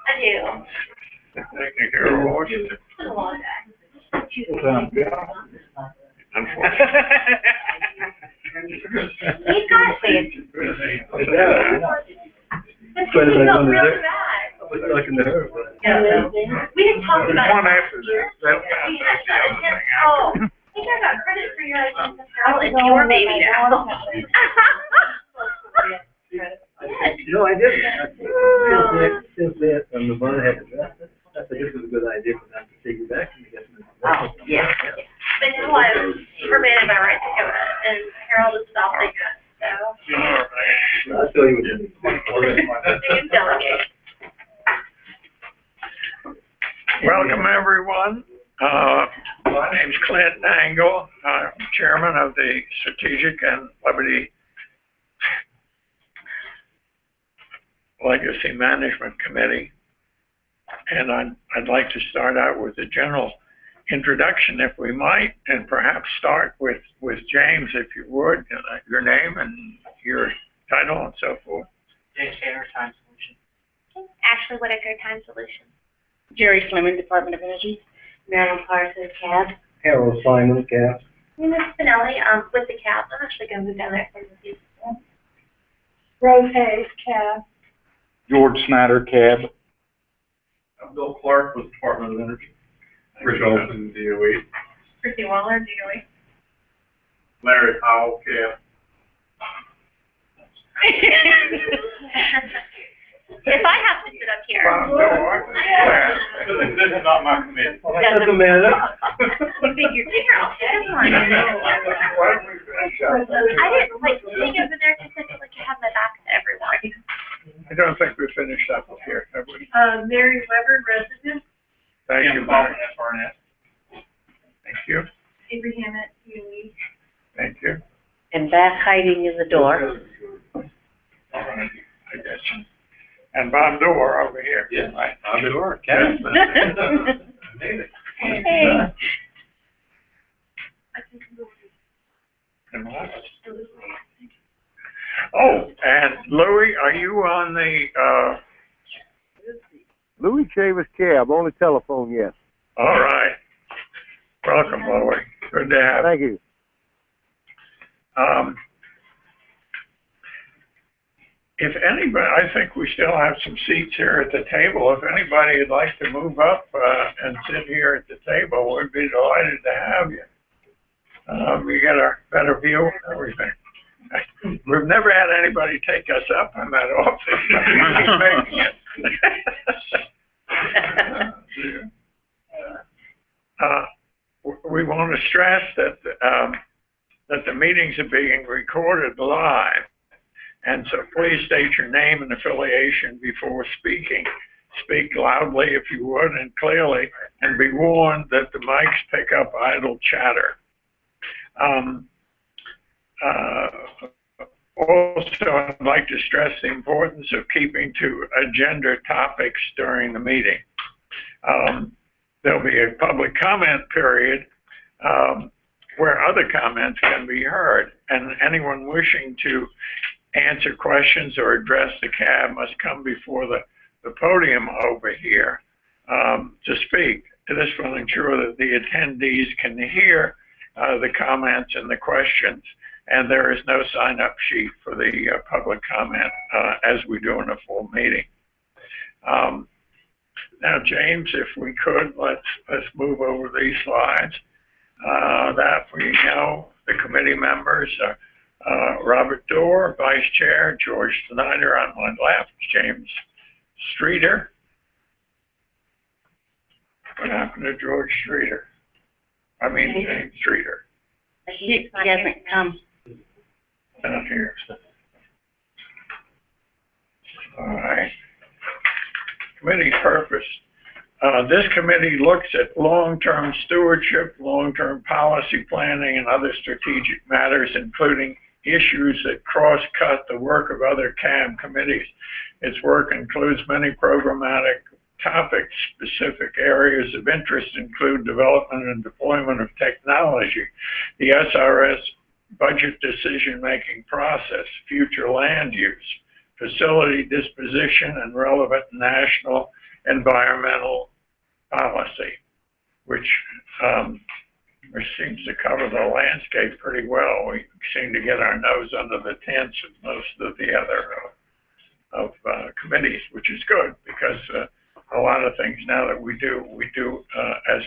I do. Thank you, Carol. It's been a long day. Unfortunately. He's got it. It's But really if I felt wanted real to- bad. I was looking at her, but. Yeah. We didn't talk about One it. after that, that's the other thing. Oh, I think I got credit for your identity. Carol, it's your baby now. No, I didn't. Since that, and the bond had addressed it, I thought this was a good idea for them to take it back and get it. Oh, yeah. But now I'm permitted my right to do it, and Harold is stopping it, so. I'll show you. You delegate. Welcome, everyone. My name's Clint Angle. I'm chairman of the Strategic and Legacy Management Committee. And I'd like to start out with a general introduction, if we might, and perhaps start with James, if you would, your name and your title and so forth. James Tanner, Time Solution. Ashley Whitaker, Time Solution. Jerry Fleming, Department of Energy. Marilyn Parsons, CAB. Harold Simon, Cap. And Miss Spinelli, with the CAB. I'm actually going to move down there and with you. Rose Hayes, CAB. George Snyder, Cab. Bill Clark with Department of Energy. Rich Olson, DOE. Chrissy Waller, DOE. Larry Powell, Cap. If I have to sit up here. This is not my committee. Doesn't matter. You figured it out. I didn't like sitting over there because I feel like I have my back to everyone. I don't think we finished up here, have we? Mary Weber, resident. Thank you, Mary. SRS. Thank you. Avery Hammett, DOE. Thank you. And back hiding in the door. All right, I guess. And Bob Dorr over here. Yes, Right. I'm sure. Cap. Hey. And what? Oh, and Louis, are you on the, Louis Chavis Cab, only telephone, yes. all right. Welcome, Louis. Good to have you. Thank you. If anybody, I think we still have some seats here at the table. If anybody would like to move up and sit here at the table, we'd be delighted to have you. We get a better view of everything. We've never had anybody take us up in that office. We want to stress that the meetings are being recorded live. And so please state your name and affiliation before speaking. Speak loudly if you would and clearly, and be warned that the mics pick up idle chatter. Also, I'd like to stress the importance of keeping to agenda topics during the meeting. There'll be a public comment period where other comments can be heard, and anyone wishing to answer questions or address the CAB must come before the podium over here to speak. This will ensure that the attendees can hear the comments and the questions, and there is no sign-up sheet for the public comment as we do in a full meeting. Now, James, if we could, let's move over these slides. That we know the committee members are Robert Dorr, Vice Chair, George Snyder on my left, James Streeter. What happened to George Streeter? I mean, James Streeter. He hasn't come. Down here. All right. Committee purpose. This committee looks at long-term stewardship, long-term policy planning, and other strategic matters, including issues that cross-cut the work of other CAB committees. Its work includes many programmatic topics. Specific areas of interest include development and deployment of technology, the SRS budget decision-making process, future land use, facility disposition and relevant national environmental policy, which seems to cover the landscape pretty well. We seem to get our nose under the tents of most of the other committees, which is good, because a lot of things now that we do as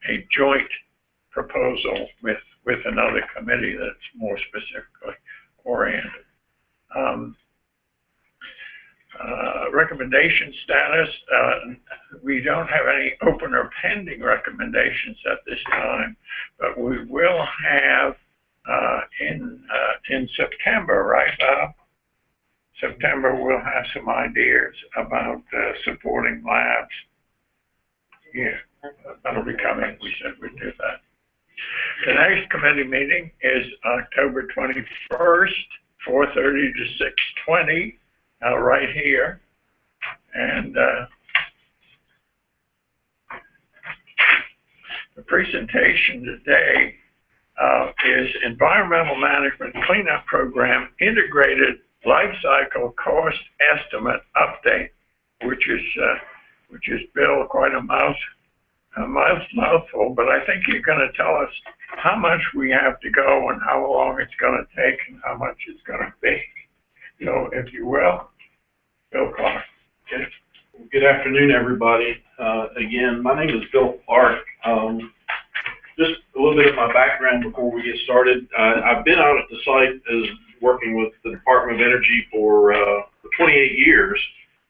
a joint proposal with another committee that's more specifically oriented. Recommendation status, we don't have any open or pending recommendations at this time, but we will have in September, right, Bob? September, we'll have some ideas about supporting labs. Yeah, that'll be coming. We said we'd do that. The next committee meeting is October 21st, 4:30 to 6:20, right here. And the presentation today is Environmental Management Cleanup Program Integrated Life Cycle Cost Estimate Update, which is Bill, quite a mouthful, but I think you're going to tell us how much we have to go and how long it's going to take and how much it's going to be. So, if you will, Bill Clark. Okay. Good afternoon, everybody. Again, my name is Bill Clark. Just a little bit of my background before we get started. I've been out at the site as working with the Department of Energy for 28 years.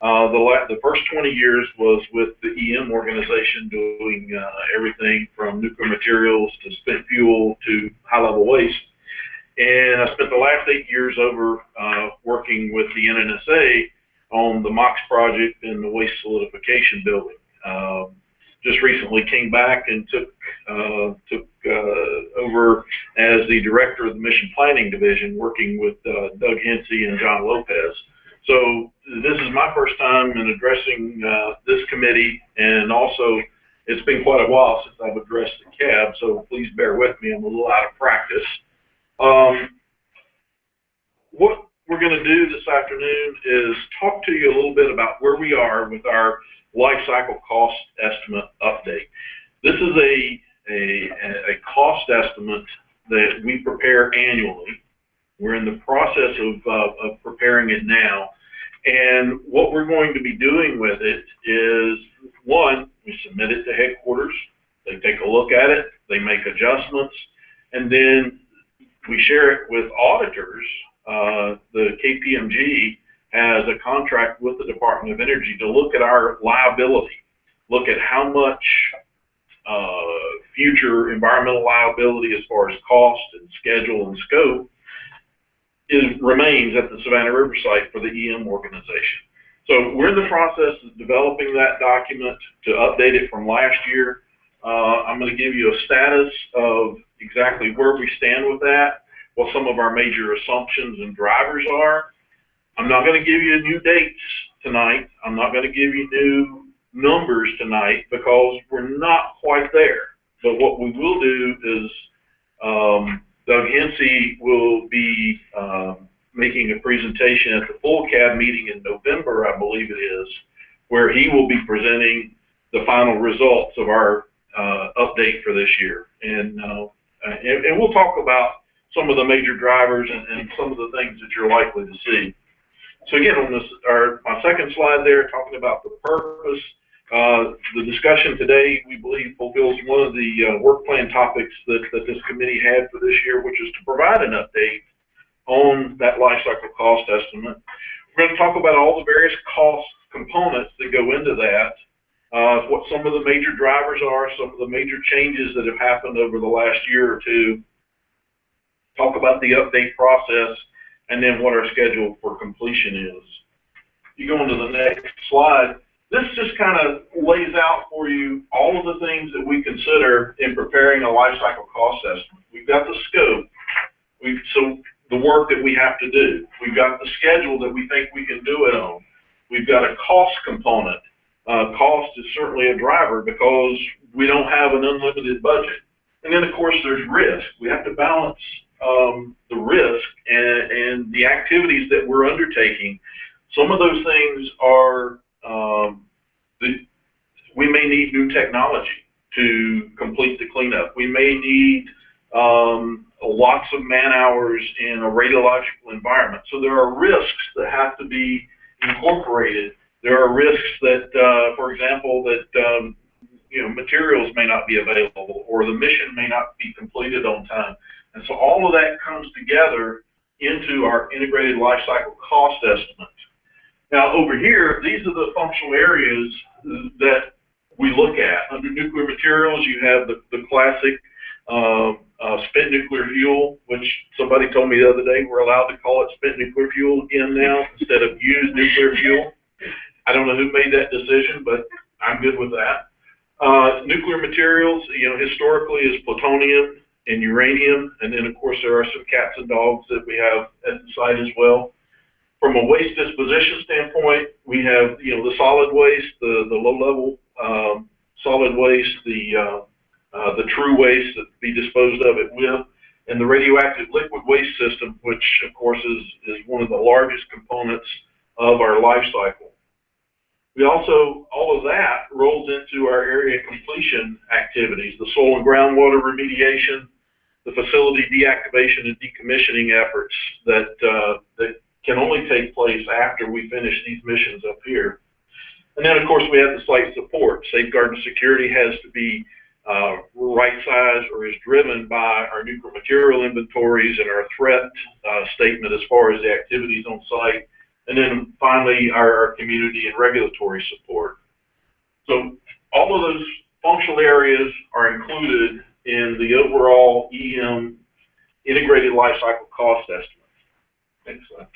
The first 20 years was with the EM organization, doing everything from nuclear materials to spent fuel to high-level waste. And I spent the last 8 years over working with the NNSA on the MOX project and the waste solidification building. Just recently came back and took over as the director of the Mission Planning Division, working with Doug Hensey and John Lopez. So this is my first time in addressing this committee, and also it's been quite a while since I've addressed the CAB, so please bear with me, I'm a little out of practice. What we're going to do this afternoon is talk to you a little bit about where we are with our life cycle cost estimate update. This is a cost estimate that we prepare annually. We're in the process of preparing it now. And what we're going to be doing with it is, one, we submit it to headquarters. They take a look at it. They make adjustments. And then we share it with auditors. The KPMG has a contract with the Department of Energy to look at our liability, look at how much future environmental liability as far as cost and schedule and scope remains at the Savannah River site for the EM organization. So we're in the process of developing that document to update it from last year. I'm going to give you a status of exactly where we stand with that, what some of our major assumptions and drivers are. I'm not going to give you new dates tonight. I'm not going to give you new numbers tonight because we're not quite there. But what we will do is Doug Hensey will be making a presentation at the full CAB meeting in November, I believe it is, where he will be presenting the final results of our update for this year. And we'll talk about some of the major drivers and some of the things that you're likely to see. So again, on this, my second slide there, talking about the purpose, the discussion today, we believe, fulfills one of the work plan topics that this committee had for this year, which is to provide an update on that life cycle cost estimate. We're going to talk about all the various cost components that go into that, what some of the major drivers are, some of the major changes that have happened over the last year or two, talk about the update process, and then what our schedule for completion is. You go on to the next slide. This just kind of lays out for you all of the things that we consider in preparing a life cycle cost estimate. We've got the scope, so the work that we have to do. We've got the schedule that we think we can do it on. We've got a cost component. Cost is certainly a driver because we don't have an unlimited budget. And then, of course, there's risk. We have to balance the risk and the activities that we're undertaking Some of those things are, we may need new technology to complete the cleanup. We may need lots of man hours in a radiological environment. So there are risks that have to be incorporated. There are risks that, for example, that materials may not be available or the mission may not be completed on time. And so all of that comes together into our integrated life cycle cost estimate. Now over here, these are the functional areas that we look at. Under nuclear materials, you have the classic spent nuclear fuel, which somebody told me the other day we're allowed to call it spent nuclear fuel again now instead of used nuclear fuel. I don't know who made that decision, but I'm good with that. Nuclear materials, historically is plutonium and uranium, and then of course there are some cats and dogs that we have at the site as well. From a waste disposition standpoint, we have the solid waste, the low-level solid waste, the true waste that be disposed of at WIP, and the radioactive liquid waste system, which of course is one of the largest components of our life cycle. We also, all of that rolls into our area completion activities, the soil and groundwater remediation, the facility deactivation and decommissioning efforts that can only take place after we finish these missions up here. And then of course we have the site support. Safeguard and security has to be right-sized or is driven by our nuclear material inventories and our threat statement as far as the activities on site. And then finally, our community and regulatory support. So all of those functional areas are included in the overall EM integrated life cycle cost estimate. Next slide.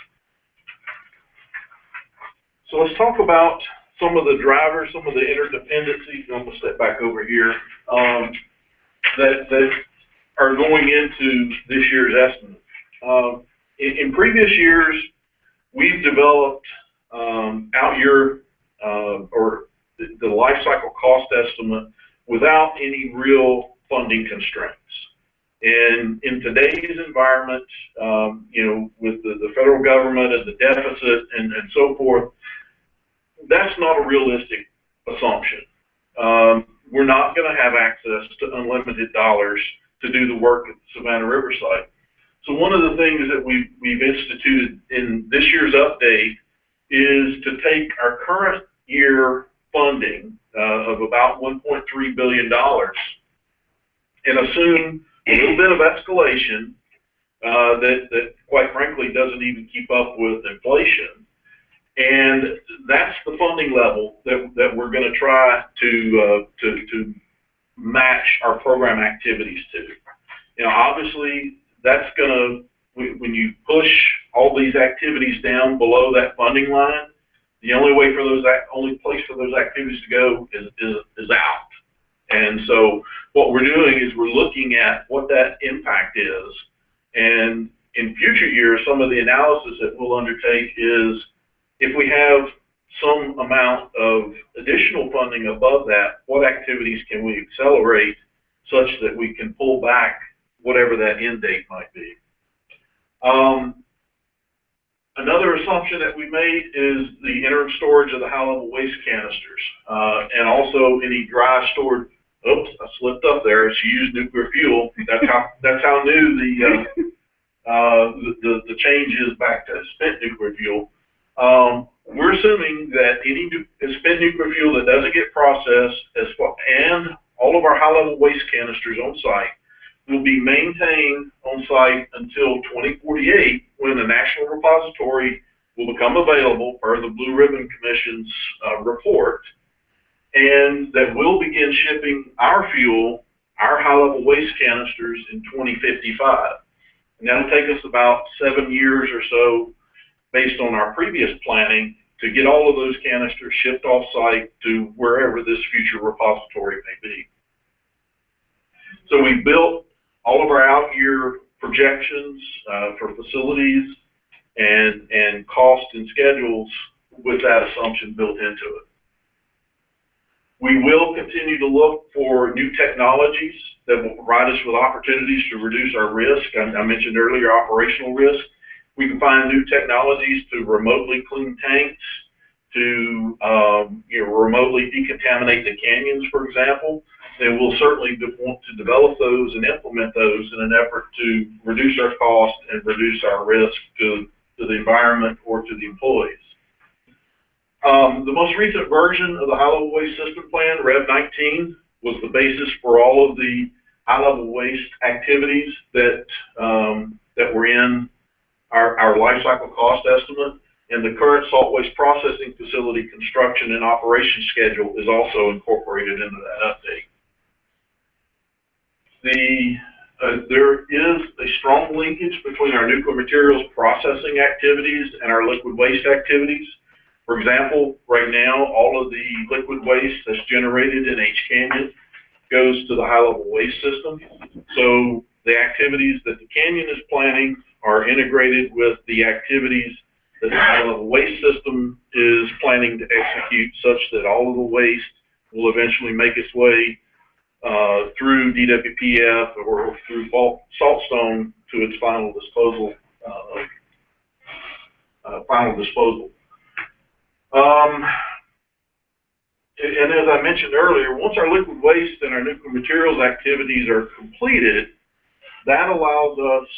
So let's talk about some of the drivers, some of the interdependencies, and I'm going to step back over here, that are going into this year's estimate. In previous years, we've developed out-year or the life cycle cost estimate without any real funding constraints. And in today's environment, with the federal government and the deficit and so forth, that's not a realistic assumption. We're not going to have access to unlimited dollars to do the work at the Savannah River site. So one of the things that we've instituted in this year's update is to take our current year funding of about $1.3 billion and assume a little bit of escalation that quite frankly doesn't even keep up with inflation. And that's the funding level that we're going to try to match our program activities to. Obviously, that's going to, when you push all these activities down below that funding line, the only place for those activities to go is out. And so what we're doing is we're looking at what that impact is. And in future years, some of the analysis that we'll undertake is if we have some amount of additional funding above that, what activities can we accelerate such that we can pull back whatever that end date might be. Another assumption that we made is the interim storage of the high-level waste canisters, and also any dry stored. Oops, I slipped up there. It's used nuclear fuel. That's how new the change is back to spent nuclear fuel. We're assuming that any spent nuclear fuel that doesn't get processed and all of our high-level waste canisters on site will be maintained on site until 2048, when the National Repository will become available per the Blue Ribbon Commission's report, and that we'll begin shipping our fuel, our high-level waste canisters, in 2055. And that'll take us about 7 years or so, based on our previous planning, to get all of those canisters shipped off-site to wherever this future repository may be. So we built all of our out-year projections for facilities and cost and schedules with that assumption built into it. We will continue to look for new technologies that will provide us with opportunities to reduce our risk. I mentioned earlier operational risk. We can find new technologies to remotely clean tanks, to remotely decontaminate the canyons, for example. And we'll certainly want to develop those and implement those in an effort to reduce our cost and reduce our risk to the environment or to the employees. The most recent version of the high-level waste system plan, Rev 19, was the basis for all of the high-level waste activities that were in our life cycle cost estimate, and the current salt waste processing facility construction and operation schedule is also incorporated into that update. There is a strong linkage between our nuclear materials processing activities and our liquid waste activities. For example, right now, all of the liquid waste that's generated in H Canyon goes to the high-level waste system. So the activities that the Canyon is planning are integrated with the activities that the high-level waste system is planning to execute, such that all of the waste will eventually make its way through DWPF or through saltstone to its final disposal. And as I mentioned earlier, once our liquid waste and our nuclear materials activities are completed, that allows us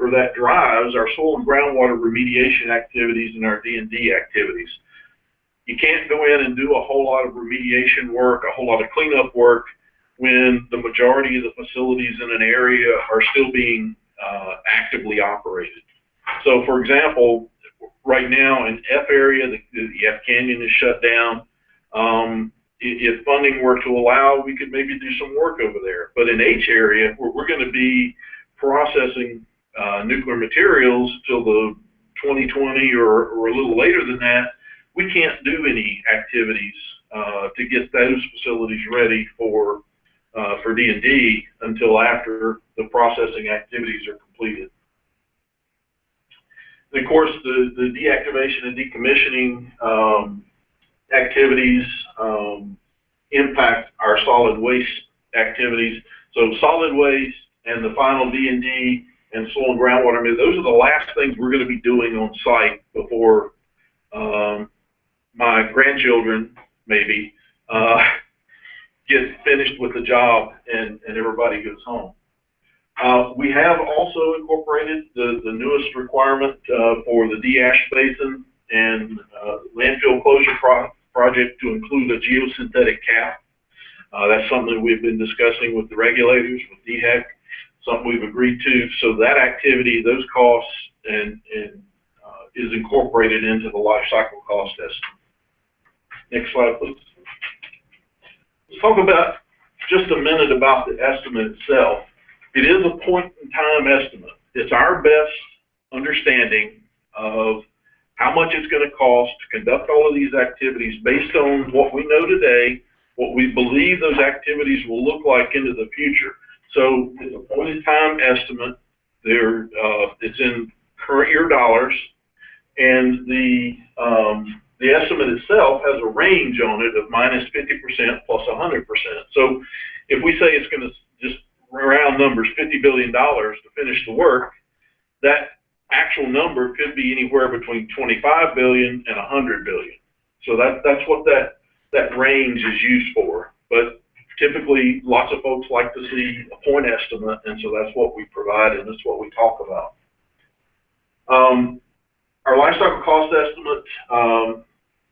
or that drives our soil and groundwater remediation activities and our D&D activities. You can't go in and do a whole lot of remediation work, a whole lot of cleanup work, when the majority of the facilities in an area are still being actively operated. So, for example, right now in F area, the F Canyon is shut down. If funding were to allow, we could maybe do some work over there. But in H area, we're going to be processing nuclear materials till the 2020 or a little later than that. We can't do any activities to get those facilities ready for D&D until after the processing activities are completed. And of course, the deactivation and decommissioning activities impact our solid waste activities. So solid waste and the final D&D and soil and groundwater, those are the last things we're going to be doing on site before my grandchildren maybe get finished with the job and everybody goes home. We have also incorporated the newest requirement for the de-ash basin and landfill closure project to include a geosynthetic cap. That's something we've been discussing with the regulators, with DHEC, something we've agreed to. So that activity, those costs, is incorporated into the life cycle cost estimate. Next slide, please. Let's talk about just a minute about the estimate itself. It is a point-in-time estimate. It's our best understanding of how much it's going to cost to conduct all of these activities based on what we know today, what we believe those activities will look like into the future. So it's a point-in-time estimate. It's in current year dollars, and the estimate itself has a range on it of -50% plus 100%. So if we say it's going to, just round numbers, $50 billion to finish the work, that actual number could be anywhere between 25 billion and 100 billion. So that's what that range is used for. But typically, lots of folks like to see a point estimate, and so that's what we provide, and that's what we talk about. Our life cycle cost estimate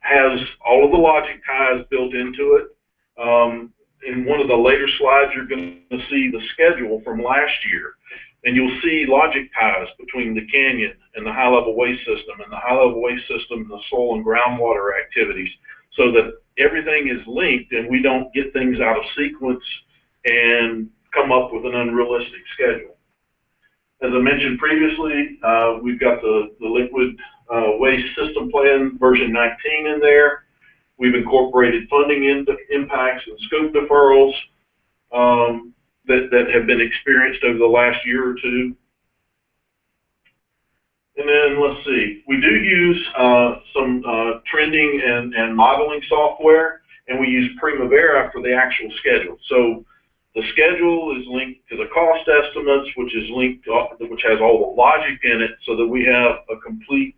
has all of the logic ties built into it. In one of the later slides, you're going to see the schedule from last year, and you'll see logic ties between the canyon and the high-level waste system, and the high-level waste system and the soil and groundwater activities, so that everything is linked and we don't get things out of sequence and come up with an unrealistic schedule. As I mentioned previously, we've got the liquid waste system plan version 19 in there. We've incorporated funding impacts and scope deferrals that have been experienced over the last year or two. And then let's see, we do use some trending and modeling software, and we use Primavera for the actual schedule. So The schedule is linked to the cost estimates, which is linked to, which has all the logic in it, so that we have a complete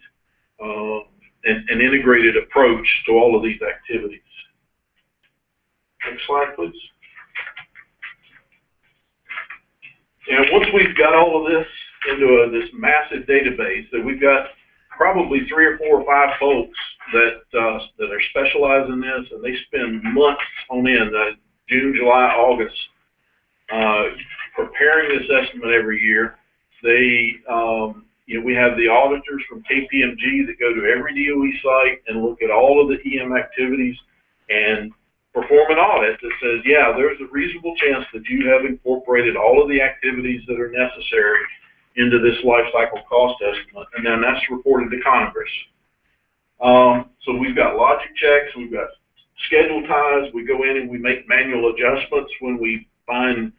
and integrated approach to all of these activities. Next slide, please. And once we've got all of this into this massive database, that we've got probably 3 or 4 or 5 folks that are specialized in this, and they spend months on end, June, July, August, preparing this estimate every year. They, we have the auditors from KPMG that go to every DOE site and look at all of the EM activities and perform an audit that says, yeah, there's a reasonable chance that you have incorporated all of the activities that are necessary into this life cycle cost estimate, and then that's reported to Congress. So we've got logic checks, we've got schedule ties, we go in and we make manual adjustments when we find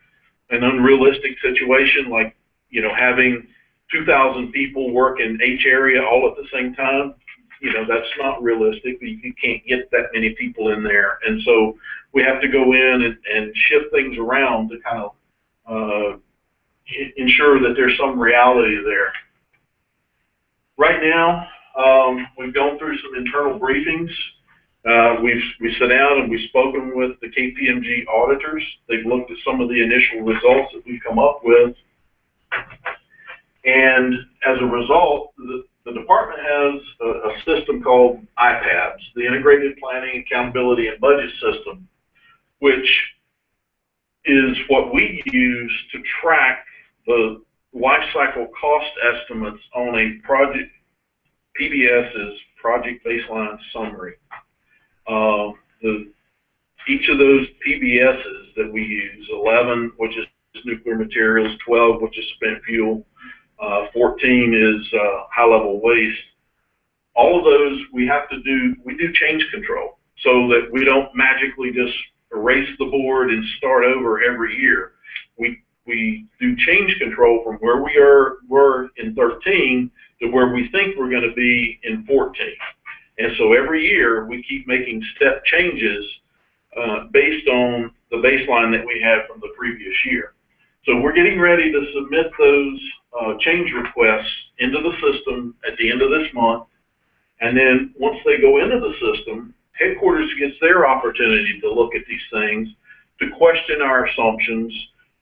an unrealistic situation, like, having 2,000 people work in H area all at the same time. That's not realistic. You can't get that many people in there. And so we have to go in and shift things around to kind of ensure that there's some reality there. Right now, we've gone through some internal briefings. We've sat down and we've spoken with the KPMG auditors. They've looked at some of the initial results that we've come up with. And as a result, the department has a system called IPABS, the Integrated Planning, Accountability, and Budget System, which is what we use to track the life cycle cost estimates on a project. PBS is Project Baseline Summary. Each of those PBSs that we use, 11, which is nuclear materials, 12, which is spent fuel, 14 is high-level waste. All of those we do change control so that we don't magically just erase the board and start over every year. We do change control from where we were in 13 to where we think we're going to be in 14. And so every year we keep making step changes based on the baseline that we had from the previous year. So we're getting ready to submit those change requests into the system at the end of this month. And then once they go into the system, headquarters gets their opportunity to look at these things, to question our assumptions,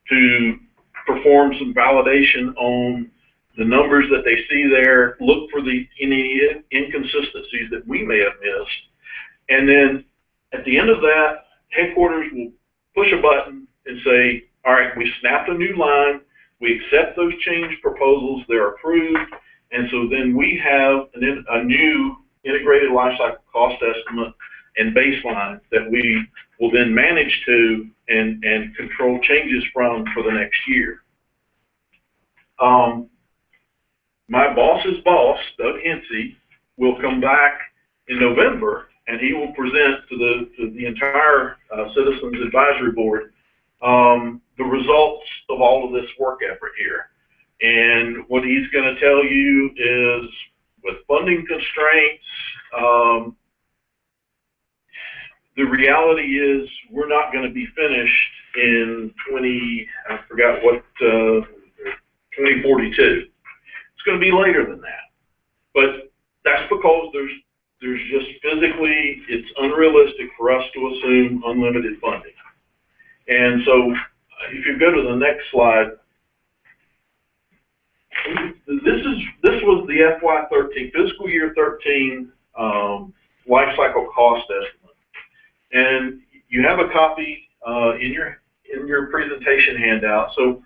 to perform some validation on the numbers that they see there, look for any inconsistencies that we may have missed. And then at the end of that, headquarters will push a button and say, all right, we snapped a new line, we accept those change proposals, they're approved, and so then we have a new integrated lifecycle cost estimate and baseline that we will then manage to and control changes from for the next year. My boss's boss, Doug Hensey, will come back in November, and he will present to the entire Citizens Advisory Board the results of all of this work effort here. And what he's going to tell you is, with funding constraints, the reality is we're not going to be finished in 2042. It's going to be later than that. But that's because there's just physically, it's unrealistic for us to assume unlimited funding. And so if you go to the next slide, this was the FY13, fiscal year 13 life cycle cost estimate. And you have a copy in your presentation handout. So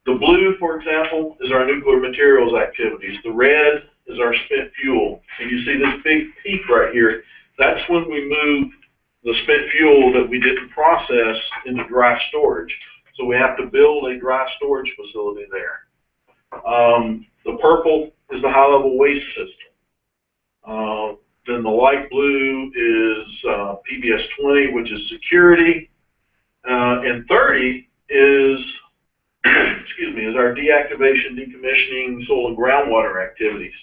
the blue, for example, is our nuclear materials activities. The red is our spent fuel. And you see this big peak right here. That's when we move the spent fuel that we didn't process into dry storage. So we have to build a dry storage facility there. The purple is the high-level waste system. Then the light blue is PBS 20, which is security. And 30 is, is our deactivation, decommissioning, soil and groundwater activities.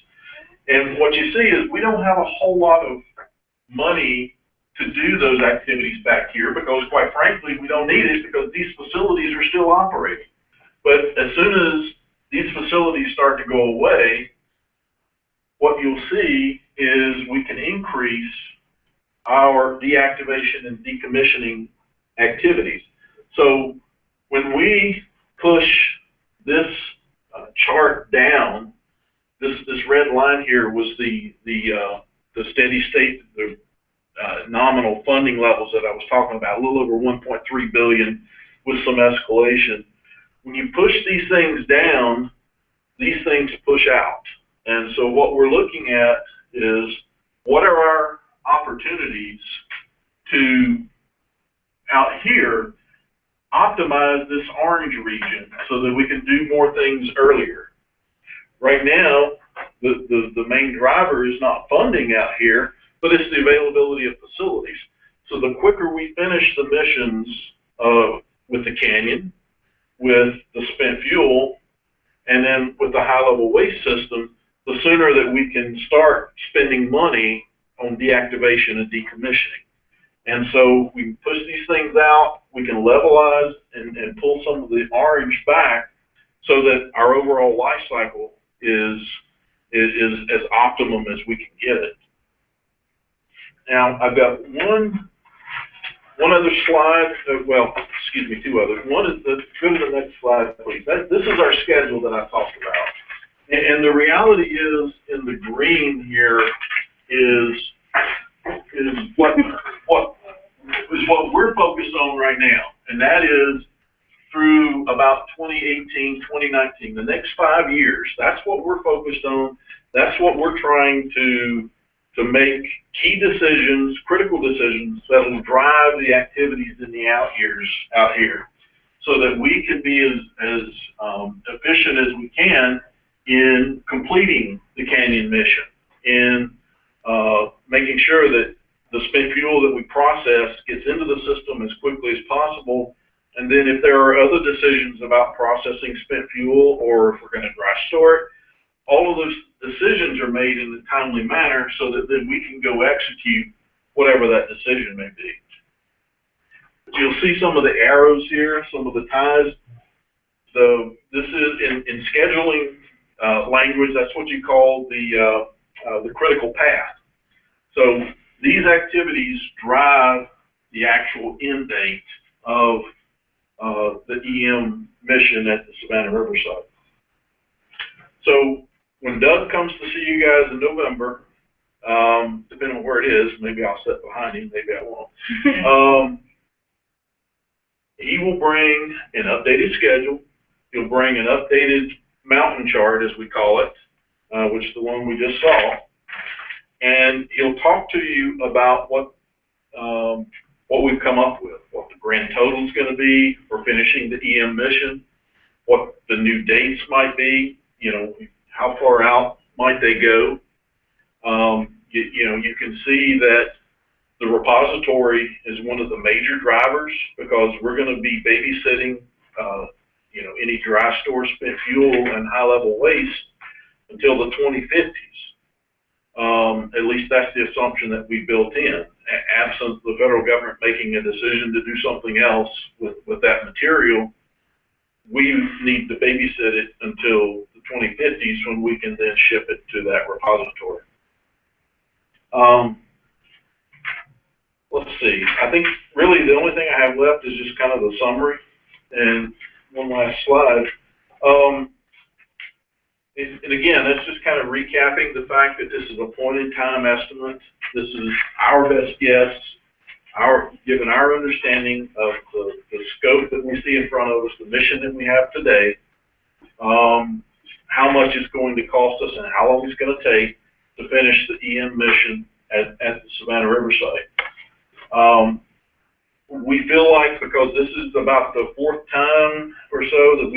And what you see is we don't have a whole lot of money to do those activities back here because, quite frankly, we don't need it because these facilities are still operating. But as soon as these facilities start to go away, what you'll see is we can increase our deactivation and decommissioning activities. So when we push this chart down, this red line here was the steady state, the nominal funding levels that I was talking about, a little over 1.3 billion with some escalation. When you push these things down, these things push out. And so what we're looking at is what are our opportunities to, out here, optimize this orange region so that we can do more things earlier. Right now, the main driver is not funding out here, but it's the availability of facilities. So the quicker we finish the missions with the canyon, with the spent fuel, and then with the high-level waste system, the sooner that we can start spending money on deactivation and decommissioning. And so we can push these things out, we can levelize and pull some of the orange back so that our overall life cycle is as optimum as we can get it. Now, I've got one other slide, well, excuse me, two others. One is go to the next slide, please. This is our schedule that I talked about. And the reality is, in the green here is what we're focused on right now, and that is through about 2018, 2019, the next 5 years. That's what we're focused on. That's what we're trying to make key decisions, critical decisions that will drive the activities in the out years out here, so that we can be as efficient as we can in completing the canyon mission, in making sure that the spent fuel that we process gets into the system as quickly as possible. And then if there are other decisions about processing spent fuel or if we're going to dry store it, all of those decisions are made in a timely manner so that then we can go execute whatever that decision may be. You'll see some of the arrows here, some of the ties. So this is in scheduling language, that's what you call the critical path. So these activities drive the actual end date of the EM mission at the Savannah River site. So when Doug comes to see you guys in November, depending on where it is, maybe I'll sit behind him, maybe I won't. He will bring an updated schedule. He'll bring an updated mountain chart, as we call it, which is the one we just saw. And he'll talk to you about what we've come up with, what the grand total is going to be for finishing the EM mission, what the new dates might be, how far out might they go. You can see that the repository is one of the major drivers because we're going to be babysitting, any dry store spent fuel and high-level waste until the 2050s. At least that's the assumption that we built in. Absent the federal government making a decision to do something else with that material, we need to babysit it until the 2050s when we can then ship it to that repository. Let's see. I think really the only thing I have left is just kind of the summary and one last slide. And again, that's just kind of recapping the fact that this is a point-in-time estimate. This is our best guess, given our understanding of the scope that we see in front of us, the mission that we have today, how much it's going to cost us and how long it's going to take to finish the EM mission at the Savannah River site. We feel like, because this is about the fourth time or so that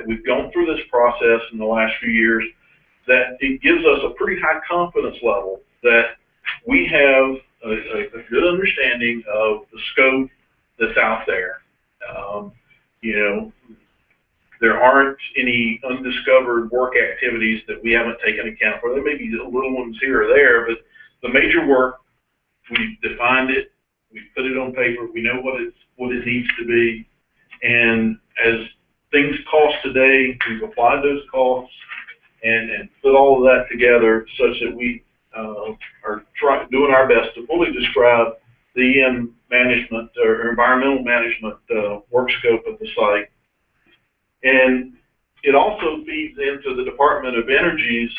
we've gone through this process in the last few years, that it gives us a pretty high confidence level that we have a good understanding of the scope that's out there. There aren't any undiscovered work activities that we haven't taken account for. There may be little ones here or there, but the major work we've defined it, we've put it on paper, we know what it needs to be. And as things cost today, we've applied those costs and put all of that together such that we are doing our best to fully describe the EM management or environmental management work scope of the site. And it also feeds into the Department of Energy's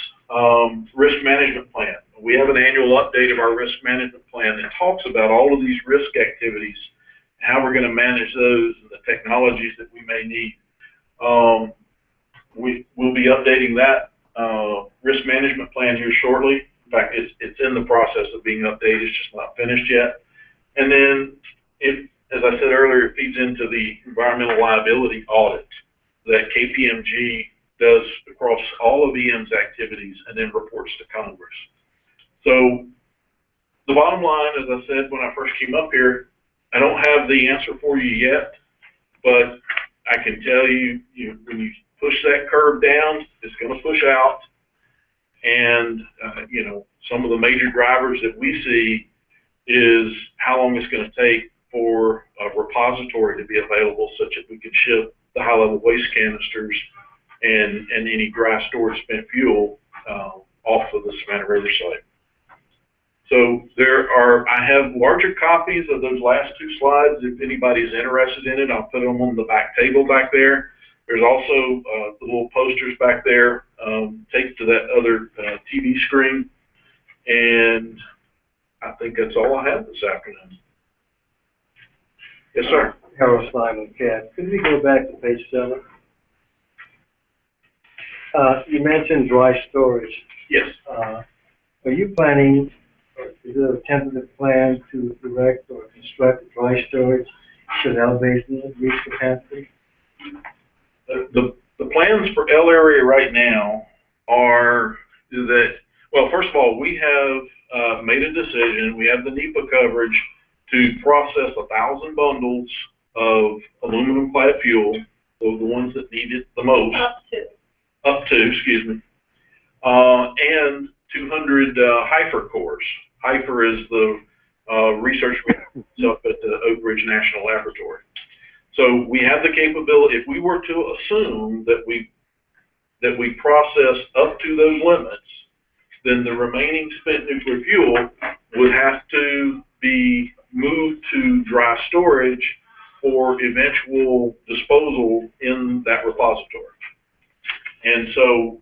risk management plan. We have an annual update of our risk management plan that talks about all of these risk activities, how we're going to manage those, and the technologies that we may need. We'll be updating that risk management plan here shortly. In fact, it's in the process of being updated. It's just not finished yet. And then, as I said earlier, it feeds into the environmental liability audit that KPMG does across all of EM's activities and then reports to Congress. So the bottom line, as I said when I first came up here, I don't have the answer for you yet, but I can tell you, when you push that curve down, it's going to push out. And, some of the major drivers that we see is how long it's going to take for a repository to be available such that we can ship the high-level waste canisters and any dry storage spent fuel off of the Savannah River site. So I have larger copies of those last two slides. If anybody's interested in it, I'll put them on the back table back there. There's also the little posters back there, taped to that other TV screen. And I think that's all I have this afternoon. Yes, sir. Harold Simon, CAB. Could we go back to page 7? You mentioned dry storage. Yes. Are you planning, or is there a tentative plan to erect or construct a dry storage should L Basin reach capacity? The plans for L area right now are that, well, first of all, we have made a decision. We have the NEPA coverage to process 1,000 bundles of aluminum clad fuel, those are the ones that need it the most. Up to, excuse me. And 200 HIFER cores. HIFER is the research up at the Oak Ridge National Laboratory. So we have the capability, if we were to assume that we process up to those limits, then the remaining spent nuclear fuel would have to be moved to dry storage for eventual disposal in that repository. And so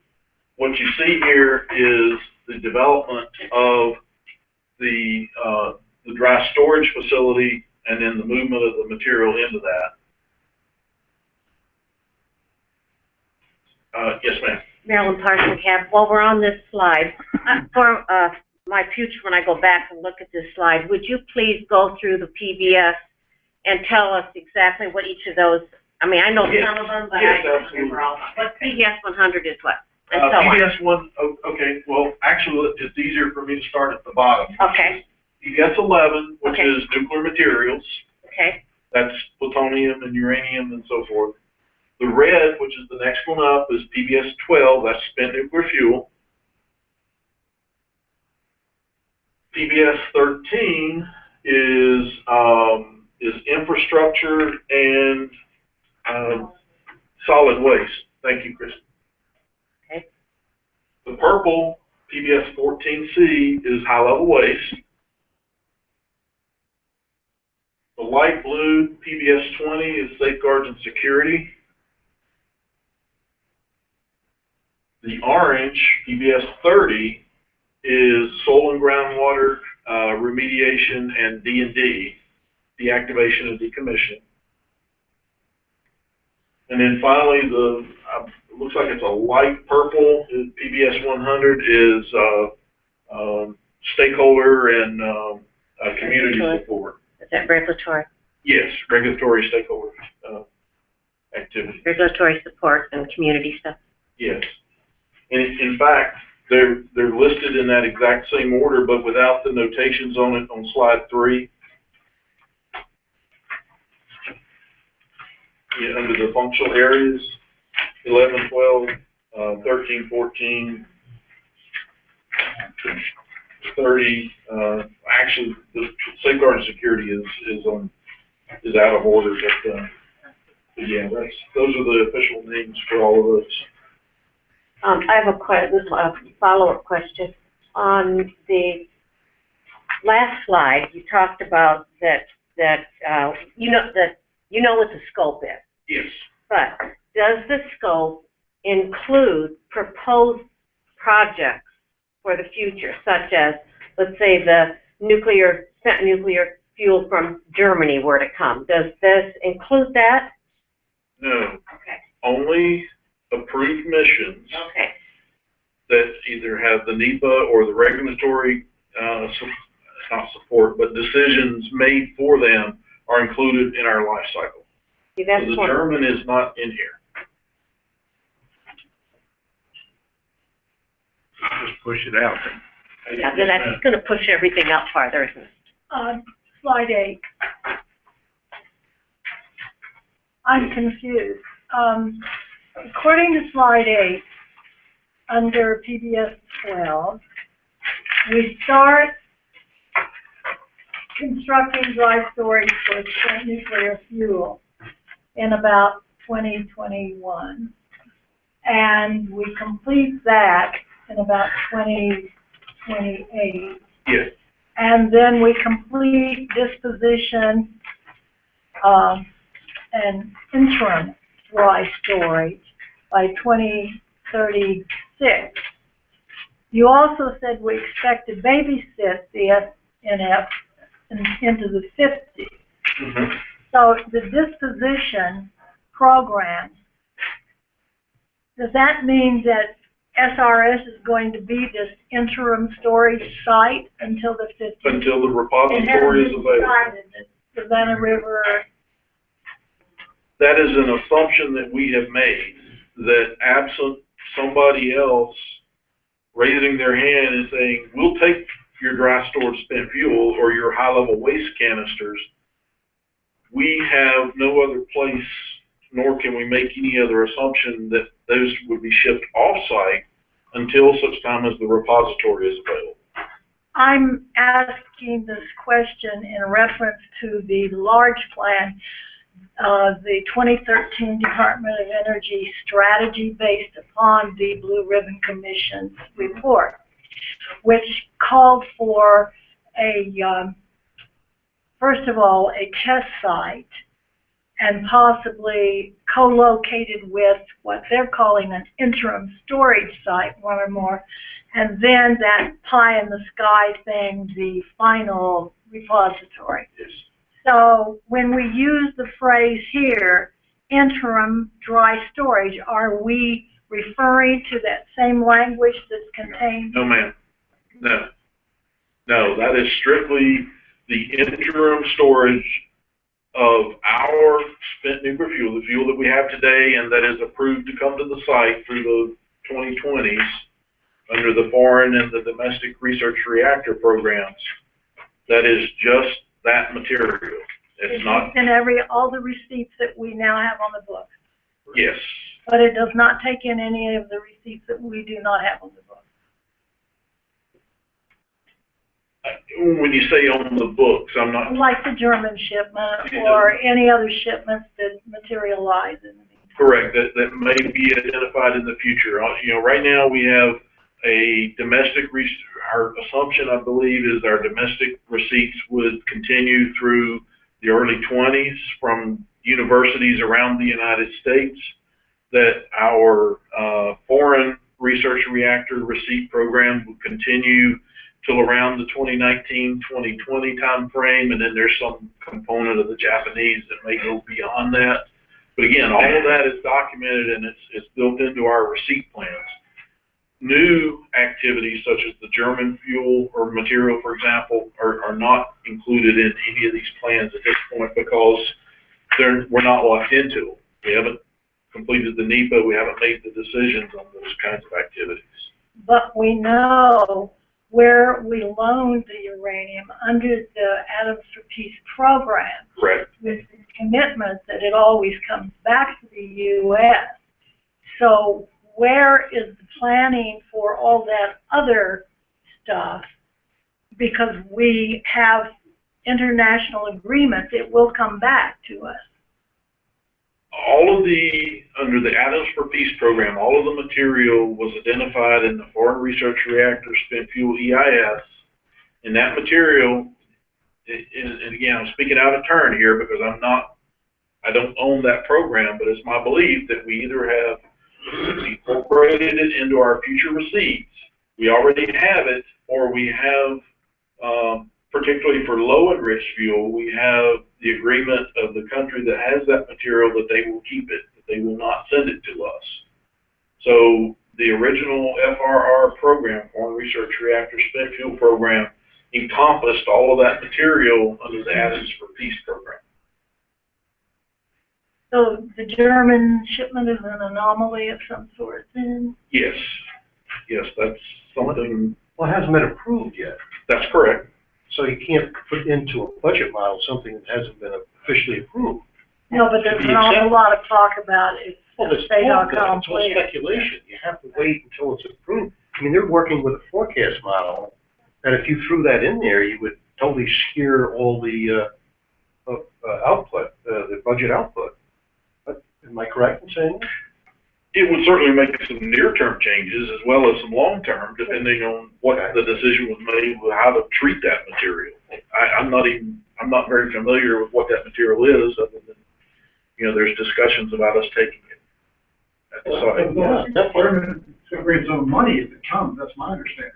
what you see here is the development of the dry storage facility and then the movement of the material into that. Yes, ma'am. Marilyn Parson, CAB. While we're on this slide, for my future, when I go back and look at this slide, would you please go through the PBS and tell us exactly what each of those, I mean, I know some of them, but I don't remember all of them. What PBS 100 is what? And so on. PBS 1, okay, well, actually, it's easier for me to start at the bottom. Okay. PBS 11, which Okay. is nuclear materials. Okay. That's plutonium and uranium and so forth. The red, which is the next one up, is PBS 12, that's spent nuclear fuel. PBS 13 is infrastructure and solid waste. Thank you, Kristen. Okay. The purple, PBS 14C, is high-level waste. The light blue, PBS 20, is safeguards and security. The orange, PBS 30, is soil and groundwater remediation and D&D, deactivation and decommission. And then finally, it looks like it's a light purple, PBS 100 is stakeholder and community support. Is that regulatory? Yes, regulatory stakeholder activity. Regulatory support and community stuff? Yes. In fact, they're listed in that exact same order, but without the notations on it on slide 3. Yeah, under the functional areas, 11, 12, 13, 14, 30. Actually, the safeguard security is out of order, but yeah, those are the official names for all of those. I have a follow-up question. On the last slide, you talked about that you know what the scope is. Yes. But does the scope include proposed projects for the future, such as, let's say, the spent nuclear fuel from Germany were to come? Does this include that? No. Okay. Only approved missions Okay. that either have the NEPA or the regulatory, not support, but decisions made for them are included in our life cycle. See, that's So the one. German is not in here. Just push it out. Yeah, then that's going to push everything out farther, isn't it? Slide 8. I'm confused. According to slide 8, under PBS 12, we start constructing dry storage for spent nuclear fuel in about 2021. And we complete that in about 2028. Yes. And then we complete disposition and interim dry storage by 2036. You also said we expect to babysit the S&LM into the 50s. Mm-hmm. So the disposition program, does that mean that SRS is going to be this interim storage site until the 50s? Until the repository is available. The Savannah River. That is an assumption that we have made, that absent somebody else raising their hand and saying, we'll take your dry stored spent fuel or your high-level waste canisters, we have no other place, nor can we make any other assumption that those would be shipped off-site until such time as the repository is available. I'm asking this question in reference to the large plan, the 2013 Department of Energy strategy based upon the Blue Ribbon Commission's report, which called for first of all, a test site and possibly co-located with what they're calling an interim storage site, one or more, and then that pie in the sky thing, the final repository. Yes. So when we use the phrase here, interim dry storage, are we referring to that same language that's contained? No, ma'am. No. No, that is strictly the interim storage of our spent nuclear fuel, the fuel that we have today and that is approved to come to the site through the 2020s under the foreign and the domestic research reactor programs. That is just that material. It's not. In all the receipts that we now have on the books. Yes. But it does not take in any of the receipts that we do not have on the books. When you say on the books, I'm not. Like the German shipment or any other shipments that materialize in the meantime. Correct. That may be identified in the future. You know, right now we have a domestic, our assumption, I believe, is our domestic receipts would continue through the early 20s from universities around the United States, that our foreign research reactor receipt program will continue till around the 2019-2020 time frame, and then there's some component of the Japanese that may go beyond that. But again, all of that is documented and it's built into our receipt plans. New activities such as the German fuel or material, for example, are not included in any of these plans at this point because we're not locked into them. We haven't completed the NEPA, we haven't made the decisions on those kinds of activities. But we know where we loaned the uranium under the Atoms for Peace program. Correct. With the commitment that it always comes back to the U.S. So where is the planning for all that other stuff? Because we have international agreements, it will come back to us. All of under the Atoms for Peace program, all of the material was identified in the Foreign Research Reactor Spent Fuel EIS. And that material, and again, I'm speaking out of turn here because I don't own that program, but it's my belief that we either have incorporated it into our future receipts, we already have it, or we have, particularly for low enriched fuel, we have the agreement of the country that has that material that they will keep it, that they will not send it to us. So the original FRR program, Foreign Research Reactor Spent Fuel Program, encompassed all of that material under the Atoms for Peace program. So the German shipment is an anomaly of some sort then? Yes, that's something, Well, it hasn't been approved yet, that's correct. so you can't put into a budget model something that hasn't been officially approved. No, but there's To be an awful accepted. lot of talk about it. Well, it's Fait all good. It's all accompli. speculation. You have to wait until it's approved. I mean, they're working with a forecast model, and if you threw that in there, you would totally skewer all the output, the budget output. Am I correct in saying that? It would certainly make some near-term changes as well as some long-term, depending on what the decision was made with how to treat that material. I'm not very familiar with what that material is, other than, there's discussions about us taking it at the site. Yeah, It's gonna bring some money if it comes, that's my understanding.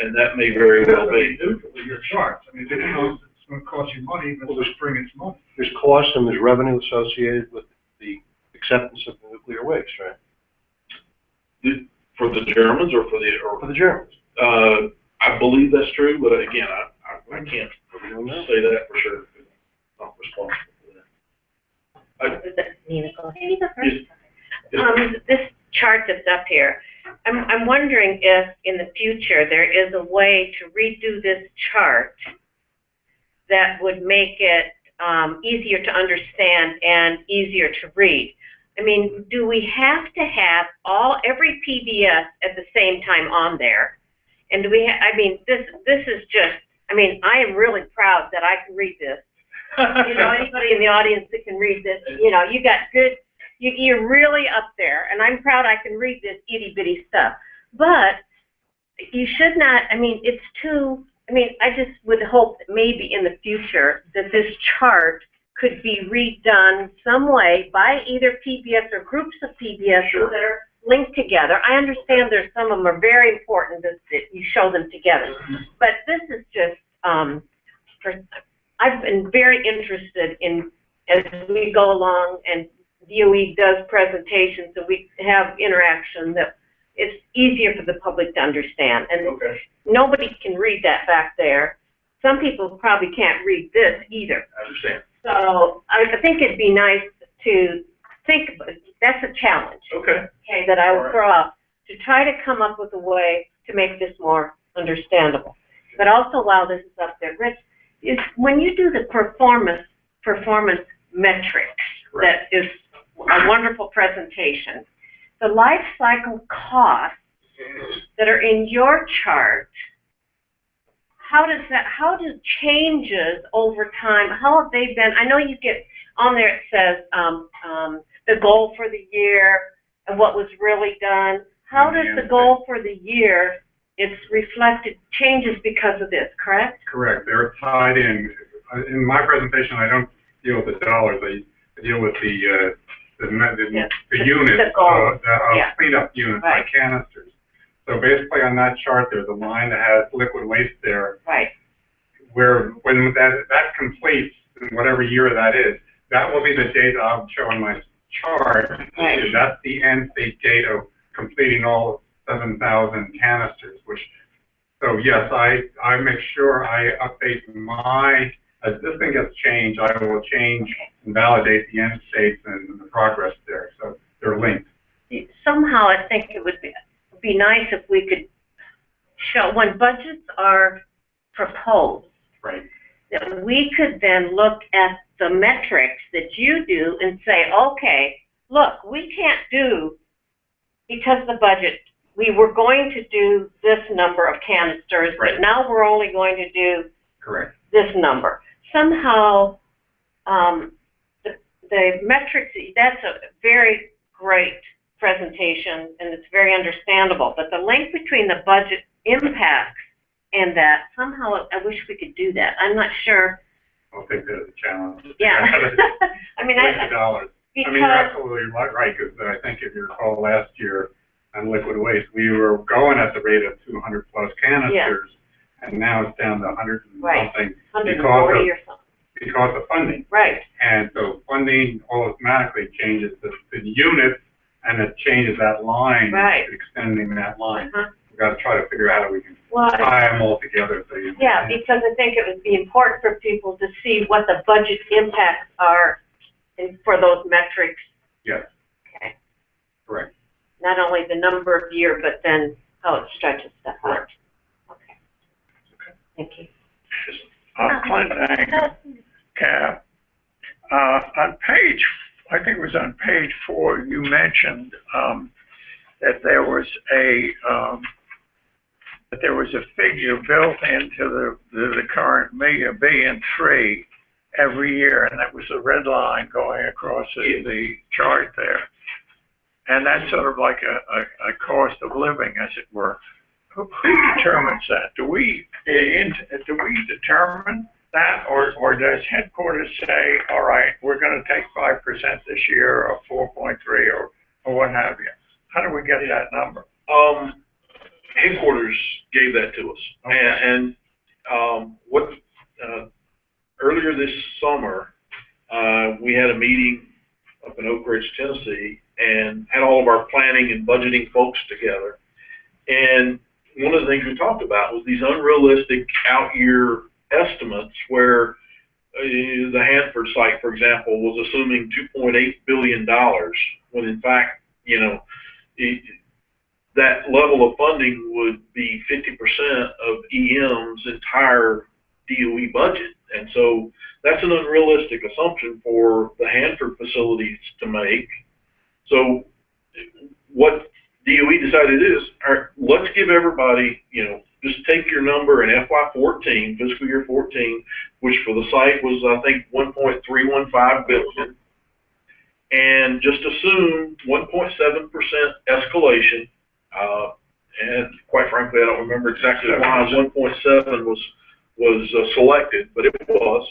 And that may very well be. Your charts, I mean, if it comes, it's gonna cost you money, but it's bringing its money. there's cost and there's revenue associated with the acceptance of the nuclear waste, right? For the Germans or For the Germans. I believe that's true, but again, I can't say that for sure. I'm not responsible for that. This chart that's up here, I'm wondering if in the future there is a way to redo this chart that would make it easier to understand and easier to read. I mean, do we have to have every PBS at the same time on there? And do we this is just, I am really proud that I can read this. Anybody in the audience that can read this, you got good, you're really up there, and I'm proud I can read this itty bitty stuff. But you should not, it's too, I just would hope that maybe in the future that this chart could be redone some way by either PBS or groups of PBS that are linked together. I understand some of them are very important that you show them together, but this is just, I've been very interested in, as we go along and DOE does presentations and we have interaction, that it's easier for the public to understand. And nobody can read that back there. Some people probably can't read this either. I understand. So I think it'd be nice to think about it. That's a challenge. Okay, that I will throw out to try to come up with a way to make this more understandable. But also while this is up there, Rich, is when you do the performance metrics, that is a wonderful presentation. The life cycle costs that are in your chart, how do changes over time, how have they been? I know you get on there, it says the goal for the year and what was really done. How does the goal for the year, it's reflected changes because of this, correct? Correct, they're tied in. In my presentation, I don't deal with the dollars, I deal with the units, the goal. Cleanup units, like canisters. So basically on that chart, there's a line that has liquid waste there. Right. Where when that completes, in whatever year that is, that will be the date I'll show on my chart. Right. That's the end state date of completing all 7,000 canisters, so yes, I make sure I update as this thing gets changed, I will change and validate the end states and the progress there, so they're linked. Somehow I think it would be nice if we could show, when budgets are proposed, Right. that we could then look at the metrics that you do and say, okay, look, we can't do, because the budget, we were going to do this number of canisters, but now we're only going to do Correct. this number. somehow, the metrics, that's a very great presentation, and it's very understandable, but the link between the budget impacts and that, somehow, I wish we could do that. I'm not sure. I think that's a challenge. Yeah. I mean, $20. I mean, you're absolutely right, because I think if you recall last year on liquid waste, we were going at the rate of 200 plus canisters, and now it's down to 100 and something. 140 or something. Because of funding. Right. And so funding automatically changes the unit, and it changes that line, extending that line. We've got to try to figure out how we can tie them all together. So you because I think it would be important for people to see what the budget impacts are for those metrics. Yes. Okay. Correct. Not only the number of year, but then how it stretches stuff out. Okay. Thank you. Clint and Cab, on page, I think it was on page 4, you mentioned that there was a figure built into the current $1.3 every year, and that was a red line going across the chart there. And that's sort of like a cost of living, as it were. Who determines that? Do we determine that, or does headquarters say, all right, we're going to take 5% this year, or 4.3, or what have you? How do we get that number? Headquarters gave that to us, and what earlier this summer we had a meeting up in Oak Ridge, Tennessee, and had all of our planning and budgeting folks together. And one of the things we talked about was these unrealistic out-year estimates where the Hanford site, for example, was assuming $2.8 billion, when in fact, that level of funding would be 50% of EM's entire DOE budget. And so that's an unrealistic assumption for the Hanford facilities to make. So what DOE decided is, all right, let's give everybody, just take your number in FY14, fiscal year 14, which for the site was, I think, 1.315 billion, and just assume 1.7% escalation. And quite frankly, I don't remember exactly why 1.7 was selected, but it was.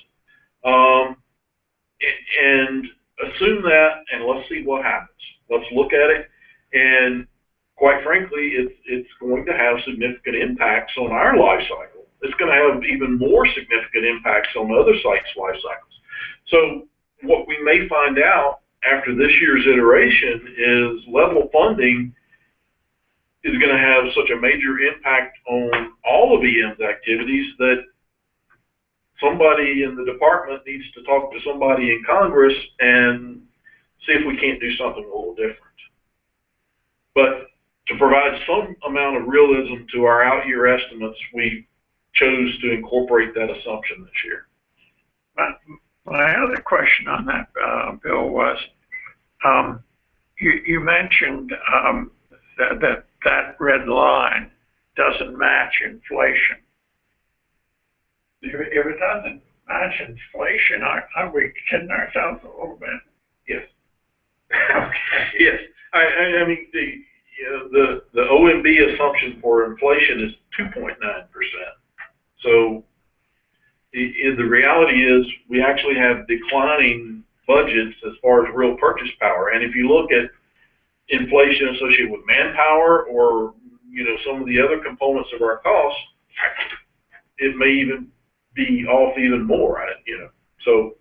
And assume that, and let's see what happens. Let's look at it, and quite frankly, it's going to have significant impacts on our life cycle. It's going to have even more significant impacts on other sites' life cycles. So what we may find out after this year's iteration is level funding is going to have such a major impact on all of EM's activities that somebody in the department needs to talk to somebody in Congress and see if we can't do something a little different. But to provide some amount of realism to our out-year estimates, we chose to incorporate that assumption this year. My other question on that, Bill, was you mentioned that red line doesn't match inflation. If it doesn't match inflation, are we kidding ourselves a little bit? Yes. Okay. Yes. I mean, the OMB assumption for inflation is 2.9%. So the reality is we actually have declining budgets as far as real purchase power. And if you look at inflation associated with manpower or, some of the other components of our costs, it may even be off even more, So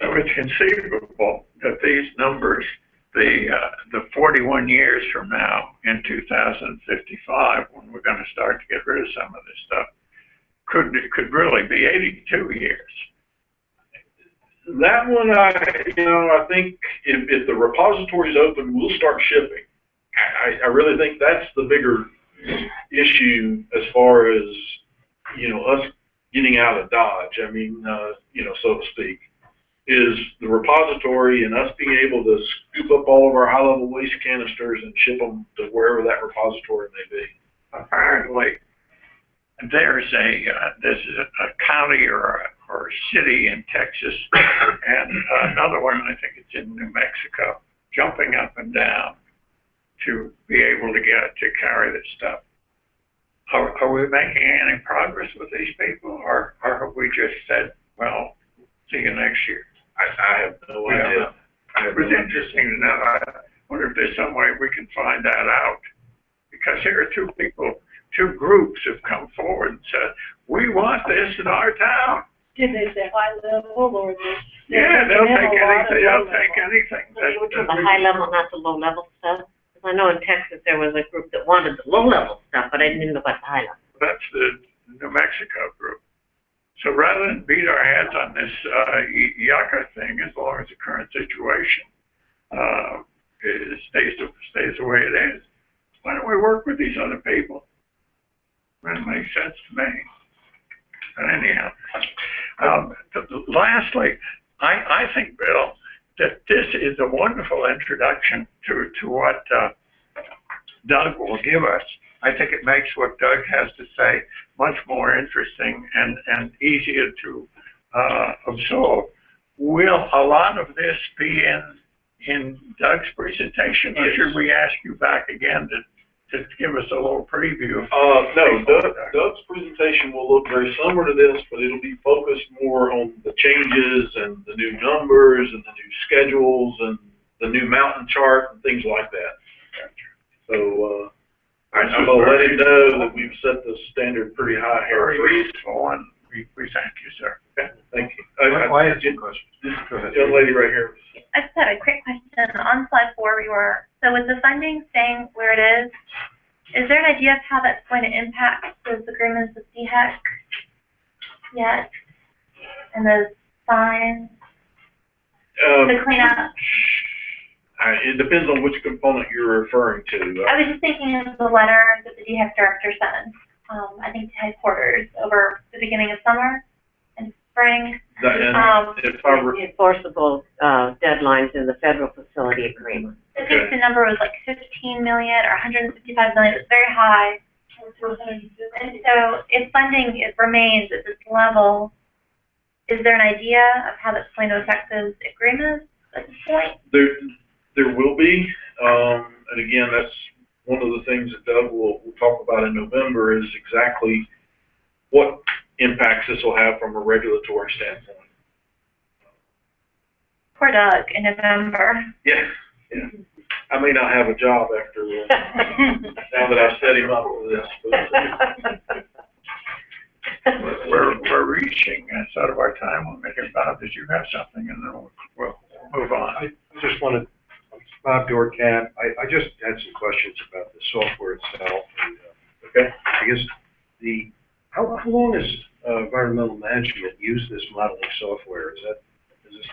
it's conceivable that these numbers, the 41 years from now, in 2055, when we're going to start to get rid of some of this stuff, could really be 82 years. That one, I think if the repository's open, we'll start shipping. I really think that's the bigger issue as far as, us getting out of Dodge. I mean, so to speak, is the repository and us being able to scoop up all of our high-level waste canisters and ship them to wherever that repository may be. Apparently, there's a county or a city in Texas, and another one, I think it's in New Mexico, jumping up and down to be able to carry this stuff. Are we making any progress with these people, or have we just said, well, see you next year? I have no idea. It was interesting to know. I wonder if there's some way we can find that out, because here are two groups have come forward and said, we want this in our town. Did they say high level or just? Yeah, they'll take anything, they'll take anything. You were talking the high level, not the low level stuff? Because I know in Texas there was a group that wanted the low level stuff, but I didn't know about the high level. That's the New Mexico group. So rather than beat our heads on this yucca thing, as long as the current situation stays the way it is, why don't we work with these other people? That makes sense to me. But anyhow, lastly, I think, Bill, that this is a wonderful introduction to what Doug will give us. I think it makes what Doug has to say much more interesting and easier to absorb. Will a lot of this be in Doug's presentation, or should we ask you back again to give us a little preview? No, Doug's presentation will look very similar to this, but it'll be focused more on the changes and the new numbers and the new schedules and the new mountain chart and things like that. So, I'm gonna let him know that we've set the standard pretty high here. Very useful, and we thank you, sir. Okay, thank you. I have two questions. Go ahead. Young lady right here. I just had a quick question. On slide 4, so with the funding staying where it is there an idea of how that's going to impact those agreements with DHEC yet? And those fines, the cleanup? It depends on which component you're referring to. I was just thinking of the letter that the DHEC director sent, I think to headquarters over the beginning of summer and spring. Enforceable deadlines in the federal facility agreement. I think the number was like 15 million or 155 million. It was very high. And so if funding remains at this level, is there an idea of how that's going to affect those agreements at this point? There will be, and again, that's one of the things that Doug will talk about in November, is exactly what impacts this will have from a regulatory standpoint. Poor Doug in November. Yeah. I may not have a job after now that I've set him up for this. We're reaching sort of our time limit here. Bob, did you have something, and then we'll move on? I just wanted, Bob Dorcap, I just had some questions about the software itself. And, okay. I guess how long has environmental management used this modeling software? Is this?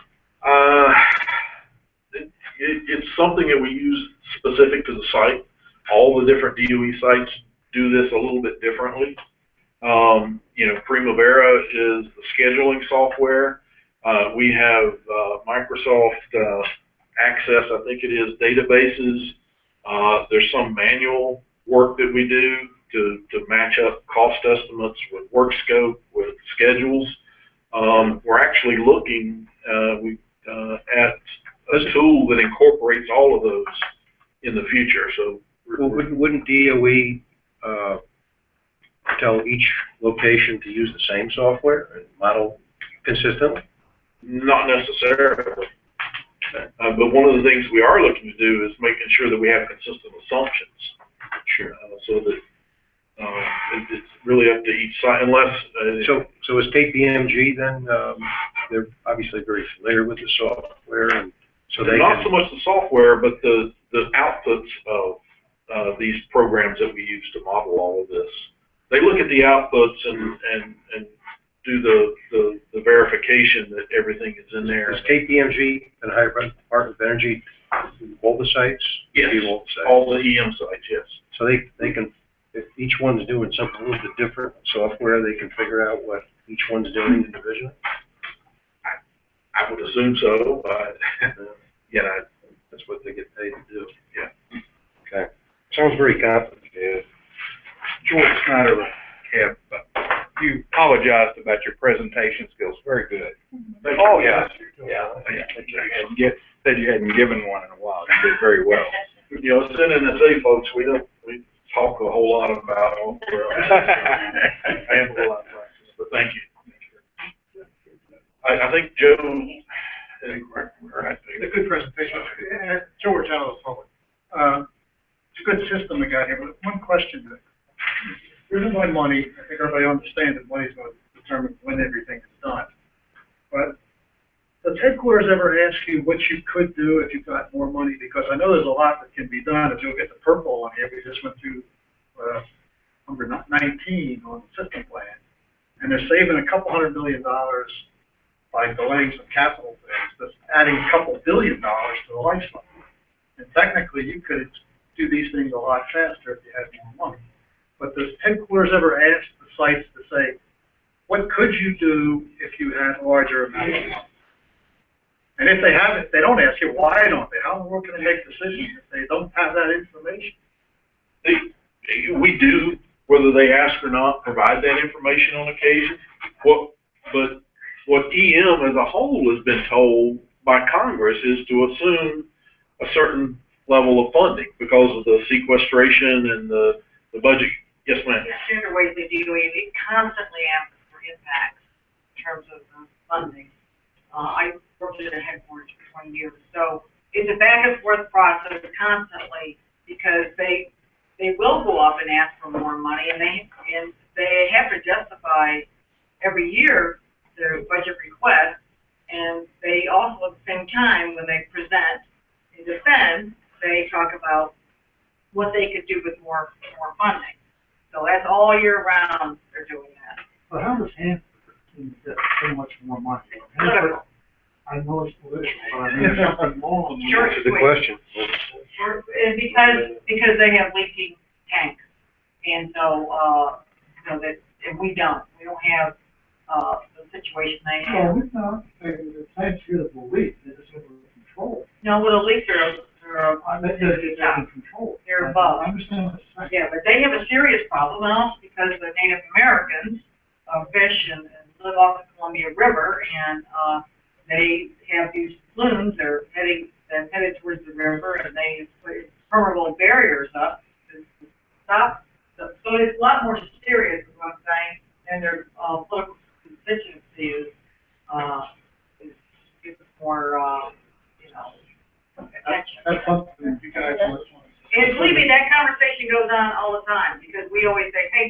It's something that we use specific to the site. All the different DOE sites do this a little bit differently. Primavera is the scheduling software. We have Microsoft Access, I think it is, databases. There's some manual work that we do to match up cost estimates with work scope, with schedules. We're actually looking at a tool that incorporates all of those in the future. So, wouldn't DOE tell each location to use the same software and model consistently? Not necessarily. But one of the things we are looking to do is making sure that we have consistent assumptions. Sure. So that it's really up to each site, unless. So is State BMG then? They're obviously very familiar with the software, and so they not so much the software, but the outputs of these programs that we use to model all of this. They look at the outputs and do the verification that everything is in there. Is State BMG and Ohio Department of Energy all the sites? Yes, all the sites. All the EM sites, yes. So they can, if each one's doing something a little bit different software, they can figure out what each one's doing individually? I would assume so. That's what they get paid to do. Yeah. Okay. Sounds very complicated. George Snyder, Kev. You apologized about your presentation skills. Very good. Oh, yeah. Yeah. Said you hadn't given one in a while. You did very well. You know, as S&LM folks, we talk a whole lot about, I have a lot of practice, but thank you. I think Joe, It's a good presentation. George, out of the public. It's a good system we got here, but one question. Driven by money, I think everybody understands that money's going to determine when everything is done. But does headquarters ever ask you what you could do if you got more money? Because I know there's a lot that can be done. If you'll get the purple on here, we just went through number 19 on the system plan. And they're saving a couple $100 million by delaying some capital things. That's adding a couple $1 billion to the life cycle. And technically, you could do these things a lot faster if you had more money. But does headquarters ever ask the sites to say, what could you do if you had larger amounts of money? And if they haven't, they don't ask you, why don't they? How in the world can they make decisions if they don't have that information? we do, whether they ask or not, provide that information on occasion. But what EM as a whole has been told by Congress is to assume a certain level of funding because of the sequestration and the budget. Yes, ma'am. The standard ways they do it constantly asks for impacts in terms of funding. I worked at a headquarters for 20 years, so it's a back and forth process constantly because they will go up and ask for more money, and they have to justify every year their budget request, and they also at the same time when they present and defend, they talk about what they could do with more funding. So that's all year round they're doing that. But how does Hanford get so much more money? I know it's political, but I mean, something more. Sure. That's a good question. And because they have leaking tanks, and so and we don't have the situation they have. No, it's not. The tanks here will leak. They're just under control. No, well, the leaks are in control. They're above. I understand what you're saying. Yeah, but they have a serious problem, and also because the Native Americans fish and live off the Columbia River, and they have these flumes. They're headed towards the river, and they put permeable barriers up to stop. So it's a lot more serious, is what I'm saying, and their political constituency is more attention. That's something you guys want. And believe me, that conversation goes on all the time, because we always say, hey,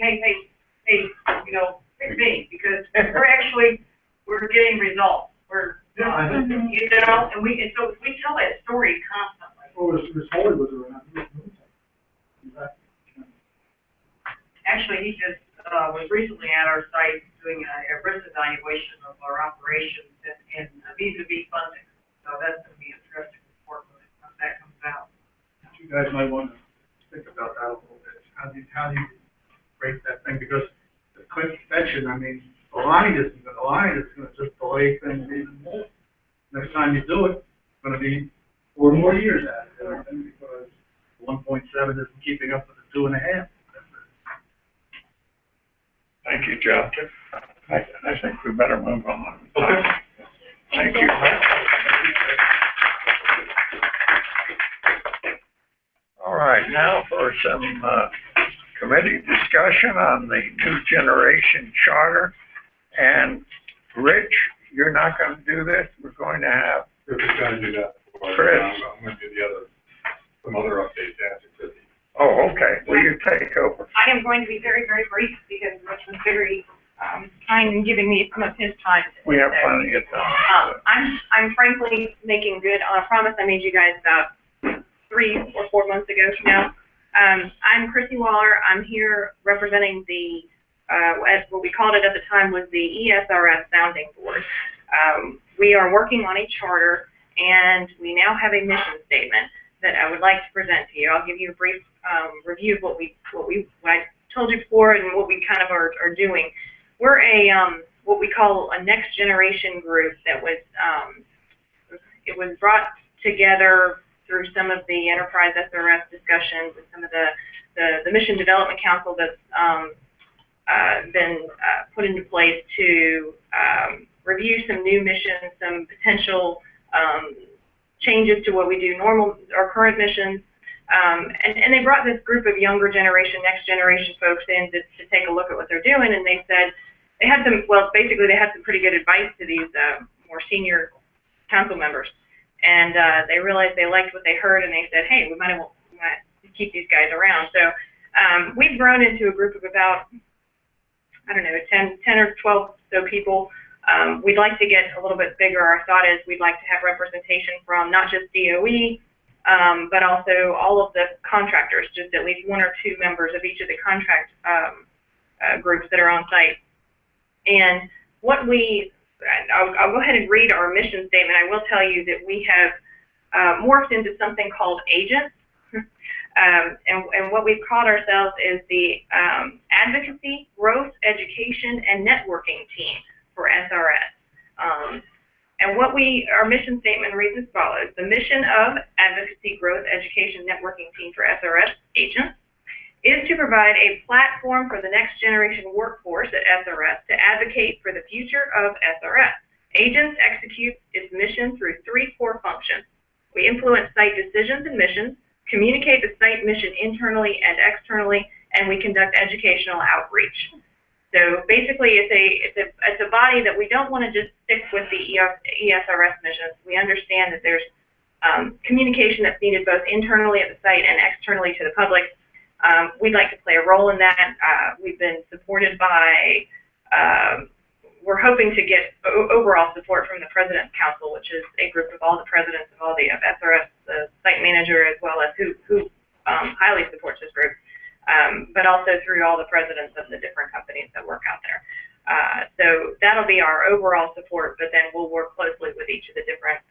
fix me, because we're getting results. And so we tell that story constantly. Well, this Holly was around. Actually, he just was recently at our site doing a risk evaluation of our operations and vis-a-vis funding. So that's going to be interesting report when that comes out. You guys might want to think about that a little bit. How do you break that thing? Because the Clinton extension, I mean, the line is going to just delay things even more. Next time you do it, it's going to be 4 more years at it, because 1.7 isn't keeping up with the 2.5. Thank you, Joe. I think we better move on. Okay. Thank you. All right, now for some committee discussion on the new generation charter. And Rich, you're not going to do this. We're going to have We're just going to do that. Chris. I'm going to do some other updates after Chrissy. Oh, okay. Will you take over? I am going to be very, very brief because Rich was very kind in giving me some of his time. We have plenty of time. I'm frankly making good on a promise I made you guys about 3 or 4 months ago now. I'm Chrissy Waller. I'm here representing the, as what we called it at the time was the SRS sounding board. We are working on a charter, and we now have a mission statement that I would like to present to you. I'll give you a brief review of what I told you before and what we kind of are doing. We're a what we call a next generation group that was it was brought together through some of the enterprise SRS discussions and some of the Mission Development Council that's been put into place to review some new missions, some potential changes to what we do our current missions. And they brought this group of younger generation, next generation folks in to take a look at what they're doing, and they said they had some, well, basically they had some pretty good advice to these more senior council members. And they realized they liked what they heard, and they said, hey, we might keep these guys around. So we've grown into a group of about, I don't know, 10 or 12 so people. We'd like to get a little bit bigger. Our thought is we'd like to have representation from not just DOE, but also all of the contractors, just at least 1 or 2 members of each of the contract groups that are on site. And what I'll go ahead and read our mission statement. I will tell you that we have morphed into something called agents. And what we've called ourselves is the Advocacy, Growth, Education, and Networking Team for SRS. And our mission statement reads as follows: the mission of Advocacy, Growth, Education, Networking Team for SRS agents is to provide a platform for the next generation workforce at SRS to advocate for the future of SRS. Agents execute its mission through 3 core functions. We influence site decisions and missions, communicate the site mission internally and externally, and we conduct educational outreach. So basically, it's a body that we don't want to just stick with the ESRS missions. We understand that there's communication that's needed both internally at the site and externally to the public. We'd like to play a role in that. We've been supported by, we're hoping to get overall support from the President's Council, which is a group of all the presidents of all the SRS, the site manager, as well as who highly supports this group, but also through all the presidents of the different companies that work out there. So that'll be our overall support, but then we'll work closely with each of the different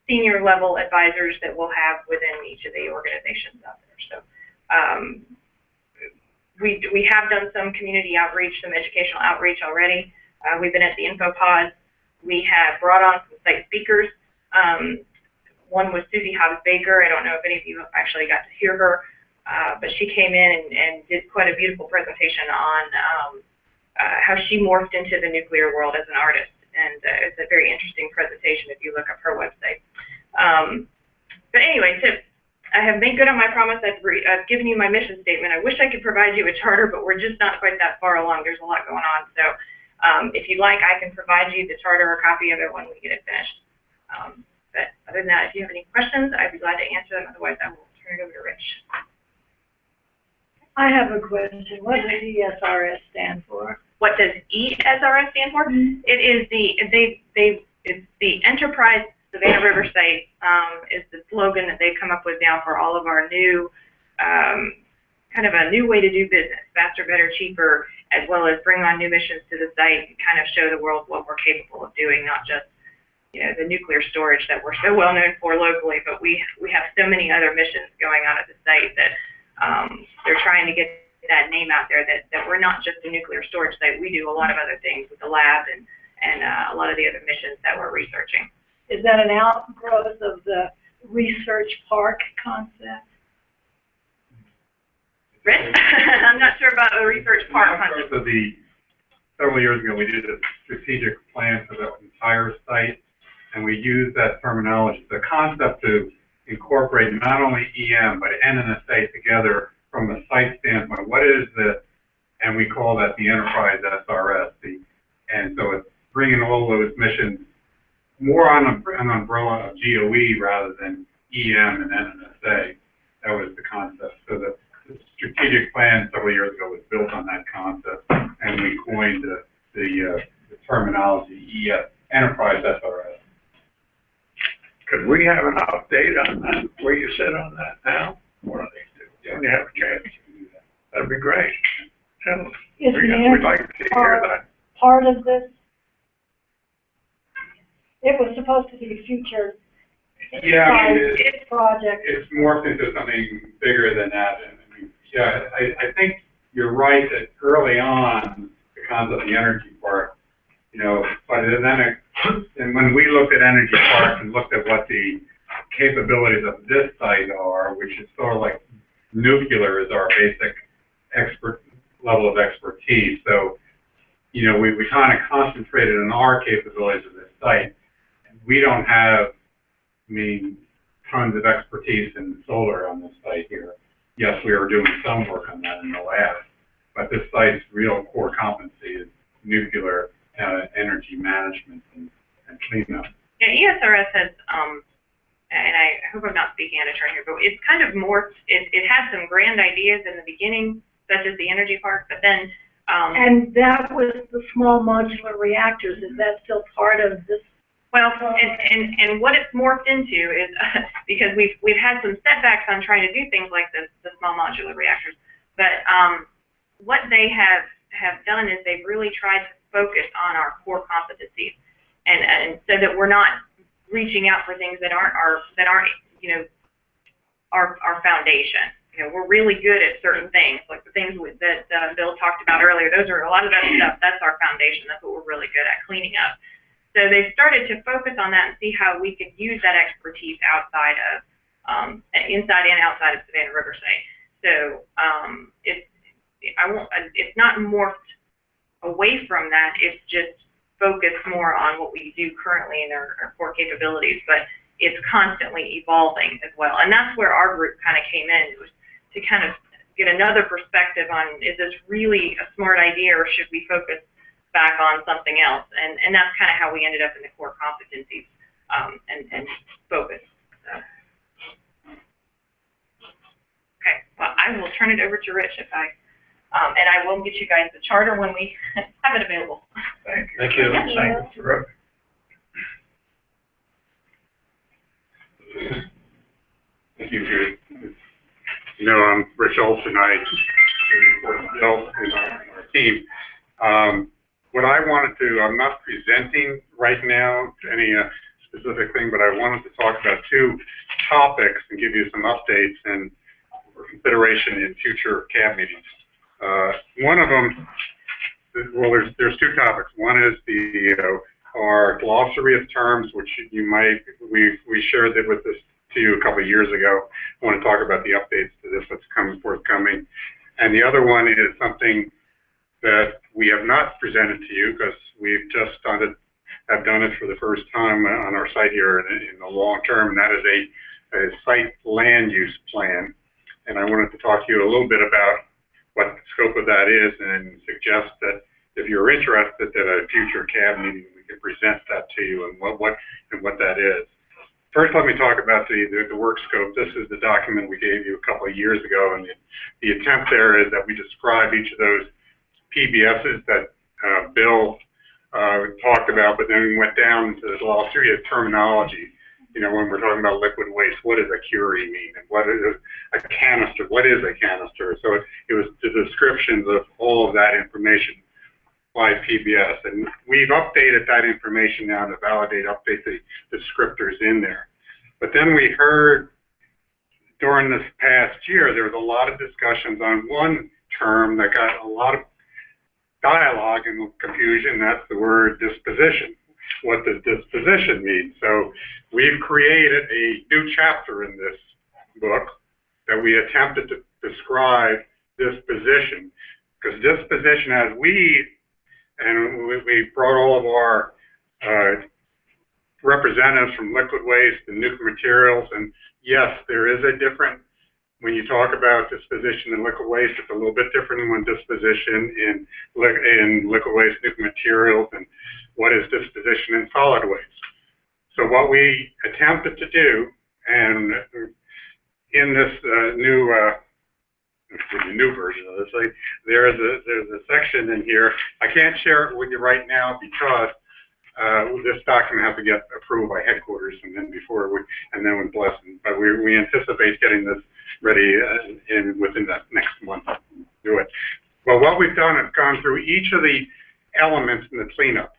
senior level advisors that we'll have within each of the organizations out there. So we have done some community outreach, some educational outreach already. We've been at the info pods. We have brought on some site speakers. One was Susie Hobbs-Baker. I don't know if any of you actually got to hear her, but she came in and did quite a beautiful presentation on how she morphed into the nuclear world as an artist. And it's a very interesting presentation if you look up her website. But anyway, I have made good on my promise. I've given you my mission statement. I wish I could provide you a charter, but we're just not quite that far along. There's a lot going on. So if you'd like, I can provide you the charter or copy of it when we get it finished. But other than that, if you have any questions, I'd be glad to answer them. Otherwise, I will turn it over to Rich. I have a question. What does ESRS stand for? What does ESRS stand for? It is it's the Enterprise Savannah River Site is the slogan that they've come up with now for all of our new, kind of a new way to do business, faster, better, cheaper, as well as bring on new missions to the site and kind of show the world what we're capable of doing, not just, you know, the nuclear storage that we're so well known for locally, but we have so many other missions going on at the site that they're trying to get that name out there that we're not just a nuclear storage site. We do a lot of other things with the lab and a lot of the other missions that we're researching. Is that an outgrowth of the research park concept? Rich? I'm not sure about the research park concept. Several years ago, we did a strategic plan for the entire site, and we used that terminology, the concept to incorporate not only EM, but N and SA together from a site standpoint. What is the, and we call that the Enterprise SRS. And so it's bringing all those missions more on an umbrella of GOE rather than EM and NNSA. That was the concept. So the strategic plan several years ago was built on that concept, and we coined the terminology Enterprise SRS. Could we have an update on that, where you sit on that now? One of these two, when you have a chance. That'd be great. So, we'd like to hear that. Part of this? It was supposed to be a future project. It's morphed into something bigger than that. And I mean, yeah, I think you're right that early on, the concept of the energy park, you know, but then and when we looked at energy parks and looked at what the capabilities of this site are, which is sort of like nuclear is our basic level of expertise. So, you know, we kind of concentrated on our capabilities of this site. We don't have, I mean, tons of expertise in solar on this site here. Yes, we are doing some work on that in the lab, but this site's real core competency is nuclear energy management and cleanup. Yeah, ESRS has, and I hope I'm not speaking out of turn here, but it's kind of morphed. It had some grand ideas in the beginning, such as the energy park, but then And that was the small modular reactors. Is that still part of this? well, and what it's morphed into is because we've had some setbacks on trying to do things like this, the small modular reactors, but what they have done is they've really tried to focus on our core competencies, and so that we're not reaching out for things that aren't you know, our foundation. You know, we're really good at certain things, like the things that Bill talked about earlier. Those are a lot of that stuff. That's our foundation. That's what we're really good at, cleaning up. So they've started to focus on that and see how we could use that expertise outside of, inside and outside of Savannah River, say. So it's not morphed away from that. It's just focused more on what we do currently in our core capabilities, but it's constantly evolving as well. And that's where our group kind of came in. It was to kind of get another perspective on, is this really a smart idea, or should we focus back on something else? And that's kind of how we ended up in the core competencies and focus. So. Okay, well, I will turn it over to Rich and I will get you guys the charter when we have it available. Thank you. Thank you. Thank you. Terrific. Thank you, Judy. You know, I'm Rich Olson. I report to Bill and our team. What I wanted to, I'm not presenting right now any specific thing, but I wanted to talk about two topics and give you some updates and for consideration in future CAB meetings. One of them, well, there's two topics. One is our glossary of terms, which we shared it with this to you a couple of years ago. I want to talk about the updates to this that's forthcoming. And the other one is something that we have not presented to you because we've just have done it for the first time on our site here in the long term, and that is a site land use plan. And I wanted to talk to you a little bit about what the scope of that is and suggest that if you're interested at a future CAB meeting, we can present that to you and what that is. First, let me talk about the work scope. This is the document we gave you a couple of years ago, and the attempt there is that we describe each of those PBSs that Bill talked about, but then we went down to the glossary of terminology. You know, when we're talking about liquid waste, what does a curie mean? And what is a canister? What is a canister? So it was the descriptions of all of that information by PBS. And we've updated that information now to update the descriptors in there. But then we heard during this past year, there was a lot of discussions on one term that got a lot of dialogue and confusion. That's the word disposition. What does disposition mean? So we've created a new chapter in this book that we attempted to describe disposition, because disposition, as we brought all of our representatives from liquid waste and nuclear materials, and yes, there is a different, when you talk about disposition in liquid waste, it's a little bit different than when disposition in liquid waste, nuclear materials, and what is disposition in solid waste. So what we attempted to do, and in this new version of this, there's a section in here. I can't share it with you right now because this document has to get approved by headquarters, and then with blessing. But we anticipate getting this ready within the next month. Do it. Well, what we've done is gone through each of the elements in the cleanup.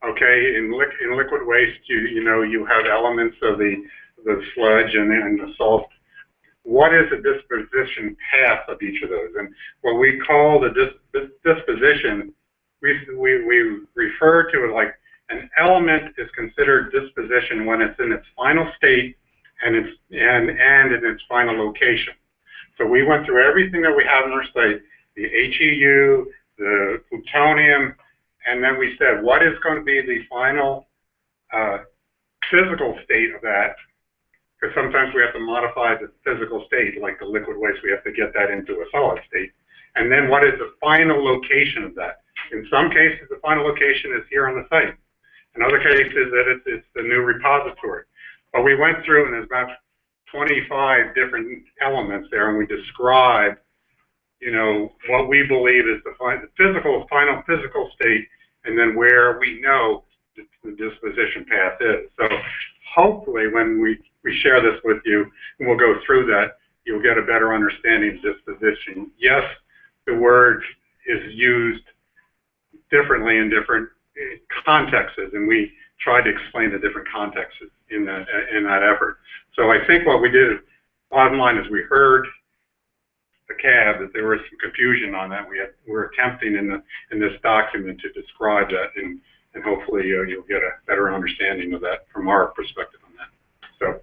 Okay, in liquid waste, you have elements of the sludge and the salt. What is the disposition path of each of those? And what we call the disposition, we refer to it like an element is considered disposition when it's in its final state and in its final location. So we went through everything that we have on our site the HEU, the plutonium, and then we said, what is going to be the final physical state of that? Because sometimes we have to modify the physical state, like the liquid waste, we have to get that into a solid state. And then what is the final location of that? In some cases, the final location is here on the site. In other cases, that it's the new repository. But we went through, and there's about 25 different elements there, and we described, you know, what we believe is the final physical state, and then where we know the disposition path is. So hopefully when we share this with you, and we'll go through that, you'll get a better understanding of disposition. Yes, the word is used differently in different contexts, and we tried to explain the different contexts in that effort. So I think what we did, bottom line is we heard the CAB that there was some confusion on that. We're attempting in this document to describe that, and hopefully you'll get a better understanding of that from our perspective on that. So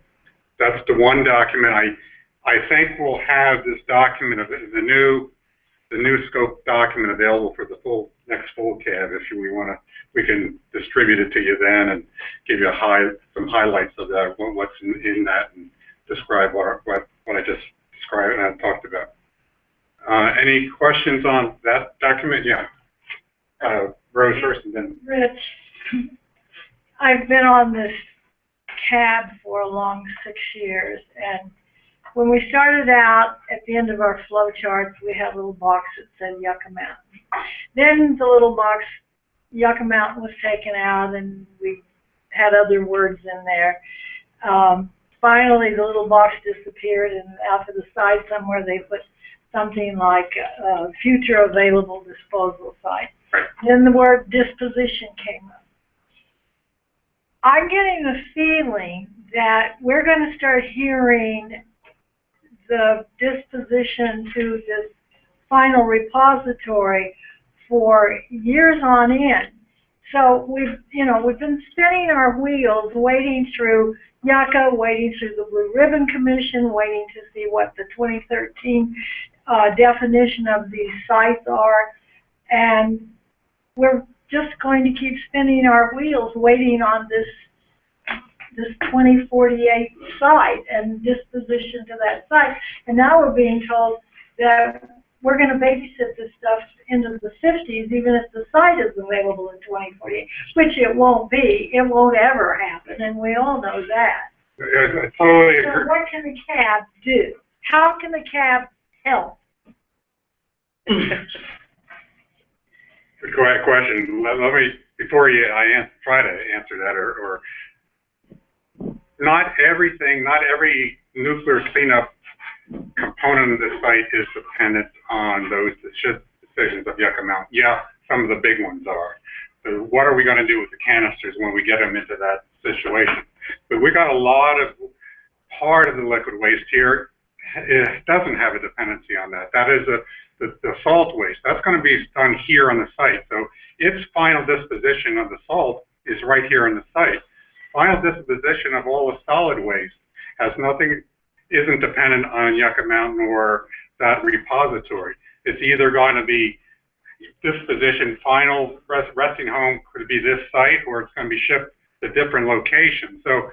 that's the one document. I think we'll have this document of the new scope document available for the next full CAB. If we can distribute it to you then and give you some highlights of that, what's in that, and describe what I just described and I talked about. Any questions on that document? Yeah. Rose first and then. Rich, I've been on this CAB for a long 6 years, and when we started out, at the end of our flow charts, we had a little box that said Yucca Mountain. Then the little box, Yucca Mountain, was taken out, and we had other words in there. Finally, the little box disappeared, and out to the side somewhere, they put something like future available disposal site. Then the word disposition came up. I'm getting the feeling that we're going to start hearing the disposition to this final repository for years on end. So we've been spinning our wheels, wading through Yucca, wading through the Blue Ribbon Commission, waiting to see what the 2013 definition of these sites are, and we're just going to keep spinning our wheels, waiting on this 2048 site and disposition to that site. And now we're being told that we're going to babysit this stuff into the 50s, even if the site is available in 2048, which it won't be. It won't ever happen, and we all know that. I totally agree. So what can the CAB do? How can the CAB help? Good question. Let me, before I try to answer that, or not every nuclear cleanup component of the site is dependent on those decisions of Yucca Mountain. Yeah, some of the big ones are. So what are we going to do with the canisters when we get them into that situation? But we got a lot of part of the liquid waste here. It doesn't have a dependency on that. That is the salt waste. That's going to be done here on the site. So its final disposition of the salt is right here on the site. Final disposition of all the solid waste isn't dependent on Yucca Mountain or that repository. It's either going to be disposition, final resting home could be this site, or it's going to be shipped to different locations. So,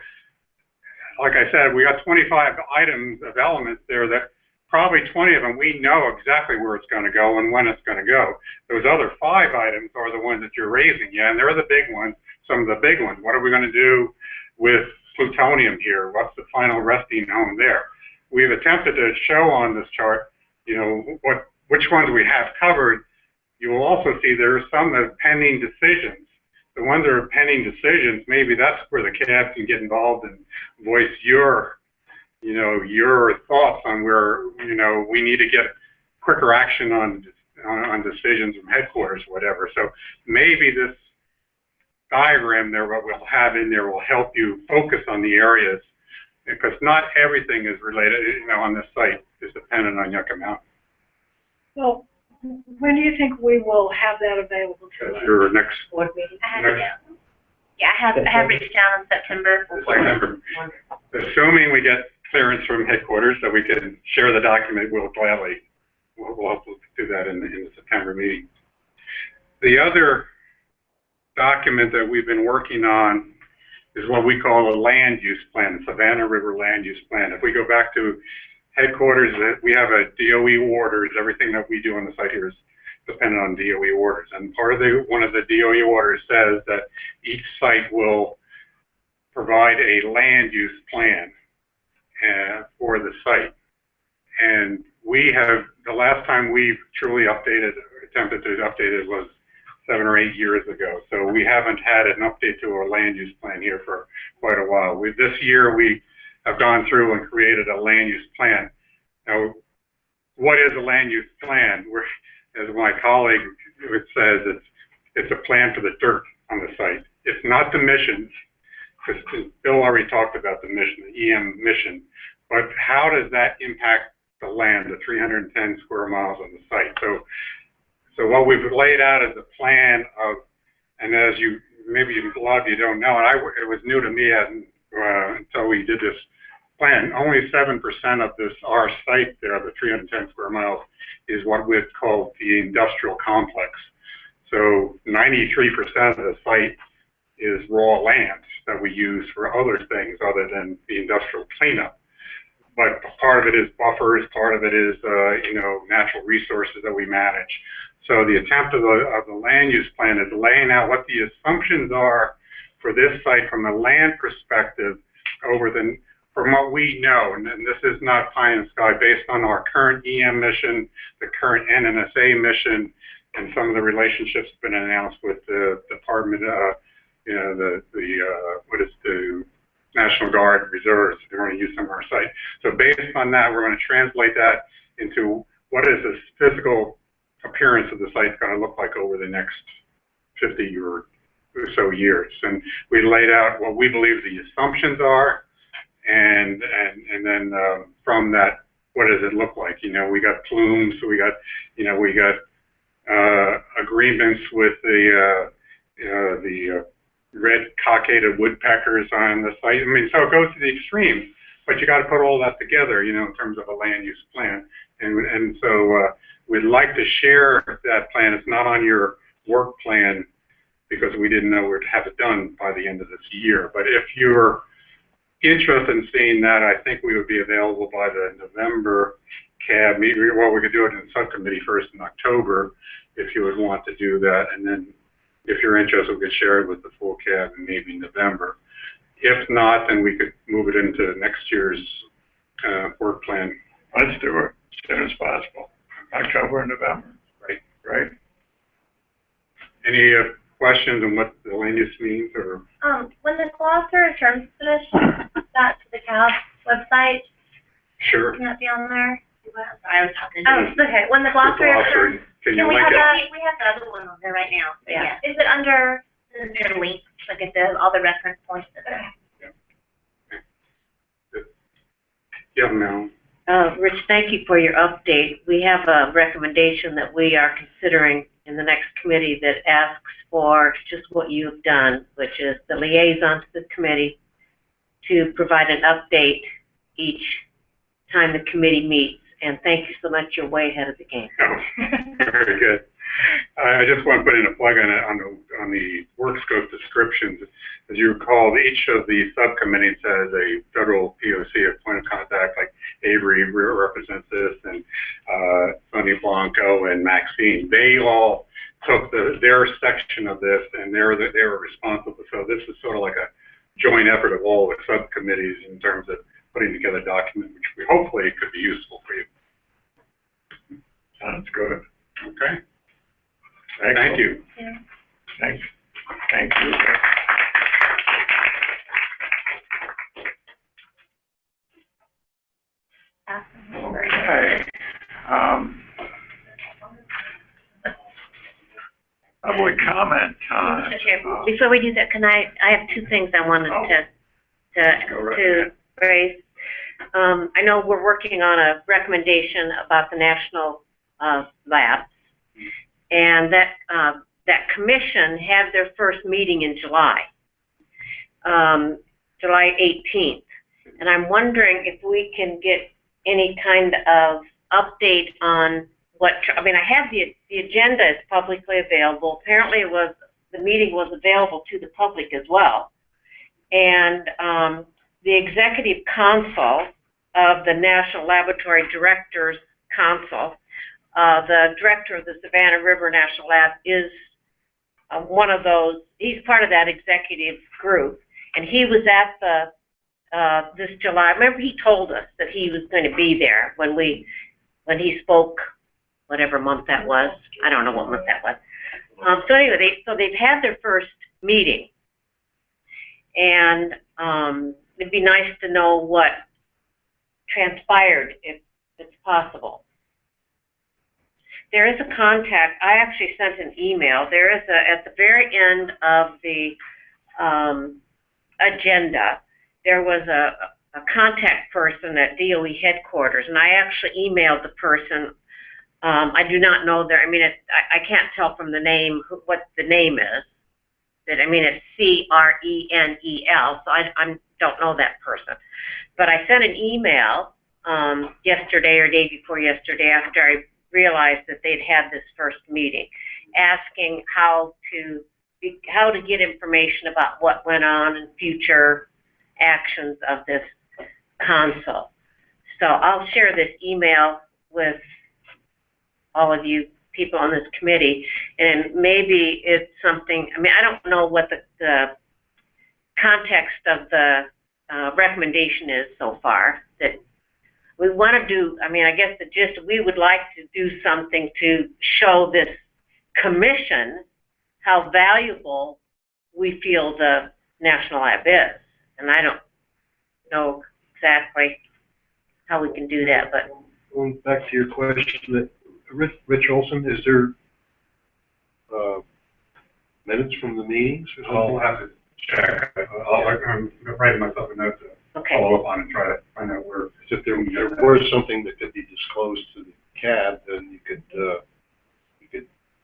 like I said, we got 25 items of elements there that probably 20 of them we know exactly where it's going to go and when it's going to go. Those other 5 items are the ones that you're raising, yeah, and they're the big ones, some of the big ones. What are we going to do with plutonium here? What's the final resting home there? We've attempted to show on this chart, which ones we have covered. You will also see there are some that are pending decisions. The ones that are pending decisions, maybe that's where the CAB can get involved and voice your thoughts on where, we need to get quicker action on decisions from headquarters, whatever. So maybe this diagram there, what we'll have in there, will help you focus on the areas, because not everything is related, on this site is dependent on Yucca Mountain. Well, when do you think we will have that available to us? That's your next Board meeting. I have reached down in September. Assuming we get clearance from headquarters that we can share the document, we'll gladly we'll hopefully do that in the September meeting. The other document that we've been working on is what we call a land use plan, the Savannah River Land Use Plan. If we go back to headquarters, we have a DOE orders. Everything that we do on the site here is dependent on DOE orders. And part of one of the DOE orders says that each site will provide a land use plan for the site. And we have, the last time we've truly attempted to update it was 7 or 8 years ago. So we haven't had an update to our land use plan here for quite a while. This year we have gone through and created a land use plan. Now, what is a land use plan? As my colleague says, it's a plan for the dirt on the site. It's not the missions, because Bill already talked about the mission, the EM mission, but how does that impact the land, the 310 square miles on the site? So what we've laid out is a plan of, and as maybe a lot of you don't know, and it was new to me until we did this plan, only 7% of our site there, the 310 square miles, is what we'd call the industrial complex. So 93% of the site is raw land that we use for other things other than the industrial cleanup. But part of it is buffers, part of it is natural resources that we manage. So the attempt of the land use plan is laying out what the assumptions are for this site from a land perspective from what we know, and this is not pie in the sky, based on our current EM mission, the current NNSA mission, and some of the relationships have been announced with the Department, the National Guard reserves. They're going to use some of our site. So based on that, we're going to translate that into what is the physical appearance of the site going to look like over the next 50 or so years. And we laid out what we believe the assumptions are, and then from that, what does it look like? We got plumes, we got agreements with the red cockaded woodpeckers on the site. I mean, so it goes to the extreme, but you got to put all that together, in terms of a land use plan. And so we'd like to share that plan. It's not on your work plan because we didn't know we'd have it done by the end of this year. But if you're interested in seeing that, I think we would be available by the November CAB meeting. Well, we could do it in the subcommittee first in October if you would want to do that. And then if you're interested, we could share it with the full CAB in maybe November. If not, then we could move it into next year's work plan. Let's do it as soon as possible. October and November. Right. Any questions on what the land use means, or? When the glossary terms finish, that to the CAB website. Sure. Can that be on there? I was talking Oh, okay. When the glossary, can you we link have it? that? We have the other one on there right now. Yeah. Is it under? Is there a link, like at all the reference points? Yeah, no. Rich, thank you for your update. We have a recommendation that we are considering in the next committee that asks for just what you've done, which is the liaison to the committee to provide an update each time the committee meets. And thank you so much. You're way ahead of the game. Oh, very good. I just want to put in a plug on the work scope descriptions. As you recall, each of the subcommittees has a federal POC, a point of contact, like Avery represents this, and Sonny Blanco and Maxine. They all took their section of this, and they were responsible. So this is sort of like a joint effort of all the subcommittees in terms of putting together a document, which we hopefully could be useful for you. Sounds good. Okay. Excellent. Thank you. Yeah. Thank you. Okay. Public comment time. Mr. Chair, before we do that, I have two things I wanted to raise. I know we're working on a recommendation about the national labs, and that commission had their first meeting in July, July 18th, and I'm wondering if we can get any kind of update on I mean, I have the agenda is publicly available. Apparently the meeting was available to the public as well. And the executive council of the National Laboratory Directors Council, the director of the Savannah River National Lab is one of those, he's part of that executive group. And he was at this July, remember he told us that he was going to be there when he spoke, whatever month that was. I don't know what month that was. So anyway, they've had their first meeting. And it'd be nice to know what transpired if it's possible. There is a contact. I actually sent an email. There is at the very end of the agenda, there was a contact person at DOE headquarters, and I actually emailed the person. I do not know I mean, I can't tell from the name what the name is. I mean, it's CRENEL, so I don't know that person. But I sent an email yesterday or day before yesterday after I realized that they'd had this first meeting, asking how to get information about what went on and future actions of this council. So I'll share this email with all of you people on this committee, and maybe it's something, I mean, I don't know what the context of the recommendation is so far, that we want to do, I mean, I guess the gist, we would like to do something to show this commission how valuable we feel the National Lab is. And I don't know exactly how we can do that, but... Going back to your question, Rich Olson, is there minutes from the meetings or something? I'll have to check. I'm writing myself a note to follow up on and try to find out where. If there was something that could be disclosed to the CAB, then you could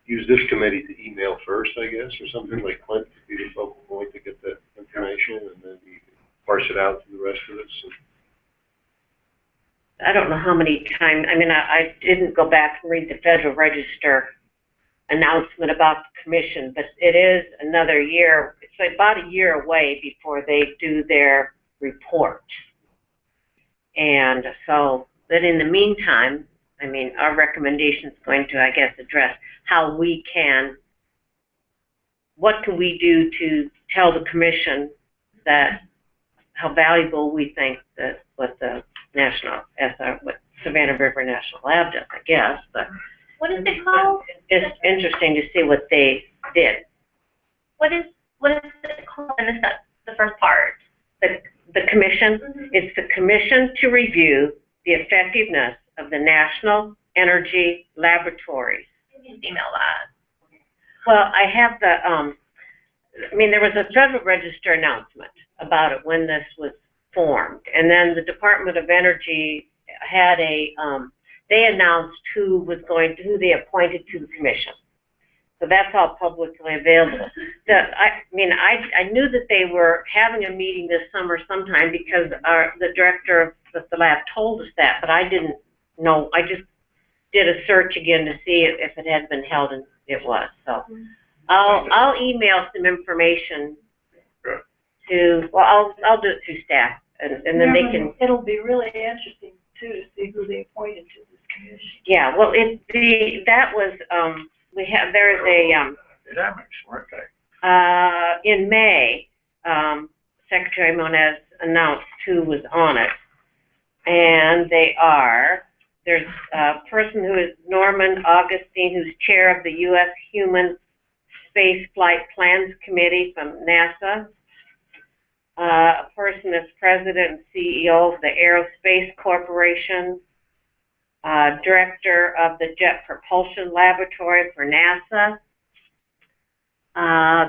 use this committee to email first, I guess, or something like Clint could be the focal point to get that information, and then you can parse it out to the rest of us. I don't know how many times, I mean, I didn't go back and read the Federal Register announcement about the commission, but it is another year, it's like about a year away before they do their report. And so, but in the meantime, I mean, our recommendation is going to, I guess, address how we can, what can we do to tell the commission that how valuable we think that what the National SR, what Savannah River National Lab does, I guess, but What is it called? it's interesting to see what they did. What is it called? I missed that, the first part. The commission, it's the commission to review the effectiveness of the National Energy Laboratories. Just email that. Well, I have the, I mean, there was a Federal Register announcement about it when this was formed, and then the Department of Energy had they announced who they appointed to the commission. So that's all publicly available. I knew that they were having a meeting this summer sometime because the director of the lab told us that, but I didn't know. I just did a search again to see if it had been held, and it was. So I'll email some information I'll do it through staff, and then they can. It'll be really interesting too to see who they appointed to this commission. Yeah, well, that was there is a Academics, weren't they? in May, Secretary Moniz announced who was on it, and there's a person who is Norman Augustine, who's chair of the U.S. Human Space Flight Plans Committee from NASA. A person that's president and CEO of the Aerospace Corporation, director of the Jet Propulsion Laboratory for NASA.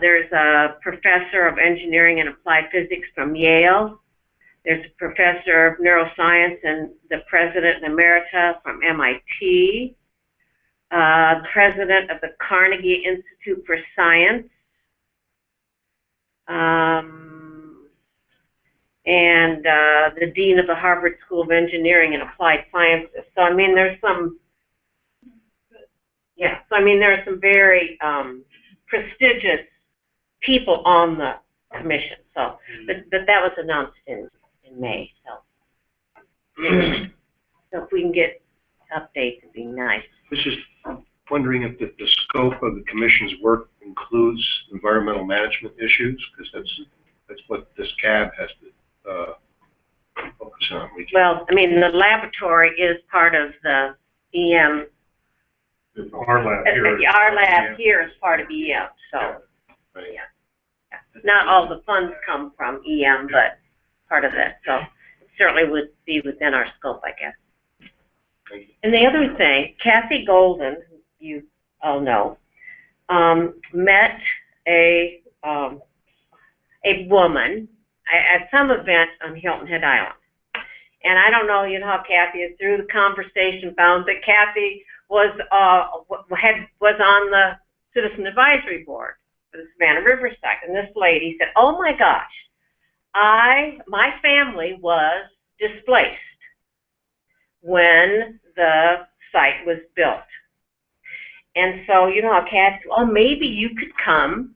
There's a professor of engineering and applied physics from Yale. There's a professor of neuroscience and the president emerita from MIT. President of the Carnegie Institute for Science. And the dean of the Harvard School of Engineering and Applied Sciences. So, I mean, there's some Yeah, so I mean, there are some very, prestigious people on the commission, so, but that was announced in May, so. So if we can get updates, it'd be nice. I was just wondering if the scope of the commission's work includes environmental management issues, because that's what this CAB has to, focus on. Well, I mean, the laboratory is part of the EM. It's our lab here. Our lab here is part of EM, so, Right. yeah. Not all the funds come from EM, but part of it, so it certainly would be within our scope, I guess. Thank you. And the other thing, Kathy Golden, who you all know, met a woman at some event on Hilton Head Island. And I don't know, you know how Kathy is, through the conversation found that Kathy was on the Citizen Advisory Board for the Savannah Riverside. And this lady said, oh my gosh, my family was displaced when the site was built. And so, you know how Kathy, oh, maybe you could come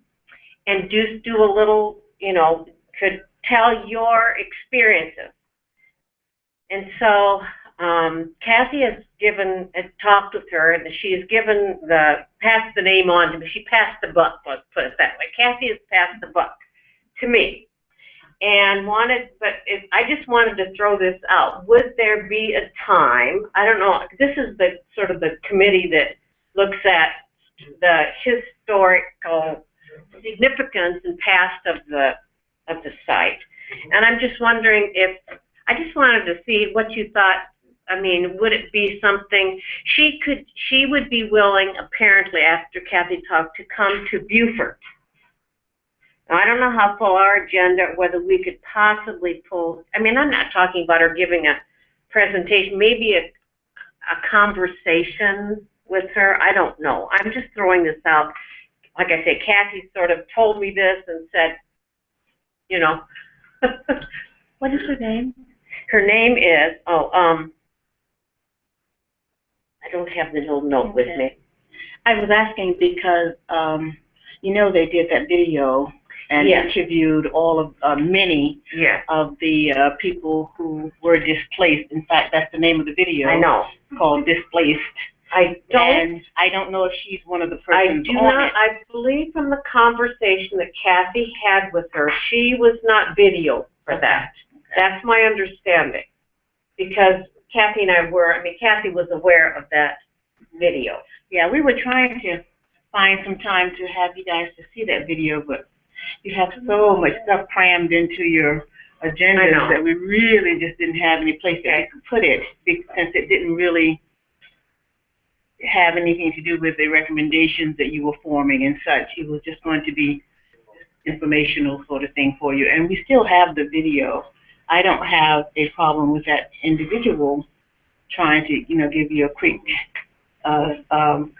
and just do a little, you know, could tell your experiences. And so, Kathy has talked with her, and she has passed the name on to me. She passed the buck, let's put it that way. Kathy has passed the buck to me. And I just wanted to throw this out. Would there be a time, I don't know, this is the sort of the committee that looks at the historical significance and past of the site. And I'm just wondering I just wanted to see what you thought. I mean, would it be something, she would be willing, apparently, after Kathy talked, to come to Beaufort. Now, I don't know how full our agenda, whether we could possibly pull, I mean, I'm not talking about her giving a presentation, maybe a conversation with her, I don't know. I'm just throwing this out. Like I say, Kathy sort of told me this and said, you know. What is her name? Her name is, I don't have the little note with me. I was asking because, you know, they did that video and interviewed all of many of the people who were displaced. In fact, that's the name of the video. I know. Called Displaced. I don't know if she's one of the persons on it. I believe from the conversation that Kathy had with her, she was not video for that. Okay. That's my understanding. Because Kathy and I Kathy was aware of that video. Yeah, we were trying to find some time to have you guys to see that video, but you have so much stuff crammed into your agendas that we really just didn't have any place that we could put it, since it didn't really have anything to do with the recommendations that you were forming and such. It was just going to be informational sort of thing for you. And we still have the video. I don't have a problem with that individual trying to, you know, give you a quick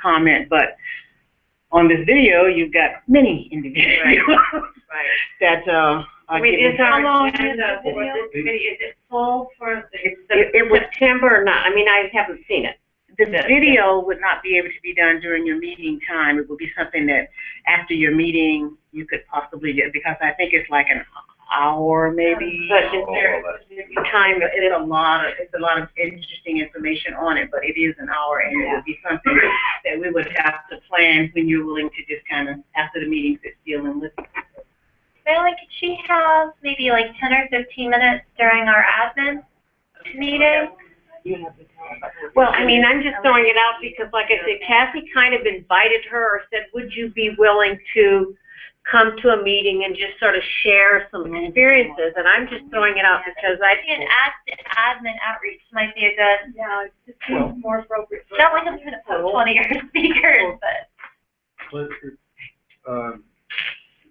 comment, but on this video, you've got many individuals that are giving. How long is the video? Is it full for it was September or not? I mean, I haven't seen it. The video would not be able to be done during your meeting time. It would be something that after your meeting you could possibly get, because I think it's like an hour maybe. But is there time? It's a lot of interesting information on it, but it is an hour, and it would be something that we would have to plan when you're willing to just kind of, after the meeting, sit still and listen. Marilyn, could she have maybe like 10 or 15 minutes during our admin meeting? Well, I mean, I'm just throwing it out because, like I said, Kathy kind of invited her or said, would you be willing to come to a meeting and just sort of share some experiences? And I'm just throwing it out because I think an admin outreach might be a good, just seems more appropriate. Not like I'm going to put 20 or speakers, but.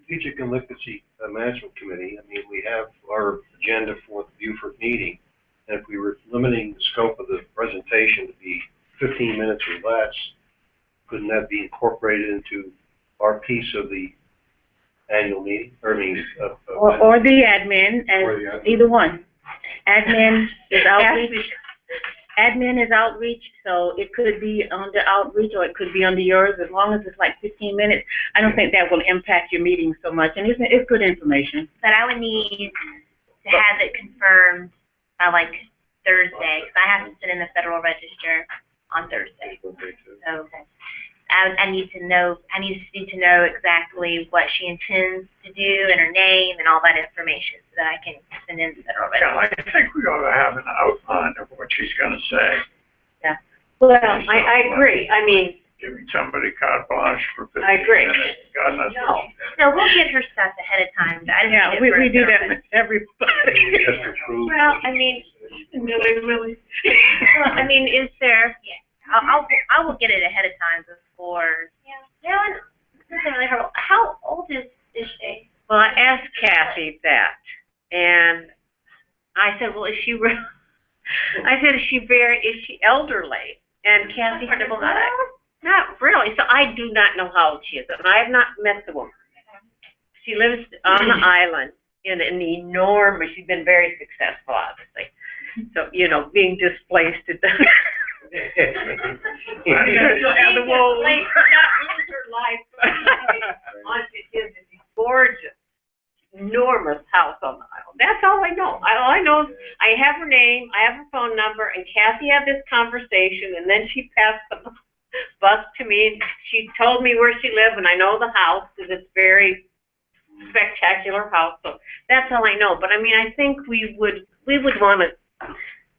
Strategic and Literacy Management Committee, I mean, we have our agenda for the Beaufort meeting. And if we were limiting the scope of the presentation to be 15 minutes or less, couldn't that be incorporated into our piece of the annual meeting? Or or the admin, either one. Admin is outreach. admin is outreach, so it could be under outreach or it could be under yours, as long as it's like 15 minutes. I don't think that will impact your meeting so much, and it's good information. But I would need to have it confirmed by like Thursday, because I have to sit in the Federal Register on Thursday. So I need to know exactly what she intends to do and her name and all that information so that I can send in the Federal Register. Yeah, I think we ought to have an outline of what she's gonna say. Yeah. Well, I agree. I mean, Giving somebody carte blanche for 15 I agree. minutes. God knows what she's No, we'll get her stuff ahead of time. I just yeah, need it we for do the that Federal with everybody. That's for true. Well, I mean, Really. well, I mean, is there? Yeah, I will get it ahead of time before. Yeah. No, it doesn't really hurt. How old is she? Well, I asked Kathy that, and I said, well, is she elderly? And Kathy said, well, not really. So I do not know how old she is, and I have not met the woman. She lives on the island in an enormous. She's been very successful, obviously. So being displaced, it doesn't. She'll have the whole not lose her life. It's a gorgeous, enormous house on the island. That's all I know. All I know is I have her name, I have her phone number, and Kathy had this conversation, and then she passed the bus to me, and she told me where she lived, and I know the house because it's very spectacular house. So that's all I know. But I mean, I think we would want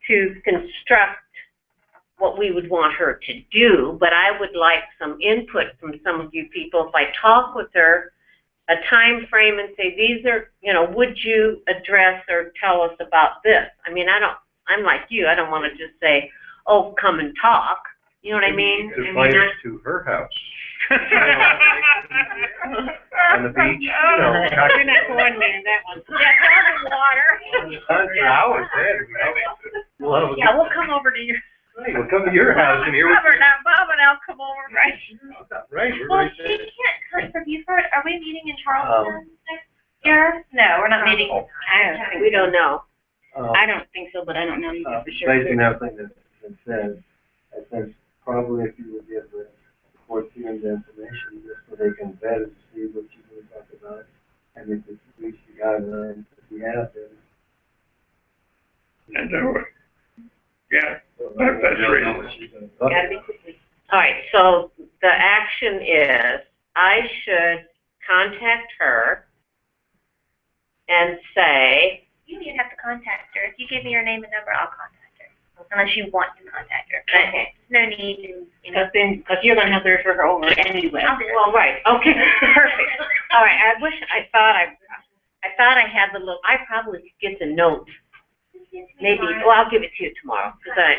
to construct what we would want her to do, but I would like some input from some of you people. If I talk with her, a time frame and say, these are, would you address or tell us about this? I mean, I'm like you, I don't want to just say, oh, come and talk. You know what I mean? Invite us to her house. On the beach, You're not going there, that one. Yeah, on the water. For hours, then. Yeah, we'll come over to your. We'll come to your house and here. Bob and I'll come over, right? Right, we're Well, right she there. can't come. Are we meeting in Charleston next year? No, we're not meeting. We don't know. I don't think so, but I don't know either for sure. Based on everything that's been said, I think probably if you would give the court team the information, just so they can vet it to see what you really talk about, and if it reaches the guidelines that we have, then. And do it. Yeah, that's reasonable. Gotta be quickly. All right, so the action is I should contact her and say. You don't even have to contact her. If you give me your name and number, I'll contact her. Unless you want to contact her. But Okay. there's no need to, Because you're gonna have to refer her over anyway. I'll do it. Well, right, okay, perfect. All right, I thought I had the little, I probably could get the note. Maybe, well, I'll give it to you tomorrow, okay.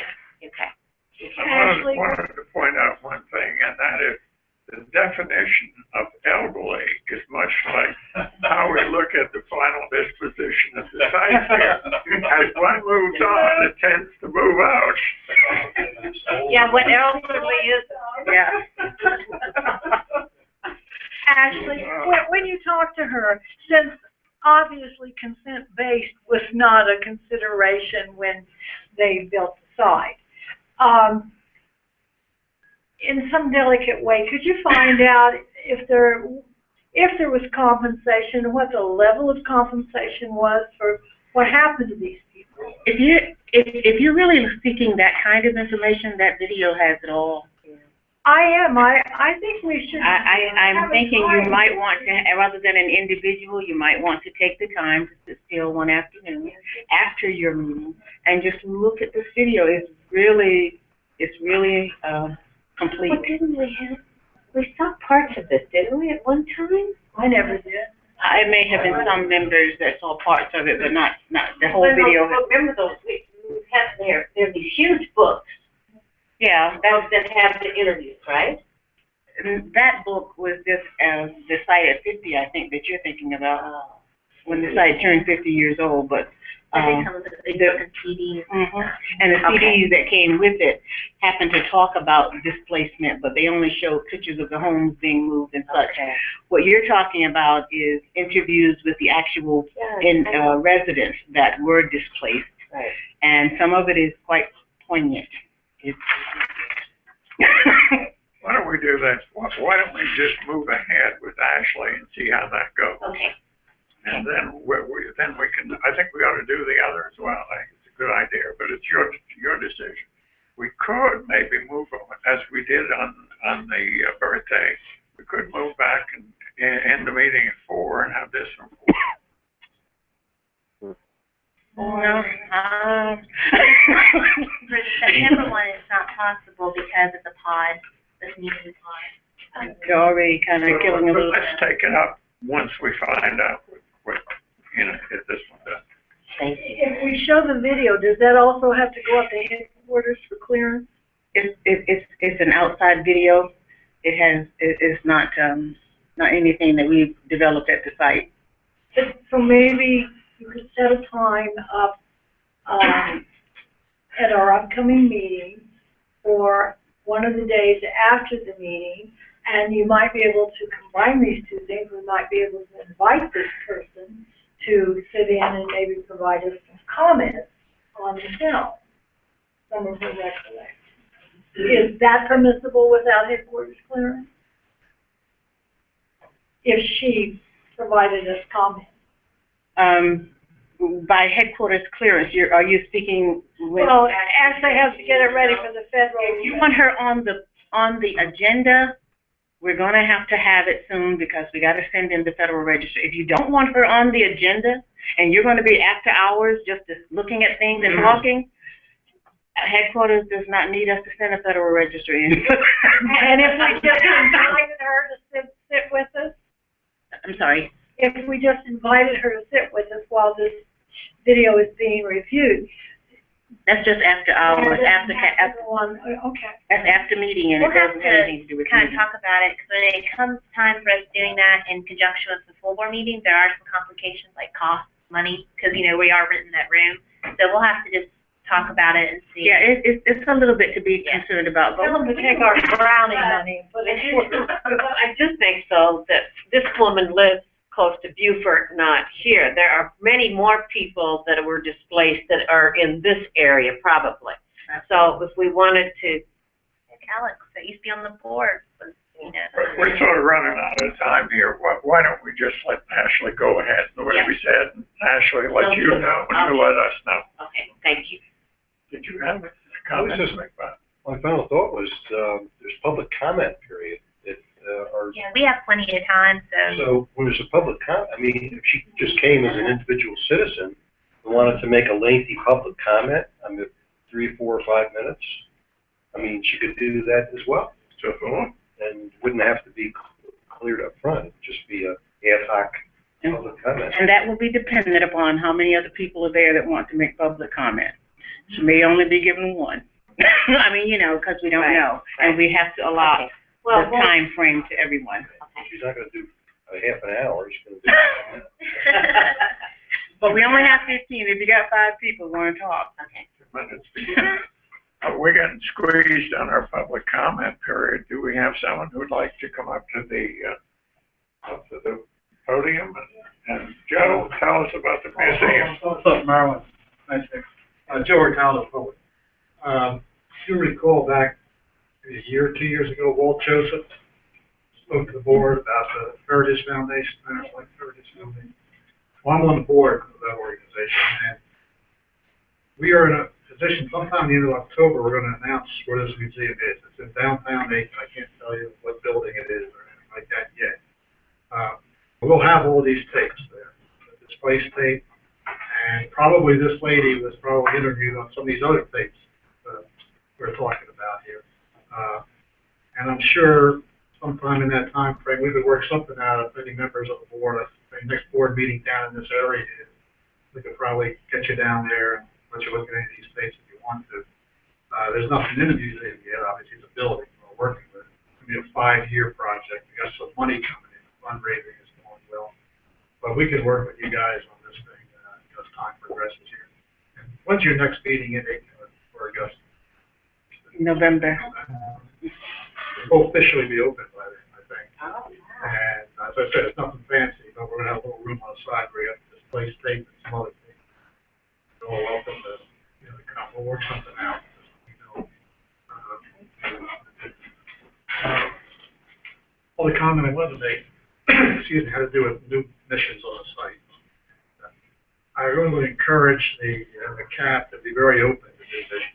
I wanted to point out one thing, and that is the definition of elderly is much like how we look at the final disposition of the site here. As one moves on, it tends to move out. Yeah, what elderly is, yeah. Ashley, when you talk to her, since obviously consent-based was not a consideration when they built the site, in some delicate way, could you find out if there was compensation, what the level of compensation was for what happened to these people? If you're really seeking that kind of information, that video has it all. I am. I think we should. I'm thinking you might want to, rather than an individual, you might want to take the time to sit still one afternoon after your meeting and just look at this video. It's really complete. Well, didn't we saw parts of this, didn't we, at one time? I never did. It may have been some members that saw parts of it, but not the whole video. Remember those, we have there are these huge books. Yeah, That have the interviews, right? that book was just the site at 50, I think, that you're thinking about, when the site turned 50 years old, but they come with the CDs. and the CDs that came with it happened to talk about displacement, but they only show pictures of the homes being moved and such. What you're talking about is interviews with the actual residents that were displaced, and some of it is quite poignant. Why don't we do this? Why don't we just move ahead with Ashley and see how that goes? Okay. And then we can, I think we ought to do the other as well. I think it's a good idea, but it's your decision. We could maybe move on, as we did on the birthday. We could move back and end the meeting at 4 and have this one 4. Well, For the September one, it's not possible because it's a pod, this meeting pod. You're already kind of killing a But little. let's take it up once we find out what if this one does. thank you. If we show the video, does that also have to go up to headquarters for clearance? It's an outside video. It's not anything that we've developed at the site. So maybe you could set a time up, at our upcoming meeting or one of the days after the meeting, and you might be able to combine these two things. We might be able to invite this person to sit in and maybe provide us some comments on the film, some of her recollections. Is that permissible without headquarters clearance? If she provided us comments. By headquarters clearance, are you speaking with? Well, Ashley has to get it ready for the federal. If you want her on the agenda, we're gonna have to have it soon because we gotta send in the Federal Register. If you don't want her on the agenda and you're gonna be after hours just looking at things and talking, headquarters does not need us to send a Federal Register in. And if we just invited her to sit with us? I'm sorry. If we just invited her to sit with us while this video is being reviewed? That's just after hours, after one. Okay. that's after meeting, and We'll it have doesn't have anything to do to with kind of meeting. talk about it, because when it comes time for us doing that in conjunction with the full board meeting, there are some complications like cost, money, because, we are renting that room. So we'll have to just talk about it and see. Yeah, it's a little bit to be concerned about, but Tell them to take our brownie money and put it in. I do think, though, that this woman lives close to Beaufort, not here. There are many more people that were displaced that are in this area, probably. So if we wanted to, Like Alex, that used to be on the board, was, We're sort of running out of time here. Why don't we just let Ashley go ahead, the way we said, and Ashley let you know, and you let us know. okay, thank you. Did you have a comment to make about it? My final thought was, there's public comment period. Yeah, we have plenty of time, So when there's a public comment, I mean, if she just came as an individual citizen and wanted to make a lengthy public comment, 3, 4, or 5 minutes, I mean, she could do that as well. So, And wouldn't have to be cleared up front, it'd just be a ad hoc public comment. and that will be dependent upon how many other people are there that want to make public comment. She may only be given one. I mean, because we don't know, and we have to allow the time frame to everyone. She's not gonna do a half an hour, she's gonna do. But we only have 15. If you got 5 people want to talk. Okay. We're getting squeezed on our public comment period. Do we have someone who'd like to come up to the podium? And Joe, tell us about the museum. What's up, Marilyn? Nice to Joe Ricardo, Forward. If you recall back a year or 2 years ago, Walt Joseph spoke to the board about the Heritage Foundation, Like Heritage Foundation. Well, I'm on the board of that organization, and we are in a position, sometime at the end of October, we're going to announce where this museum is. It's in downtown Aiken. I can't tell you what building it is or anything like that yet. We'll have all these tapes there, the displaced tape, and probably this lady was probably interviewed on some of these other tapes we're talking about here. And I'm sure sometime in that time frame, we could work something out of any members of the board. The next board meeting down in this area, we could probably get you down there and let you look at any of these tapes if you want to. There's nothing in the museum yet. Obviously, it's a building we're working with. It's going to be a 5-year project. We got some money coming in. Fundraising is going well. But we can work with you guys on this thing as time progresses here. And when's your next meeting in Aiken or Augusta? November. We'll officially be open by then, I think. And as I said, it's nothing fancy, but we're going to have a little room on the side where you have this place tape and some other things. You're all welcome to, come. We'll work something out. Well, the comment I wanted to make, excuse me, had to do with new missions on the site. I really would encourage the CAP to be very open to new missions.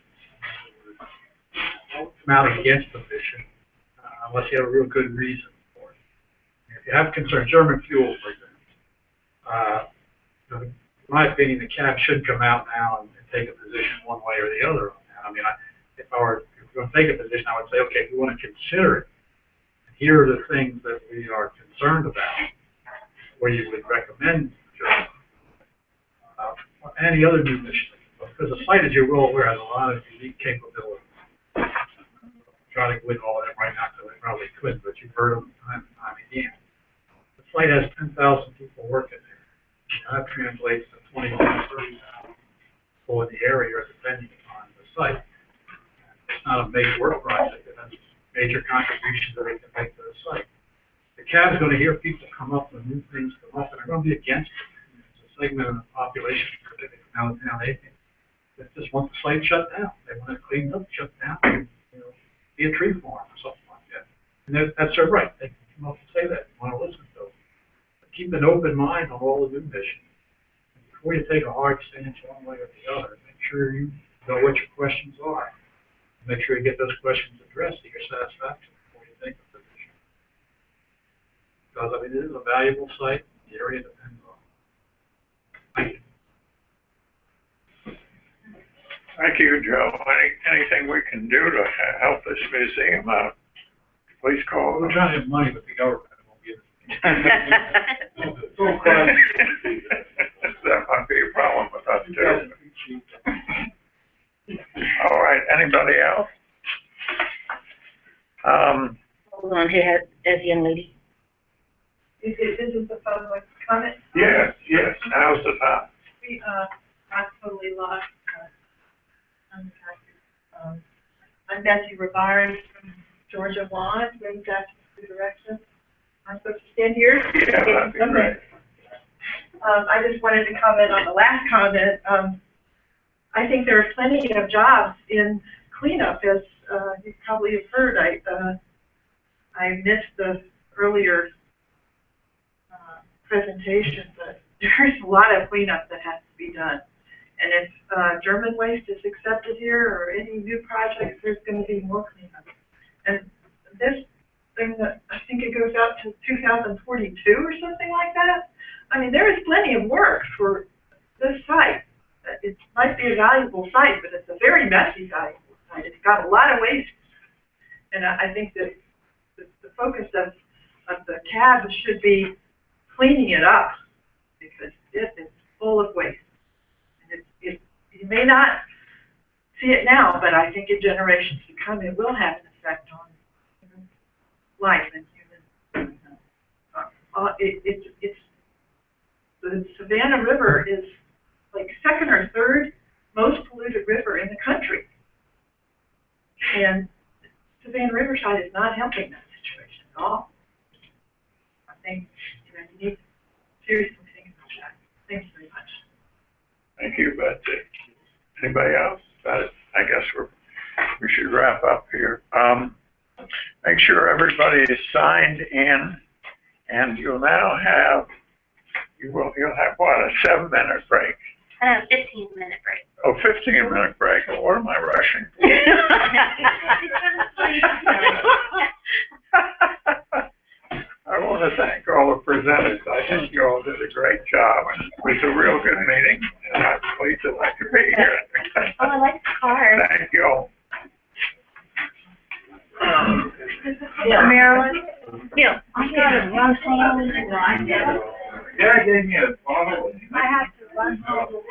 Don't come out against the mission unless you have a real good reason for it. If you have concern, German fuel, for example, in my opinion, the CAP should come out now and take a position one way or the other on that. I mean, if we're going to take a position, I would say, okay, if we want to consider it, here are the things that we are concerned about, where you would recommend German. Any other new mission, because the site, as you're well aware, has a lot of unique capabilities. Try to go into all that right now, because I probably could, but you've heard them time and time again. The site has 10,000 people working there. That translates to 20,000 to 30,000 for the area, depending on the site. It's not a major work project, it has major contributions that they can make to the site. The CAB is going to hear people come up with new things come up, and they're going to be against it. Segment of the population, particularly from downtown Aiken, that just want the site shut down. They want it cleaned up, shut down, and, be a tree farm or something like that. And that's their right. They can come up and say that. You want to listen to them. But keep an open mind on all the new missions. And before you take a hard stance one way or the other, make sure you know what your questions are. Make sure you get those questions addressed to your satisfaction before you take a position. Because, I mean, it is a valuable site. The area depends on it. Thank you. Thank you, Joe. Anything we can do to help this museum out, please call. We're trying to have money, but the government won't give it. That might be a problem with us too. All right, anybody else? Hold on here, as young lady. This is the public comment. Yes, now's the time. We, I totally lost, I'm Betsy Rivard from Georgia Lawn, maybe that's the direction. I'm supposed to stand here? Yeah, that'd be great. I just wanted to comment on the last comment. I think there are plenty of jobs in cleanup, as you probably have heard. I missed the earlier presentation, but there's a lot of cleanup that has to be done. And if German waste is accepted here or any new projects, there's going to be more cleanup. And this thing that I think it goes out to 2042 or something like that. I mean, there is plenty of work for this site. It might be a valuable site, but it's a very messy valuable site. It's got a lot of waste. And I think that the focus of the CAB should be cleaning it up, because it is full of waste. And you may not see it now, but I think in generations to come, it will have an effect on human life and human. The Savannah River is like second or third most polluted river in the country, and Savannah Riverside is not helping that situation at all. I think you need to seriously think about that. Thanks very much. Thank you, Betsy. Anybody else? I guess we should wrap up here. Make sure everybody is signed in, and you'll have what, a 7-minute break? 15-minute break. Oh, 15-minute break. Well, what am I rushing? I want to thank all the presenters. I think you all did a great job, and it was a real good meeting, and I'm pleased that I could be here. Oh, I like the car. Thank you all. Marilyn? Yeah. I got to run home. Yeah, gave me a bottle. I have to run home.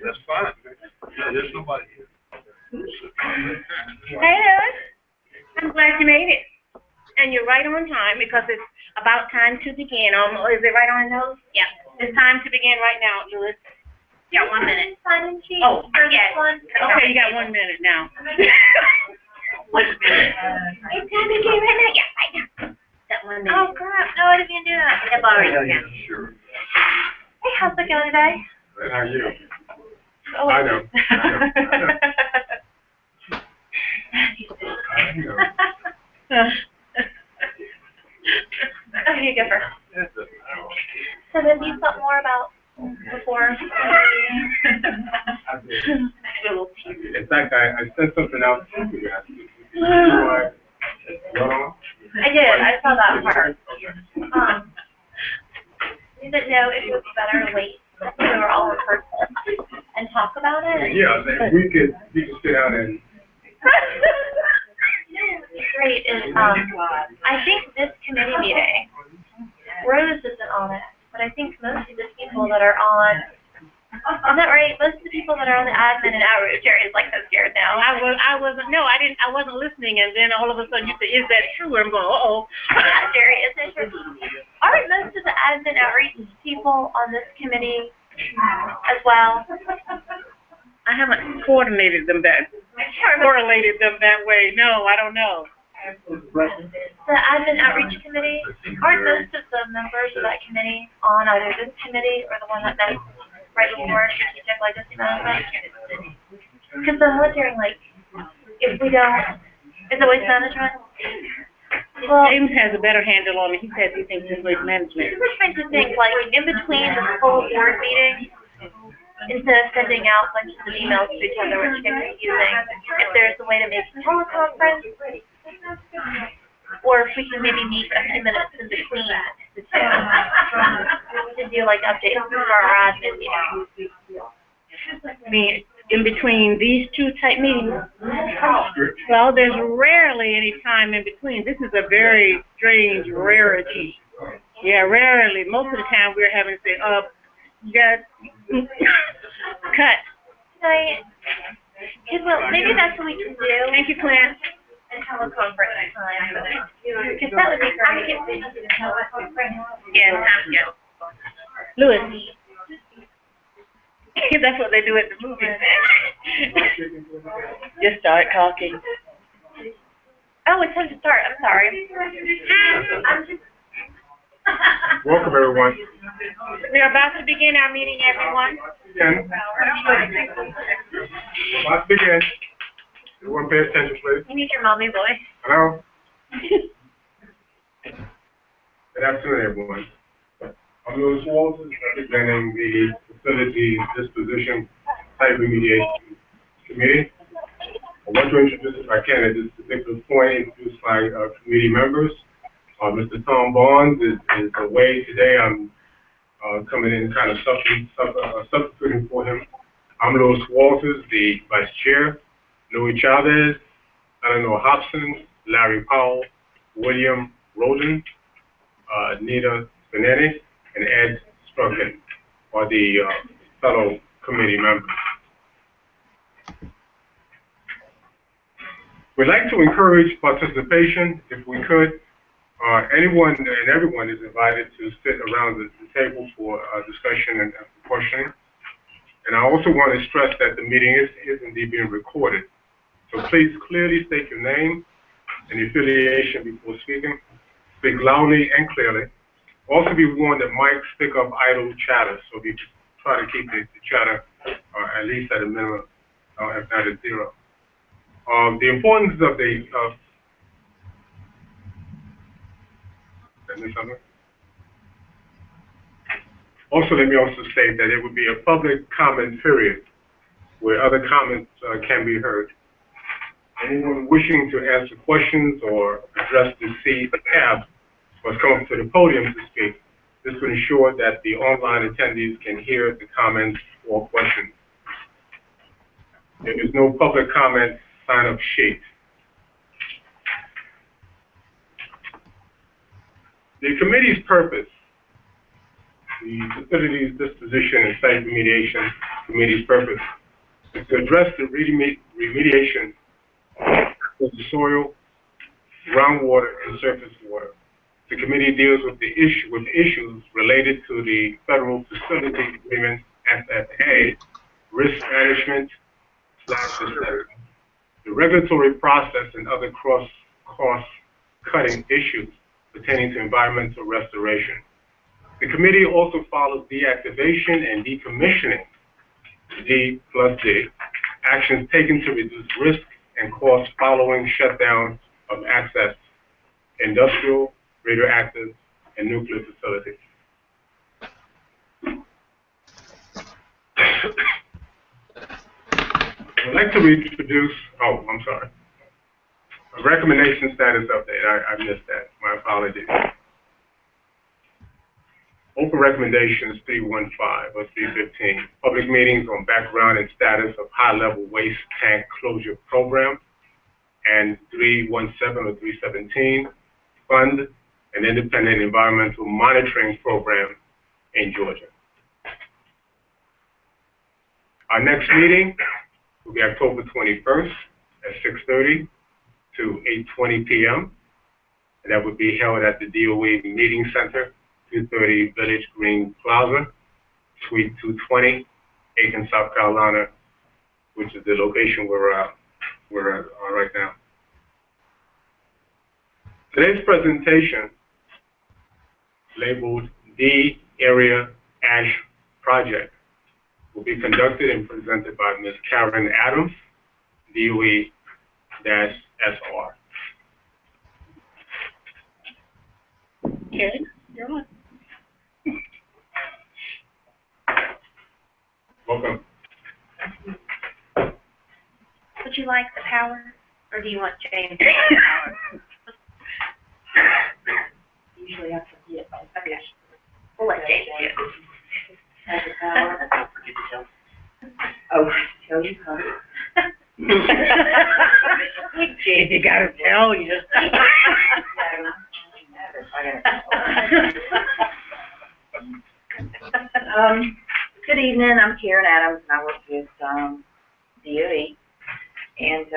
That's fine. Yeah, there's nobody here. Hey, Louis. I'm glad you made it. And you're right on time because it's about time to begin. Is it right on the nose? Yeah. It's time to begin right now, Louis. You got 1 minute. Sign-in sheet Oh, for this yes. one? Okay, you got 1 minute now. 1 minute. It's time to begin right now. Yeah, right now. Got 1 minute. Oh, crap. No, I didn't even do that. I've already Yeah, done. sure. Hey, how's it going today? And how are you? Oh. I know. Okay, go first. So then you thought more about before? In fact, I sent something out to you guys. I did, I saw that part. We didn't know if it would be better to wait until we were all in person and talk about it. Yeah, we could sit down and. Great is, I think this committee meeting, Rose isn't on it, but I think most of the people that are on, isn't that right? Most of the people that are on the admin and outreach, Jerry's like so scared now. I wasn't listening, and then all of a sudden you said, "Is that true?" And I'm going, "Uh-oh." Jerry, is it true? Aren't most of the admin outreach people on this committee as well? I haven't correlated them that way. No, I don't know. The admin outreach committee, aren't most of the members of that committee on either this committee or the one that met right before strategic legacy management? Because I'm wondering, like, if we don't, is it waste management? Well, James has a better handle on it. He says he thinks it's waste management. I'm just trying to think, like, in between the full board meeting, instead of sending out bunches of emails to each other, which gets confusing, if there's a way to make a teleconference, or if we can maybe meet a few minutes in between the two, to do like updates for our admin meeting. I mean, in between these two type meetings? Well, there's rarely any time in between. This is a very strange rarity. Yeah, rarely. Most of the time we're having to say, you guys, cut. Well, maybe that's what we can do. Thank you, Clint. And teleconference time. Because that would be great. Yeah. Louis. That's what they do at the movies. Just start talking. Oh, it's time to start. I'm sorry. Welcome, everyone. We're about to begin our meeting, everyone. Let's begin. Everyone pay attention, please. You need your mommy voice. Hello? Good afternoon, everyone. I'm Louis Walters, representing the Facilities Disposition Site Remediation Committee. I want to introduce, if I can, at this particular point, introduce my committee members. Mr. Tom Barnes is away today. I'm coming in kind of substituting for him. I'm Louis Walters, the Vice Chair. Louis Chavez, Eleanor Hobson, Larry Powell, William Roden, Nita Benetti, and Ed Strucken are the fellow committee members. We'd like to encourage participation, if we could. Anyone and everyone is invited to sit around the table for discussion and questioning. And I also want to stress that the meeting is indeed being recorded. So please clearly state your name and affiliation before speaking. Speak loudly and clearly. Also be warned that mics pick up idle chatter, so we try to keep the chatter at least at a minimum, if not at zero. The importance of the also, let me also state that it would be a public comment period where other comments can be heard. Anyone wishing to answer questions or address the CF must come up to the podium to speak. This will ensure that the online attendees can hear the comments or questions. There is no public comment sign-up sheet. The committee's purpose, the Facilities Disposition and Site Remediation Committee's purpose, is to address the remediation of the soil, groundwater, and surface water. The committee deals with issues related to the Federal Facility Agreement, FFA, risk management, the regulatory process, and other cost-cutting issues pertaining to environmental restoration. The committee also follows deactivation and decommissioning, D+D, actions taken to reduce risk and costs following shutdown of access, industrial, radioactive, and nuclear facilities. I'd like to reintroduce, a recommendation status update. I missed that. My apologies. Open recommendations 315 or 315. Public meetings on background and status of high-level waste tank closure program. And 317 or 317, fund an independent environmental monitoring program in Georgia. Our next meeting will be October 21st at 6:30 to 8:20 p.m. And that would be held at the DOE Meeting Center, 230 Village Green Plaza, Suite 220, Aiken, South Carolina, which is the location we're at right now. Today's presentation, labeled D Area Ash Project, will be conducted and presented by Ms. Karen Adams, DOE-SR. Okay, you're on. Welcome. Would you like the power, or do you want James to have the power? Usually I forget. Okay. We'll let James do it. Have the power. Oh, tell you how. James, you gotta tell you. Good evening, I'm Karen Adams, and I work with DOE, and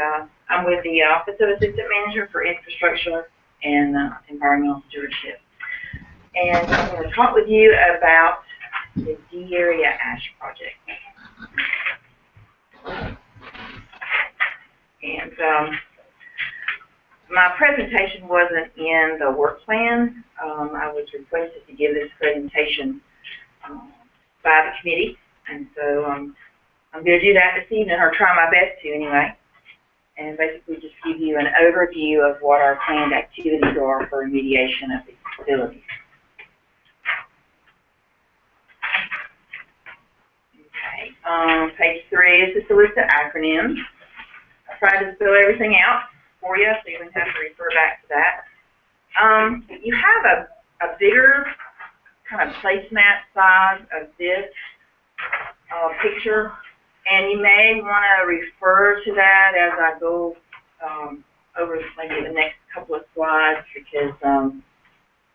I'm with the Office of Assistant Manager for Infrastructure and Environmental Stewardship. And I'm going to talk with you about the D Area Ash Project. And my presentation wasn't in the work plan. I was requested to give this presentation by the committee, and so I'm going to do that this evening, or try my best to anyway, and basically just give you an overview of what our planned activities are for remediation of these facilities. Okay, page 3 is just a list of acronyms. I tried to spell everything out for you, so you wouldn't have to refer back to that. You have a bigger kind of placemat size of this picture, and you may want to refer to that as I go over maybe the next couple of slides, because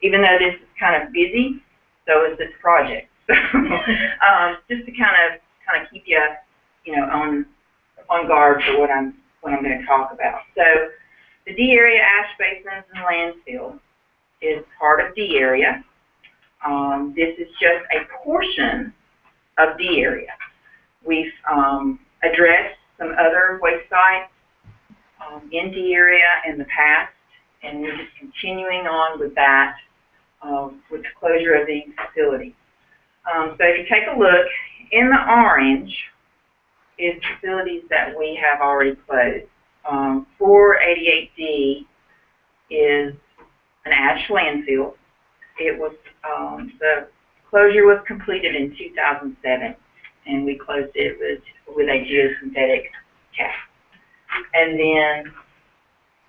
even though this is kind of busy, so is this project. So just to kind of keep you, on guard for what I'm going to talk about. So the D Area Ash Basins and Landfill is part of D Area. This is just a portion of D Area. We've addressed some other waste sites in D Area in the past, and we're just continuing on with that, with the closure of these facilities. So if you take a look, in the orange is facilities that we have already closed. 488D is an ash landfill. It was, the closure was completed in 2007. and we closed it with a geosynthetic cap. And then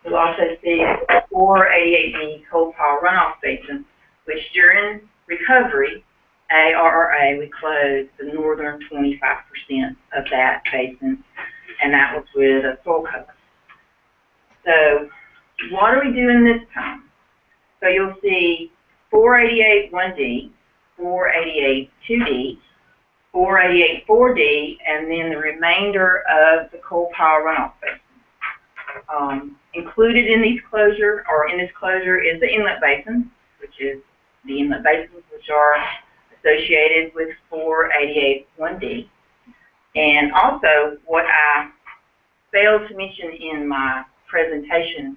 you'll also see 488B coal pile runoff basin, which during recovery, ARRA, we closed the northern 25% of that basin, and that was with a soil cover. So what are we doing this time? So you'll see 488 1D, 488 2D, 488 4D, and then the remainder of the coal pile runoff basin. Included in these closure, or in this closure, is the inlet basin, which is the inlet basins which are associated with 488 1D. And also, what I failed to mention in my presentation,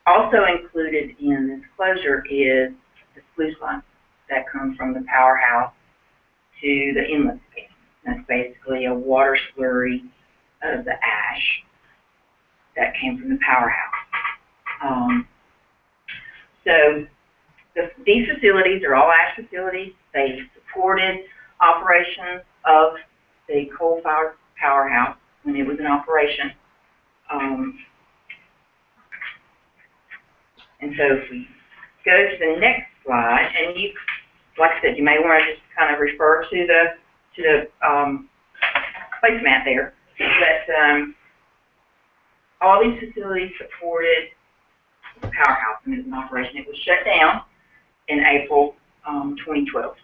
also included in this closure is the sluice line that comes from the powerhouse to the inlet basin. That's basically a water slurry of the ash that came from the powerhouse. So these facilities are all ash facilities. They supported operations of the coal-fired powerhouse when it was in operation. And so if we go to the next slide, and you, like I said, you may want to just kind of refer to the placemat there. But all these facilities supported the powerhouse when it was in operation. It was shut down in April 2012.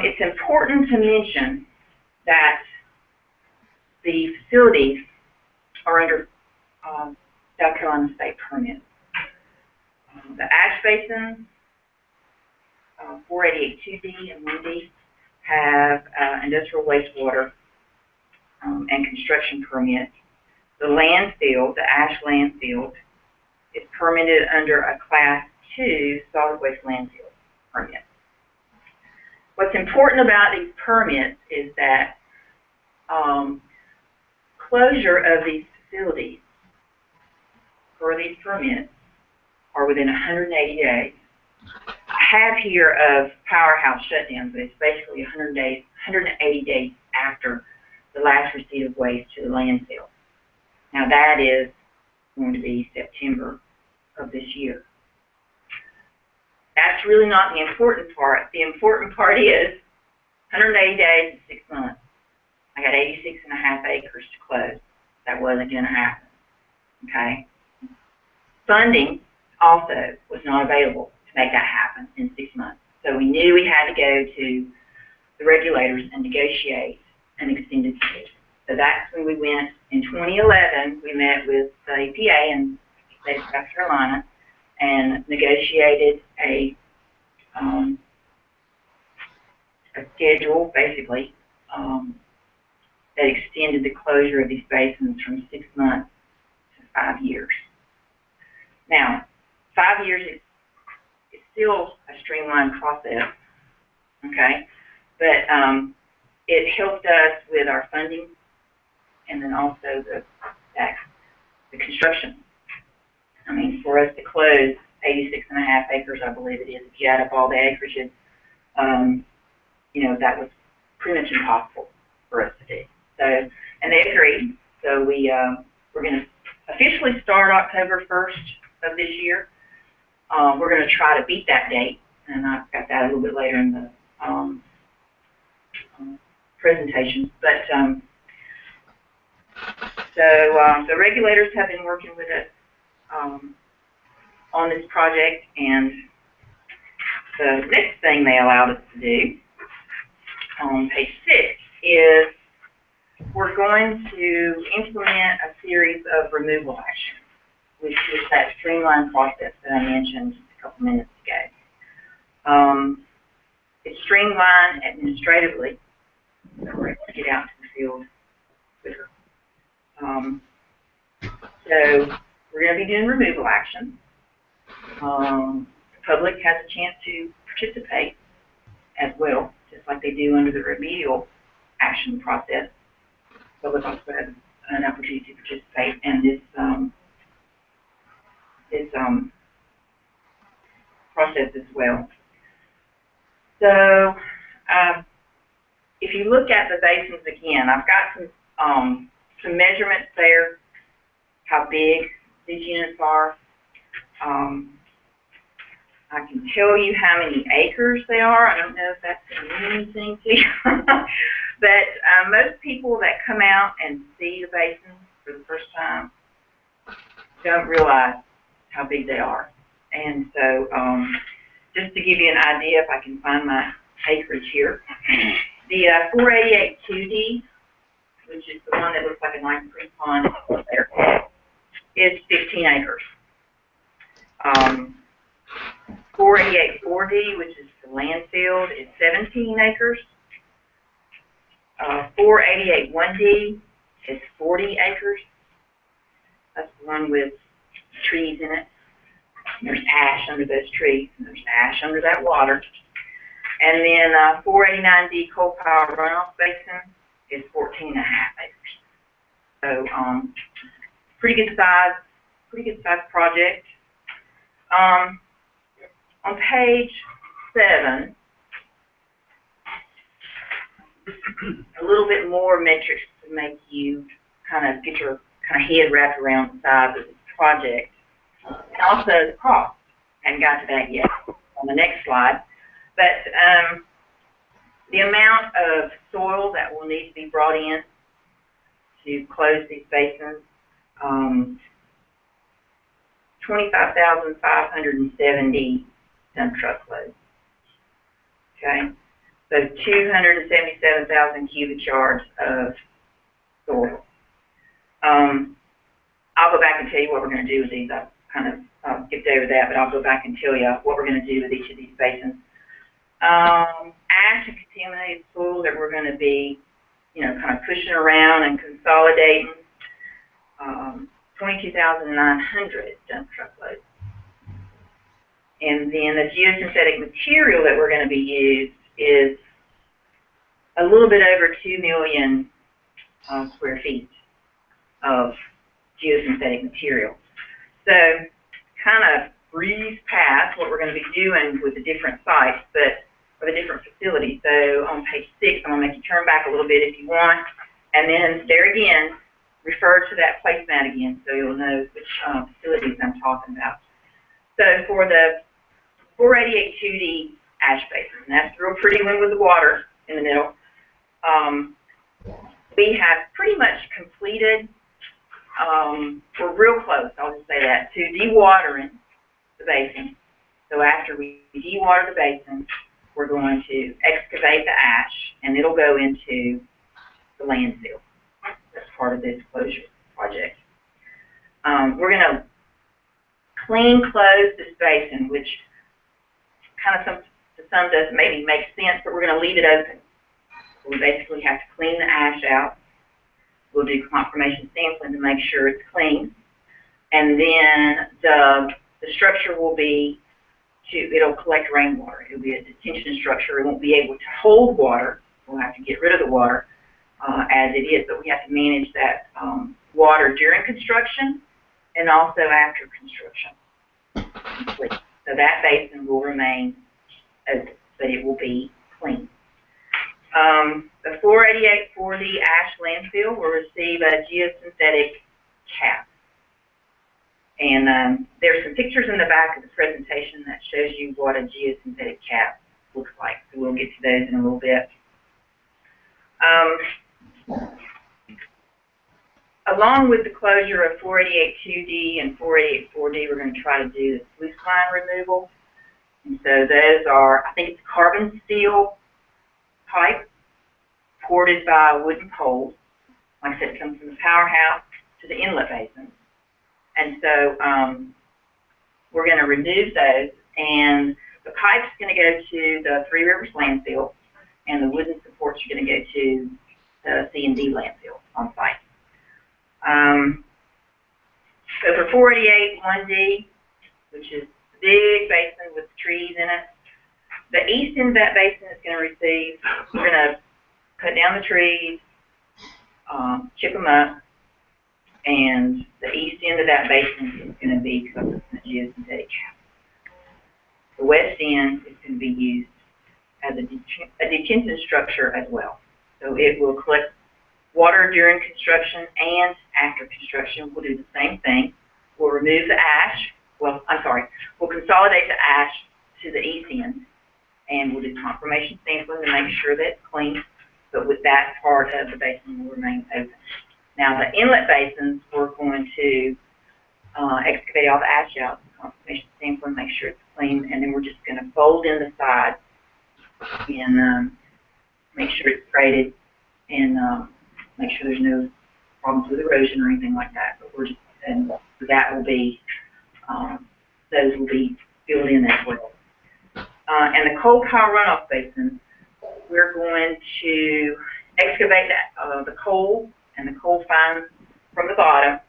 It's important to mention that the facilities are under South Carolina state permit. The ash basins, 488 2D and 1D, have industrial wastewater and construction permits. The landfill, the ash landfill, is permitted under a Class 2 solid waste landfill permit. What's important about these permits is that closure of these facilities for these permits are within 180 days. I have here of powerhouse shutdown, but it's basically 180 days after the last receipt of waste to the landfill. Now that is going to be September of this year. That's really not the important part. The important part is 180 days is 6 months. I got 86.5 acres to close. That wasn't going to happen. Okay? Funding also was not available to make that happen in 6 months. So we knew we had to go to the regulators and negotiate an extended schedule. So that's when we went in 2011. We met with the EPA in the state of South Carolina and negotiated a schedule, basically, that extended the closure of these basins from 6 months to 5 years. Now, 5 years is still a streamlined process, okay? But it helped us with our funding and then also the construction. I mean, for us to close 86.5 acres, I believe it is, if you add up all the acreages, you know, that was pretty much impossible for us to do. So, and they agreed. So we're going to officially start October 1st of this year. We're going to try to beat that date, and I've got that a little bit later in the presentation. But the regulators have been working with us on this project, and the next thing they allowed us to do on page 6 is we're going to implement a series of removal actions, which is that streamlined process that I mentioned a couple minutes ago. It's streamlined administratively, so we're going to get out to the field quicker. So we're going to be doing removal actions. The public has a chance to participate as well, just like they do under the remedial action process. The public also has an opportunity to participate in this process as well. So if you look at the basins again, I've got some measurements there, how big these units are. I can tell you how many acres they are. I don't know if that's going to mean anything to you. But most people that come out and see the basins for the first time don't realize how big they are. And so just to give you an idea, if I can find my acreage here, the 488 2D, which is the one that looks like a nice green pond there, is 15 acres. 488 4D, which is the landfill, is 17 acres. 488 1D is 40 acres. That's the one with trees in it. There's ash under those trees, and there's ash under that water. And then 489D coal power runoff basin is 14.5 acres. So pretty good size project. On page 7, a little bit more metrics to make you kind of get your kind of head wrapped around the size of this project. And also the cost. I haven't got to that yet on the next slide. But the amount of soil that will need to be brought in to close these basins, 25,570 ton truckloads. Okay, so 277,000 cubic yards of soil. I'll go back and tell you what we're going to do with these. I've kind of skipped over that, but I'll go back and tell you what we're going to do with each of these basins. Ash and contaminated soil that we're going to be, kind of pushing around and consolidating. 22,900 dump truckloads. And then the geosynthetic material that we're going to be used is a little bit over 2 million square feet of geosynthetic material. So kind of breeze past what we're going to be doing with the different sites, but for the different facilities. So on page 6, I'm going to make you turn back a little bit if you want. And then there again, refer to that placemat again so you'll know which facilities I'm talking about. So for the 488 2D ash basin, and that's the real pretty one with the water in the middle, we have pretty much completed, we're real close, I'll just say that, to dewatering the basin. So after we dewater the basin, we're going to excavate the ash and it'll go into the landfill. That's part of this closure project. We're going to close this basin, which kind of to some doesn't maybe make sense, but we're going to leave it open. So we basically have to clean the ash out. We'll do confirmation sampling to make sure it's clean. And then the structure will be it'll collect rainwater. It'll be a detention structure. It won't be able to hold water. We'll have to get rid of the water as it is, but we have to manage that water during construction and also after construction. So that basin will remain open, but it will be clean. The 488 4D ash landfill will receive a geosynthetic cap. And there's some pictures in the back of the presentation that shows you what a geosynthetic cap looks like. So we'll get to those in a little bit. Along with the closure of 488 2D and 488 4D, we're going to try to do the sluice line removal. And so those are, I think it's carbon steel pipe supported by wooden poles. Like I said, it comes from the powerhouse to the inlet basin. And so we're going to remove those, and the pipe's going to go to the Three Rivers landfill, and the wooden supports are going to go to the C&D landfill on site. So for 488 1D, which is the big basin with trees in it, the east end of that basin is going to receive, we're going to cut down the trees, chip them up, and the east end of that basin is going to be covered with a geosynthetic cap. The west end is going to be used as a detention structure as well. So it will collect water during construction and after construction. We'll do the same thing. We'll remove the ash. Well, I'm sorry. We'll consolidate the ash to the east end, and we'll do confirmation sampling to make sure that it's clean. But with that part of the basin will remain open. Now the inlet basins, we're going to excavate all the ash out, confirmation sampling, make sure it's clean, and then we're just going to fold in the sides and make sure it's graded and make sure there's no problems with erosion or anything like that. But we're just, and that will be, those will be filled in as well. And the coal pile runoff basin, we're going to excavate that, the coal and the coal fines from the bottom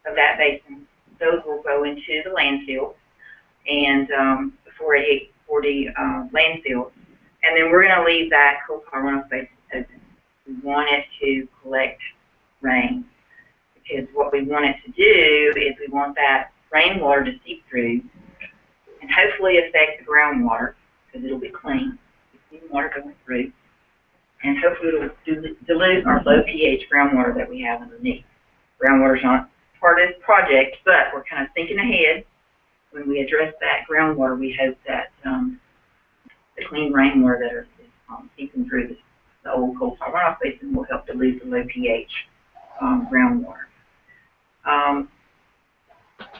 of that basin. Those will go into the landfill and the 48840 landfill. And then we're going to leave that coal pile runoff basin open. We want it to collect rain, because what we want it to do is we want that rainwater to seep through and hopefully affect the groundwater, because it'll be clean, clean water going through, and hopefully it'll dilute our low pH groundwater that we have underneath. Groundwater's not part of this project, but we're kind of thinking ahead. When we address that groundwater, we hope that the clean rainwater that is seeping through the old coal pile runoff basin will help dilute the low pH groundwater.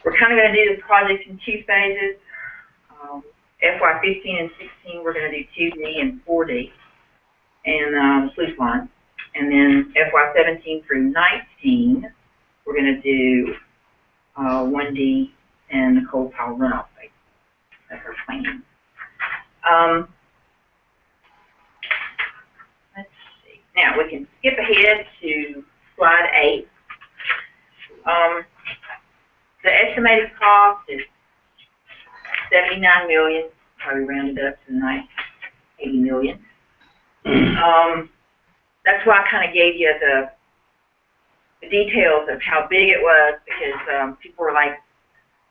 We're kind of going to do this project in two phases. FY 15 and 16, we're going to do 2D and 4D and sluice line. And then FY 17 through 19, we're going to do 1D and the coal pile runoff basin. That's our plan. Let's see. Now we can skip ahead to slide 8. The estimated cost is $79 million, probably rounded up to $80 million. That's why I kind of gave you the details of how big it was, because people were like,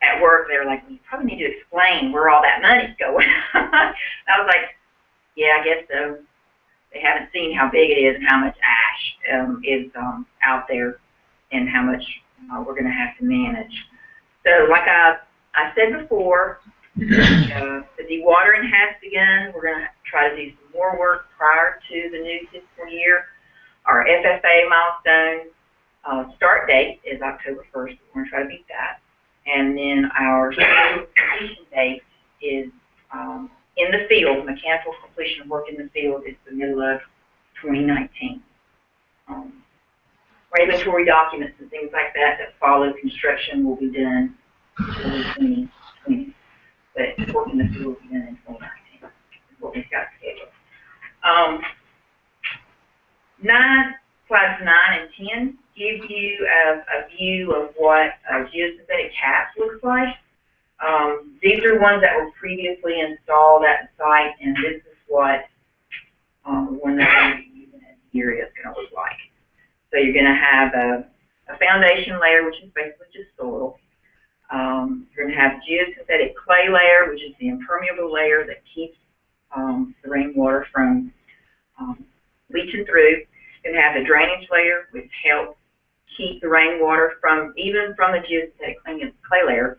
at work, they were like, well, you probably need to explain where all that money's going. I was like, yeah, I guess so. They haven't seen how big it is and how much ash is out there and how much we're going to have to manage. So like I said before, the dewatering has begun. We're going to try to do some more work prior to the new fiscal year. Our FFA milestone start date is October 1st. We're going to try to beat that. And then our completion date is in the field. Mechanical completion of work in the field is the middle of 2019. Regulatory documents and things like that follow construction will be done in 2020. But work in the field will be done in 2019. Is what we've got scheduled. Slides 9 and 10 give you a view of what a geosynthetic cap looks like. These are ones that were previously installed at the site, and this is what the one that we're using here is going to look like. So you're going to have a foundation layer, which is basically just soil. You're going to have geosynthetic clay layer, which is the impermeable layer that keeps the rainwater from leaching through. You're going to have the drainage layer, which helps keep the rainwater even from the geosynthetic clay layer.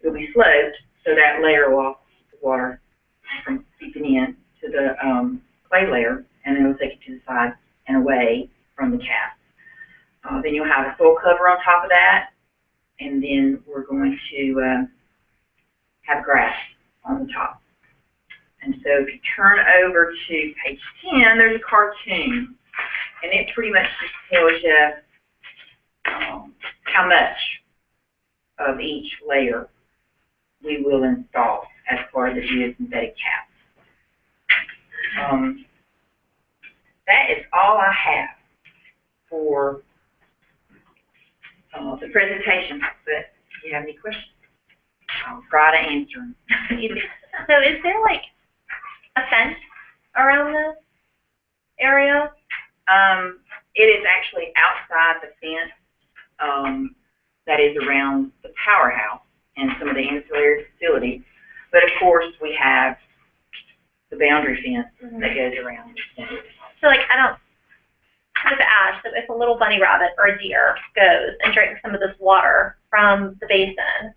It'll be sloped, so that layer will keep the water from seeping in to the clay layer, and then it'll take it to the side and away from the cap. Then you'll have a soil cover on top of that, and then we're going to have grass on the top. And so if you turn over to page 10, there's a cartoon, and it pretty much just tells you how much of each layer we will install as part of the geosynthetic cap. That is all I have for the presentation, but if you have any questions, I'll try to answer them. So is there like a fence around this area? It is actually outside the fence that is around the powerhouse and some of the ancillary facilities. But of course, we have the boundary fence that goes around the center. So like, with ash, so if a little bunny rabbit or a deer goes and drinks some of this water from the basin,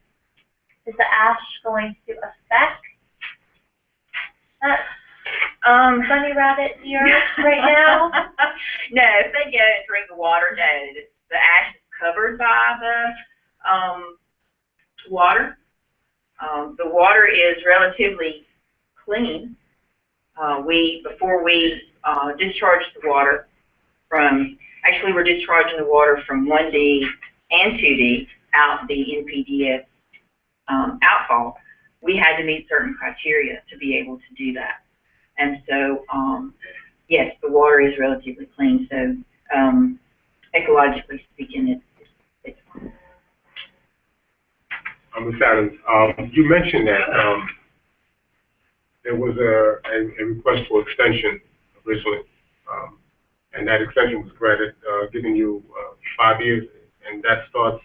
is the ash going to affect that bunny rabbit deer right now? No, if they go and drink the water, no, the ash is covered by the, water. The water is relatively clean. Before we discharge the water actually we're discharging the water from 1D and 2D out the NPDES outfall, we had to meet certain criteria to be able to do that. And so, yes, the water is relatively clean, so ecologically speaking, it's fine. Ms. Adams, you mentioned that there was a request for extension originally, and that extension was granted, giving you 5 years, and that starts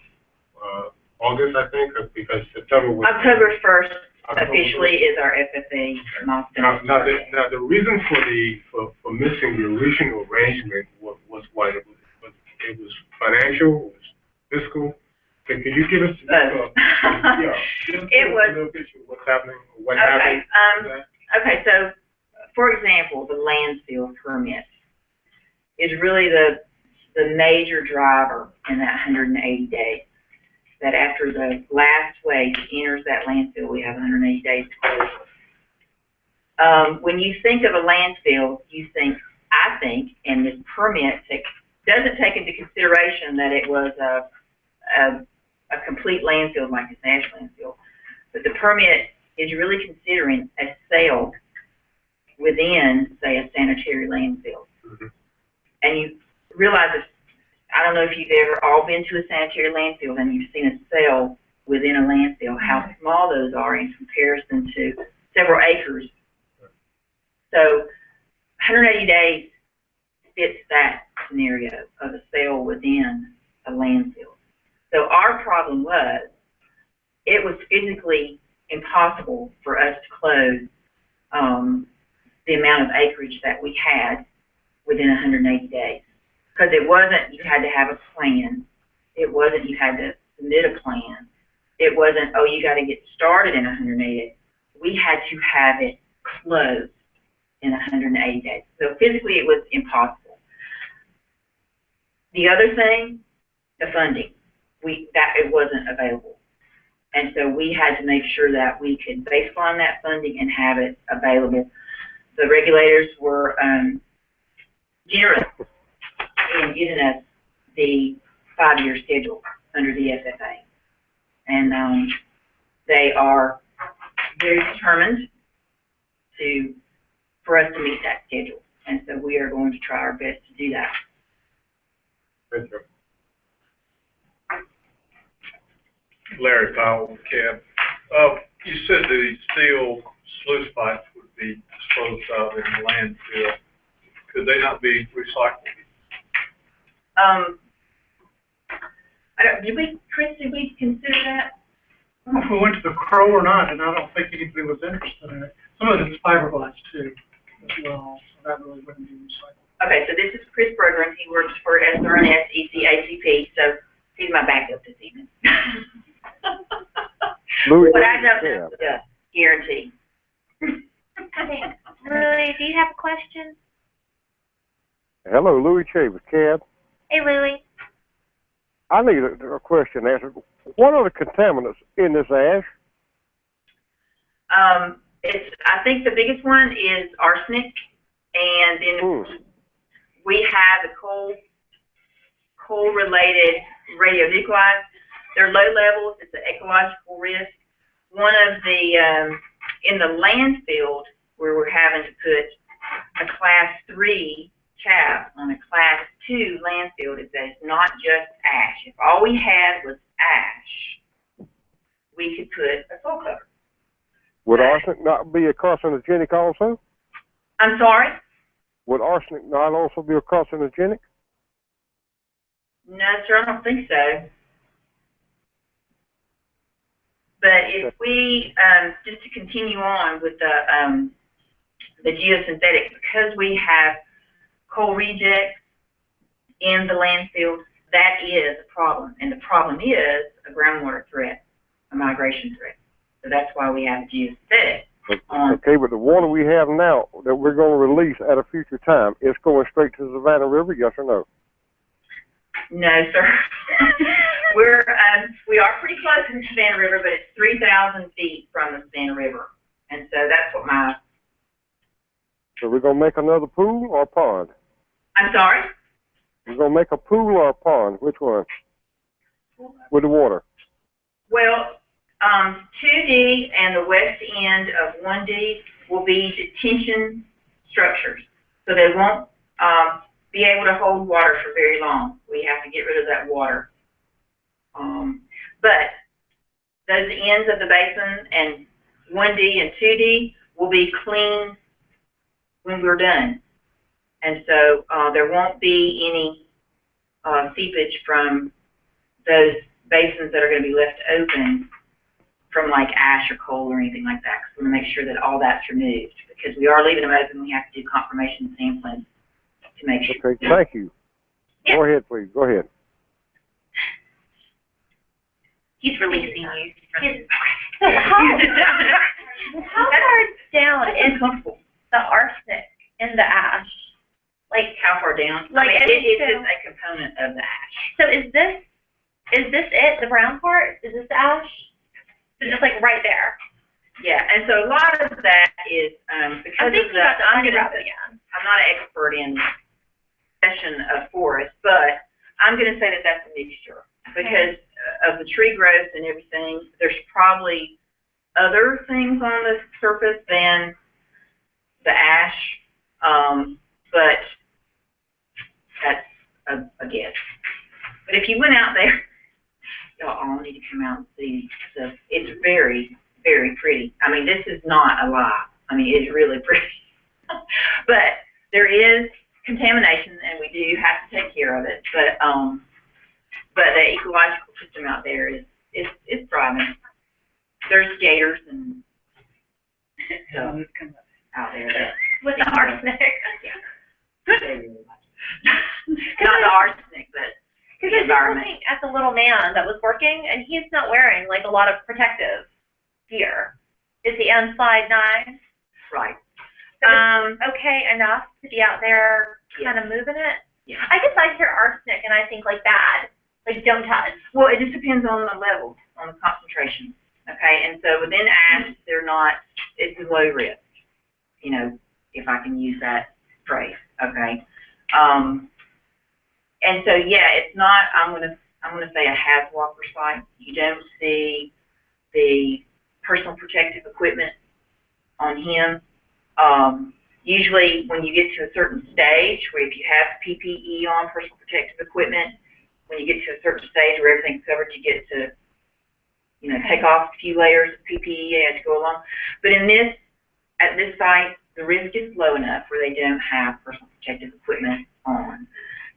August, I think, because September was... October 1st officially is our FFA milestone. Now, the reason for missing the original arrangement was what? It was financial, it was fiscal. Could you give us it was a little picture of what's happening, what happened? Okay, so for example, the landfill permit is really the major driver in that 180 days. That after the last waste enters that landfill, we have 180 days to close. When you think of a landfill, I think, and this permit doesn't take into consideration that it was a complete landfill like a ash landfill, but the permit is really considering a sale within, say, a sanitary landfill. Mm-hmm. And you realize that, I don't know if you've ever all been to a sanitary landfill and you've seen a cell within a landfill, how small those are in comparison to several acres. So 180 days fits that scenario of a cell within a landfill. So our problem was, it was physically impossible for us to close the amount of acreage that we had within 180 days. Because it wasn't, you had to have a plan. It wasn't, you had to submit a plan. It wasn't, oh, you got to get started in 180 days. We had to have it closed in 180 days. So physically it was impossible. The other thing, the funding. It wasn't available. And so we had to make sure that we could baseline that funding and have it available. The regulators were generous in giving us the 5-year schedule under the FFA. And they are very determined for us to meet that schedule. And so we are going to try our best to do that. Thank you. Larry Powell with CAB. You said the steel sluice pipes would be disposed of in the landfill. Could they not be recycled? Chris, did we consider that? I don't know if we went to the Crow or not, and I don't think anybody was interested in it. Some of it is fiberglass too, as well, so that really wouldn't be recycled. Okay, so this is Chris Berger, and he works for SRS, ECACP, so he's my backup this evening. But I don't know the guarantee. Louis, do you have a question? Hello, Louis Chavis, CAB. Hey, Louis. I need a question answered. What are the contaminants in this ash? I think the biggest one is arsenic, and then we have the coal-related radionuclides. They're low levels. It's an ecological risk. One of the in the landfill where we're having to put a class 3 cap on a class 2 landfill, it says not just ash. If all we had was ash, we could put a full cover. Would arsenic not be a carcinogenic also? I'm sorry? Would arsenic not also be a carcinogenic? No, sir, I don't think so. But if we, just to continue on with the geosynthetics, because we have coal rejects in the landfill, that is a problem. And the problem is a groundwater threat, a migration threat. So that's why we have geosynthetic. Okay, but the water we have now that we're going to release at a future time, it's going straight to the Savannah River, yes or no? No, sir. We are pretty close to the Savannah River, but it's 3,000 feet from the Savannah River. And so that's what So we're going to make another pool or a pond? I'm sorry? We're going to make a pool or a pond? Which one? With the water? Well, 2D and the west end of 1D will be detention structures. So they won't be able to hold water for very long. We have to get rid of that water. But those ends of the basin and 1D and 2D will be clean when we're done. And so there won't be any seepage from those basins that are going to be left open from like ash or coal or anything like that. Because we want to make sure that all that's removed. Because we are leaving them open, we have to do confirmation sampling to make sure. Okay, thank you. Yeah. Go ahead, please. Go ahead. He's releasing you. So how far down is the arsenic in the ash? Like how far down? Like I mean, it is a component of the ash. So is this it? The brown part? Is this ash? So just like right there. Yeah, and so a lot of that is because of the. I'm not an expert in possession of forest, but I'm going to say that that's a mixture because of the tree growth and everything. There's probably other things on the surface than the ash, but that's a guess. But if you went out there, y'all all need to come out and see. So it's very, very pretty. I mean, this is not a lie. I mean, it's really pretty. But there is contamination, and we do have to take care of it. But the ecological system out there is thriving. There's gators and stuff out there that with the arsenic. Not the arsenic, but because I was looking at the little man that was working, and he's not wearing like a lot of protective gear. Is he on slide 9? Right. So okay enough to be out there kind of moving it? Yeah. I guess I hear arsenic and I think like bad, like don't touch. Well, it just depends on the level, on the concentration. Okay, and so within ash, it's low risk, you know, if I can use that phrase. Okay. And so yeah, it's not. I'm gonna say a hazwalker site. You don't see the personal protective equipment on him. Usually, when you get to a certain stage, where if you have PPE on, personal protective equipment, when you get to a certain stage where everything's covered, you get to, you know, take off a few layers of PPE as you go along. But at this site, the risk is low enough where they don't have personal protective equipment on.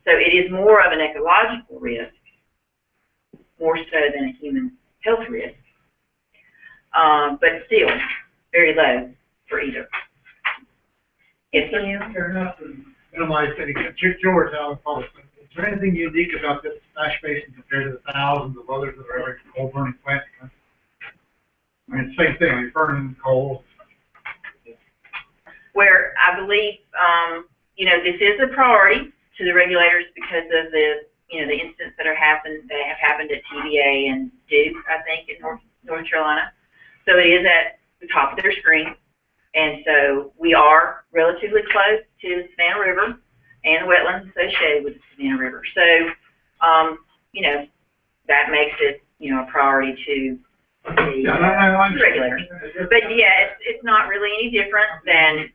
So it is more of an ecological risk, more so than a human health risk, but still very low for either. If fair enough to minimize any, George, out of public, is there anything unique about this ash basin compared to the thousands of others that are every coal burning plant? I mean, same thing, you're burning coal. Where I believe, you know, this is a priority to the regulators because of the, you know, the incidents that have happened at TVA and Duke, I think, in North Carolina. So it is at the top of their screen. And so we are relatively close to the Savannah River and the wetlands associated with the Savannah River. So, you know, that makes it, you know, a priority to the regulators. But yeah, it's not really any different than,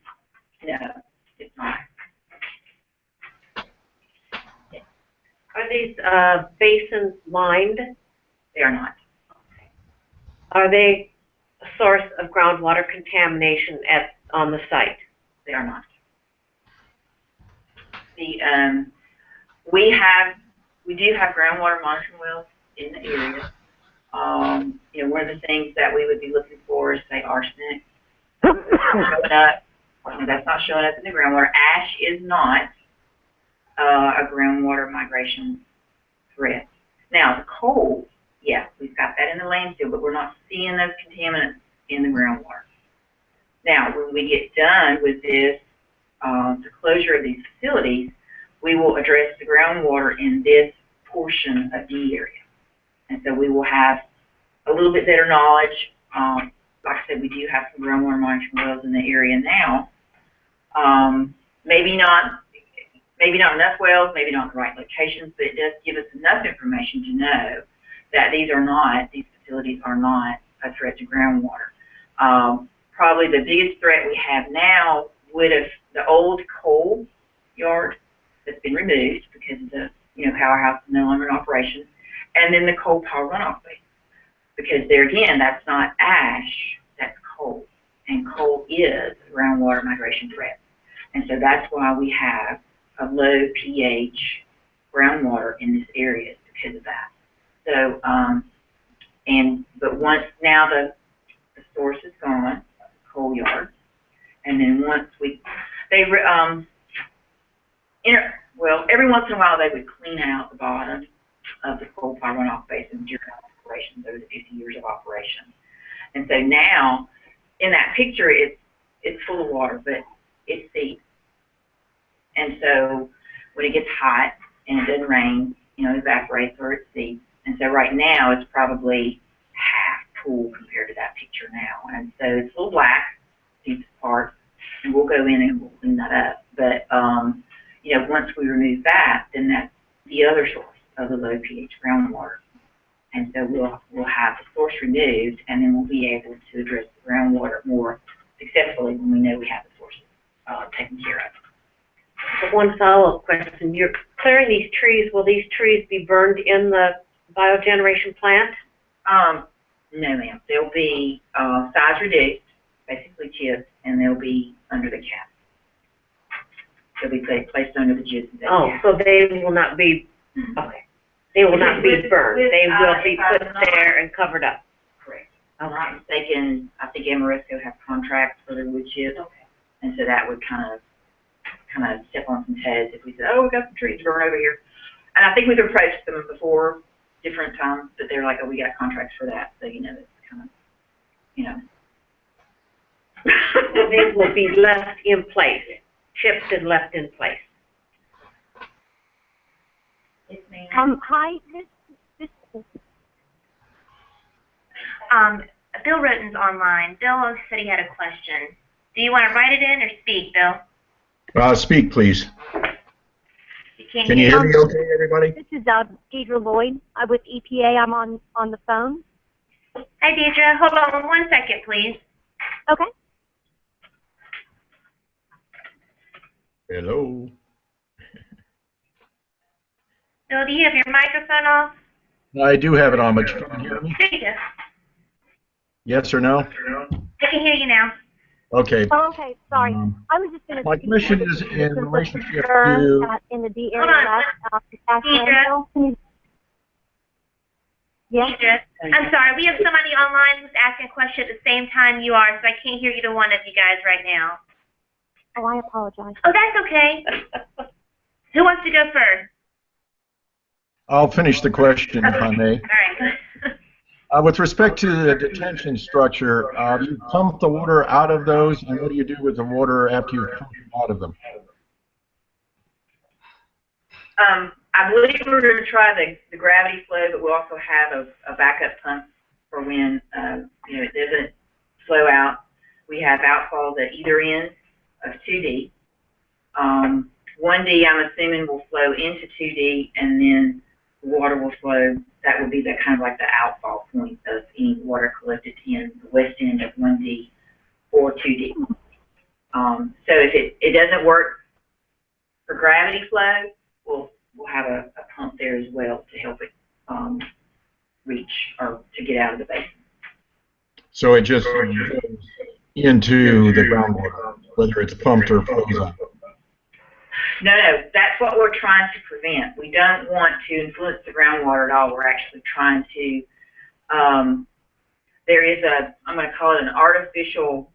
no, it's not. Are these basins lined? They are not. Are they a source of groundwater contamination on the site? They are not. We do have groundwater monitoring wells in the area. You know, one of the things that we would be looking for is, say, arsenic. Showing up. That's not showing up in the groundwater. Ash is not. a groundwater migration threat. Now, the coal, yeah, we've got that in the landfill, but we're not seeing those contaminants in the groundwater. Now, when we get done with this, the closure of these facilities, we will address the groundwater in this portion of the area. And so we will have a little bit better knowledge. Like I said, we do have some groundwater monitoring wells in the area now. Maybe not enough wells, maybe not in the right locations, but it does give us enough information to know that these facilities are not a threat to groundwater. Probably the biggest threat we have now would have the old coal yard that's been removed because of the powerhouse is no longer in operation, and then the coal pile runoff base. Because there again, that's not ash, that's coal. And coal is a groundwater migration threat. And so that's why we have a low pH groundwater in this area, is because of that. So, but once now the source is gone, the coal yard, and then once every once in a while they would clean out the bottom of the coal pile runoff basin during operations over the 50 years of operation. And so now, in that picture, it's full of water, but it's deep. And so when it gets hot and it doesn't rain, it evaporates or it seeps. And so right now it's probably half full compared to that picture now. And so it's a little black, deep part, and we'll go in and we'll clean that up. But once we remove that, then that's the other source of the low pH groundwater. And so we'll have the source removed, and then we'll be able to address the groundwater more successfully when we know we have the sources taken care of. One follow-up question. You're clearing these trees. Will these trees be burned in the biogeneration plant? No, ma'am. They'll be size reduced, basically chipped, and they'll be under the cap. They'll be placed under the gypsum. So they will not be, okay. They will not be burned. They will be put there and covered up. Correct. If I'm not mistaken, I think Amoresco have contracts for the wood chips. Okay. And so that would kind of step on some toes if we said, oh, we got some trees to burn over here. And I think we've approached them before, different times, but they're like, oh, we got contracts for that. So, it's kind of, So they will be left in place, chipped and left in place. Yes, ma'am. Hi, Bill Roten's online. Bill said he had a question. Do you want to write it in or speak, Bill? Speak, please. Can you hear me okay, everybody? This is Deidre Lloyd. I'm with EPA. I'm on the phone. Hi, Deidre. Hold on 1 second, please. Okay. Hello. Bill, do you have your microphone off? I do have it on, but you can hear me? There you go. Yes or no? I can hear you now. Okay. Oh, okay. Sorry. I was just going to. My question is in relationship to. In the D area left. Yes. Deidre, I'm sorry. We have somebody online who's asking a question at the same time you are, so I can't hear either one of you guys right now. Oh, I apologize. Oh, that's okay. Who wants to go first? I'll finish the question if I may. All right. With respect to the detention structure, you pump the water out of those, and what do you do with the water after you've pumped it out of them? I believe we're going to try the gravity flow, but we'll also have a backup pump for when it doesn't flow out. We have outfalls at either end of 2D. 1D, I'm assuming, will flow into 2D, and then the water will flow. That would be the kind of like the outfall point of any water collected in the west end of 1D or 2D. So if it doesn't work for gravity flow, we'll have a pump there as well to help it reach or to get out of the basin. So it just goes into the groundwater, whether it's pumped or flows out? No, that's what we're trying to prevent. We don't want to influence the groundwater at all. We're actually trying to, there is I'm going to call it an artificial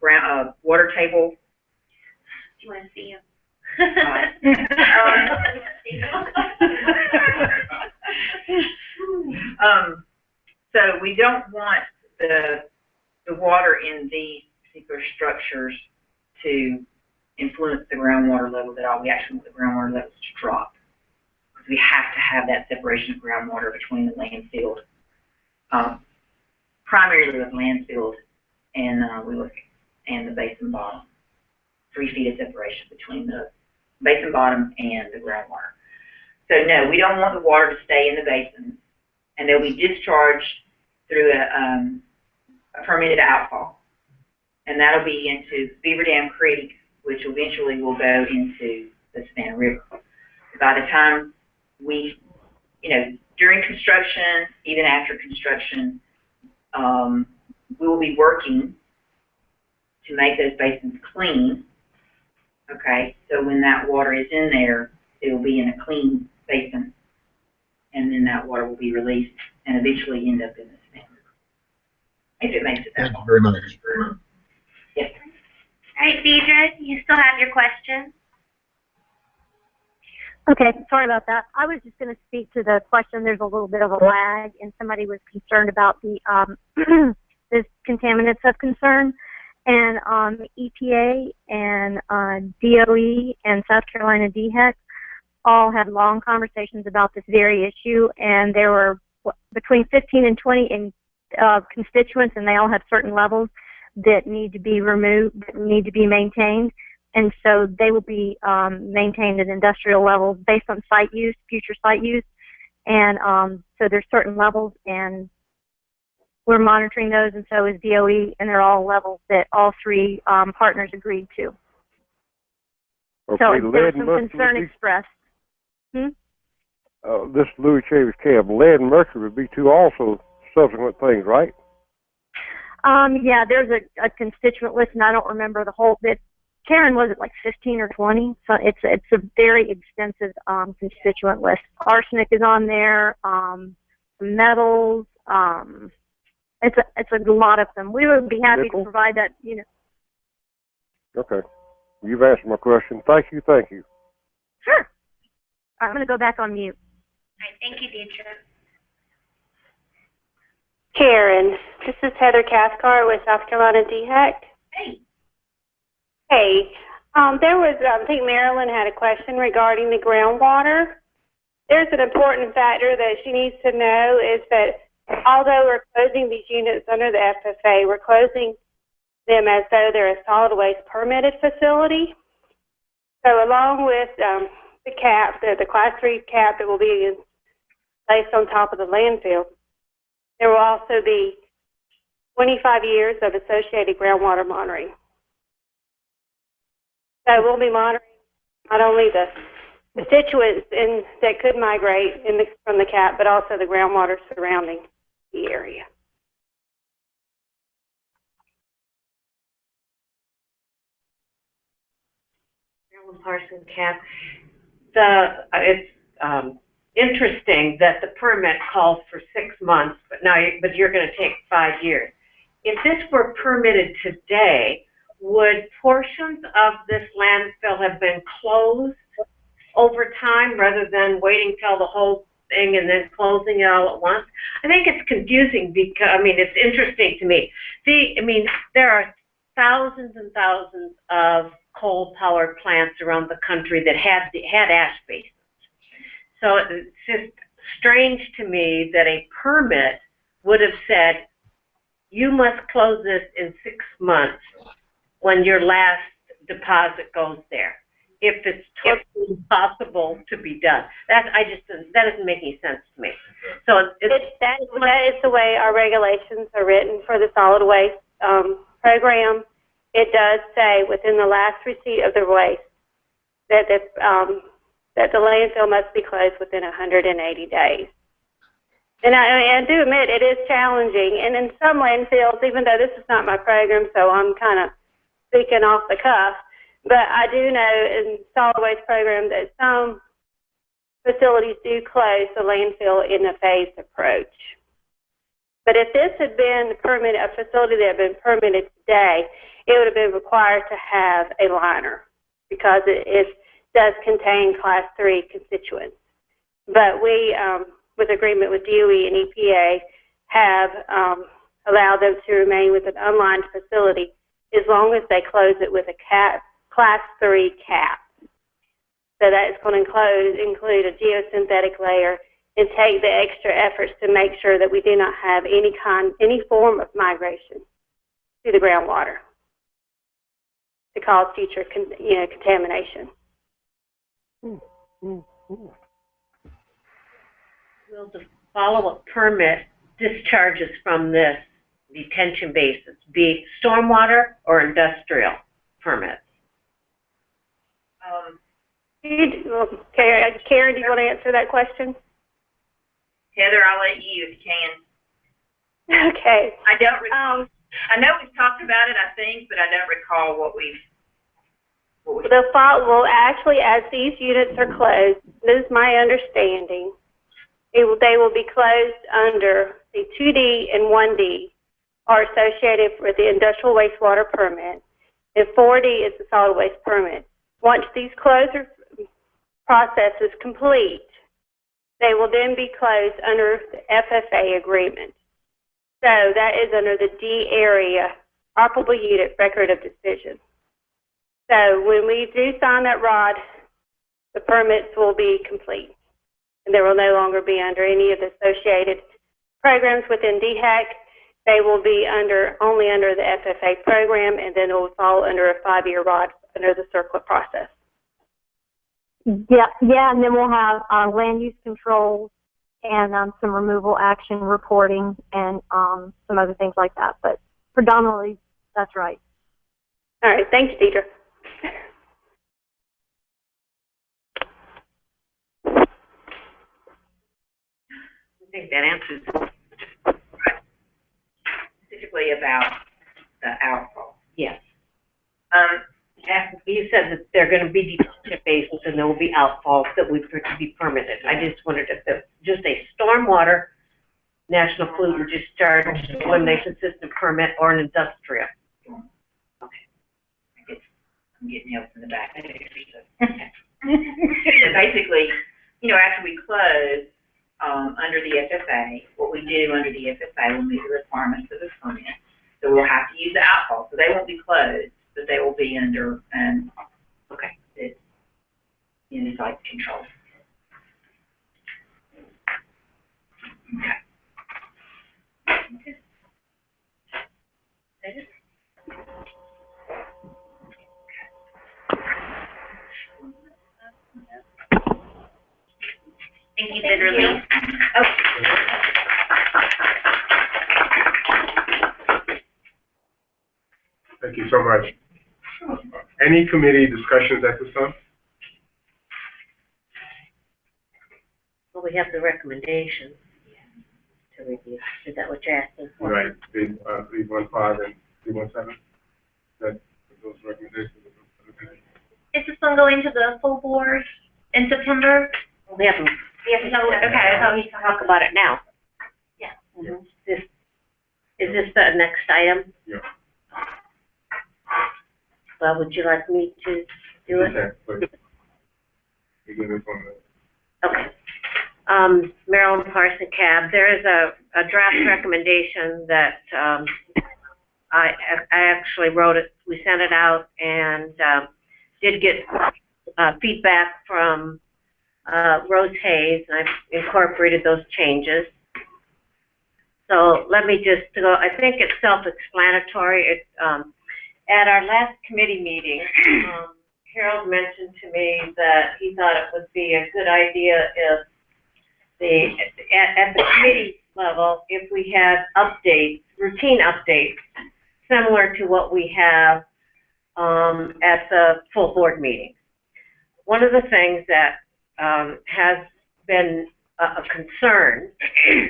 water table. Do you want to see him? So we don't want the water in these particular structures to influence the groundwater levels at all. We actually want the groundwater levels to drop, because we have to have that separation of groundwater between the landfill, primarily with landfill and the basin bottom. 3 feet of separation between the basin bottom and the groundwater. So no, we don't want the water to stay in the basin, and they'll be discharged through a permitted outfall, and that'll be into Beaver Dam Creek, which eventually will go into the Savannah River. By the time we, during construction, even after construction, we will be working to make those basins clean. Okay, so when that water is in there, it will be in a clean basin, and then that water will be released and eventually end up in the Savannah River. If it makes it that Thank you very much. Yes. All right, Deidre, you still have your question? Okay, sorry about that. I was just going to speak to the question. There's a little bit of a lag, and somebody was concerned about the this contaminants of concern. And EPA and DOE and South Carolina DHEC all had long conversations about this very issue, and there were between 15 and 20 constituents, and they all have certain levels that need to be removed, that need to be maintained. And so they will be maintained at industrial levels based on site use, future site use. And so there's certain levels, and we're monitoring those, and so is DOE, and they're all levels that all 3 partners agreed to. Okay, So there's some concern expressed. This is Louis Chavis Cab. Lead and mercury would be 2 also subsequent things, right? Yeah, there's a constituent list, and I don't remember the whole bit. Karen, was it like 15 or 20? So it's a very extensive constituent list. Arsenic is on there, metals, it's a lot of them. We would be happy to provide that, Okay. You've answered my question. Thank you. Sure. I'm going to go back on mute. All right, thank you, Deidre. Karen, this is Heather Cathcart with South Carolina DHEC. Hey. Hey, there was, I think Marilyn had a question regarding the groundwater. There's an important factor that she needs to know is that although we're closing these units under the FFA, we're closing them as though they're a solid waste permitted facility. So along with the cap, the Class 3 cap that will be placed on top of the landfill, there will also be 25 years of associated groundwater monitoring. So we'll be monitoring not only the constituents that could migrate from the cap, but also the groundwater surrounding the area. Marilyn Parsons, Cap. It's interesting that the permit calls for 6 months, but you're going to take 5 years. If this were permitted today, would portions of this landfill have been closed over time rather than waiting till the whole thing and then closing it all at once? I think it's confusing because, it's interesting to me. There are thousands and thousands of coal-powered plants around the country that had ash basins. So it's just strange to me that a permit would have said, you must close this in 6 months when your last deposit goes there, if it's totally impossible to be done. That doesn't make any sense to me. So that is the way our regulations are written for the solid waste program. It does say within the last receipt of the waste that the landfill must be closed within 180 days. And I do admit it is challenging, and in some landfills, even though this is not my program, so I'm kind of speaking off the cuff, but I do know in solid waste program that some facilities do close the landfill in a phased approach. But if this had been a facility that had been permitted today, it would have been required to have a liner because it's does contain Class 3 constituents. But we, with agreement with DOE and EPA, have allowed them to remain with an unlined facility as long as they close it with a Class 3 cap. So that is going to include a geosynthetic layer and take the extra efforts to make sure that we do not have any form of migration to the groundwater to cause future contamination. Will the follow-up permit discharges from this detention basis be stormwater or industrial permits? Karen, do you want to answer that question? Heather, I'll let you if you can. Okay. I don't recall. I know we've talked about it, I think, but I don't recall what we've. Well, actually, as these units are closed, this is my understanding, they will be closed under the 2D and 1D are associated with the industrial wastewater permit, and 4D is the solid waste permit. Once these closure processes complete, they will then be closed under the FFA agreement. So that is under the D area operable unit record of decision. So when we do sign that ROD, the permits will be complete, and they will no longer be under any of the associated programs within DHEC. They will be only under the FFA program, and then it will fall under a 5-year ROD under the CERCLA process. Yeah, and then we'll have land use controls and some removal action reporting and some other things like that. But predominantly, that's right. All right, thanks, Deidre. I think that answers Specifically about the outfall. yes. You said that they're going to be detention basins and there will be outfalls that would be permitted. I just wondered if there's just a stormwater national pollutant discharge elimination system permit or an industrial. Okay. I'm getting help in the back. So basically, after we close under the FFA, what we do under the FFA will meet the requirements of the permit. So we'll have to use the outfall. So they won't be closed, but they will be under site control. Okay. Thank you, literally. Oh. Thank you so much. Any committee discussions at this time? Well, we have the recommendations to review. Is that what you're asking for? Right, 315 and 317. That those recommendations. Is this one going to the full board in September? We haven't. Okay, I thought we could talk about it now. Yeah. Mm-hmm. Is this the next item? Yeah. Well, would you like me to do it? Okay, please. You give this one. Okay. Maryland Parson Cab, there is a draft recommendation that I actually wrote it. We sent it out and did get feedback from Rose Hayes, and I've incorporated those changes. So let me just go, I think it's self-explanatory. It's, at our last committee meeting, Harold mentioned to me that he thought it would be a good idea if at the committee level, if we had updates, routine updates, similar to what we have at the full board meeting. One of the things that has been a concern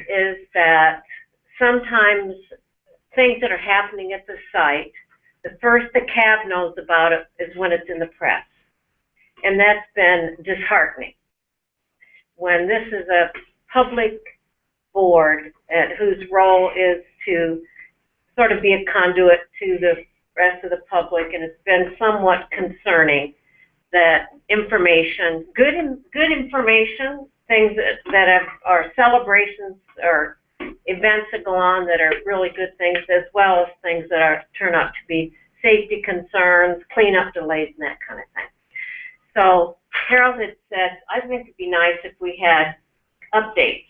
is that sometimes things that are happening at the site, the first the CAB knows about it is when it's in the press. And that's been disheartening. When this is a public board whose role is to sort of be a conduit to the rest of the public, and it's been somewhat concerning that information, good information, things that are celebrations or events that go on that are really good things, as well as things that turn out to be safety concerns, cleanup delays, and that kind of thing. So Harold had said, I think it'd be nice if we had updates.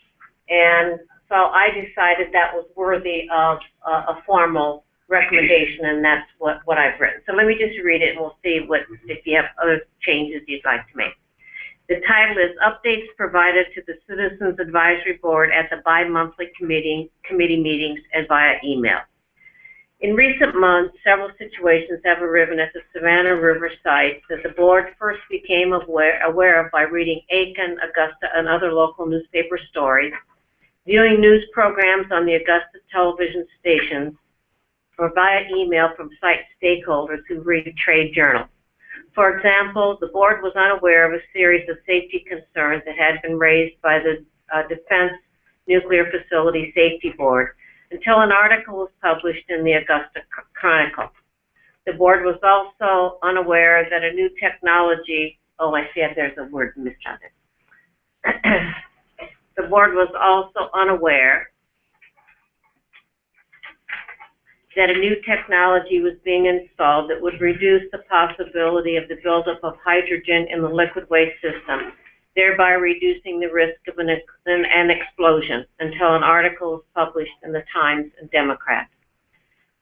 And so I decided that was worthy of a formal recommendation, and that's what I've written. So let me just read it, and we'll see if you have other changes you'd like to make. The title is Updates Provided to the Citizens Advisory Board at the Bi-Monthly Committee Meetings and via email. In recent months, several situations have arisen at the Savannah River site that the board first became aware of by reading Aiken, Augusta, and other local newspaper stories, viewing news programs on the Augusta television stations, or via email from site stakeholders who read trade journals. For example, the board was unaware of a series of safety concerns that had been raised by the Defense Nuclear Facility Safety Board until an article was published in the Augusta Chronicle. The board was also unaware that a new technology, I see if there's a word missed on it. The board was also unaware that a new technology was being installed that would reduce the possibility of the buildup of hydrogen in the liquid waste system, thereby reducing the risk of an explosion, until an article was published in the Times and Democrat.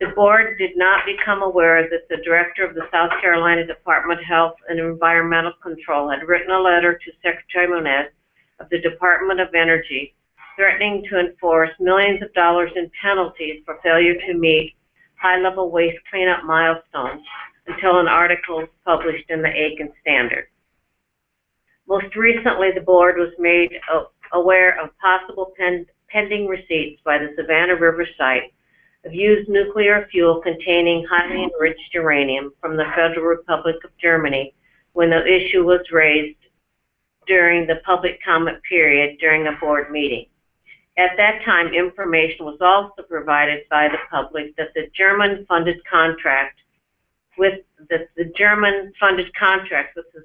The board did not become aware that the director of the South Carolina Department of Health and Environmental Control had written a letter to Secretary Moniz of the Department of Energy threatening to enforce millions of dollars in penalties for failure to meet high-level waste cleanup milestones until an article was published in the Aiken Standard. Most recently, the board was made aware of possible pending receipts by the Savannah River site of used nuclear fuel containing highly enriched uranium from the Federal Republic of Germany when the issue was raised during the public comment period during a board meeting. At that time, information was also provided by the public that the German-funded contract with the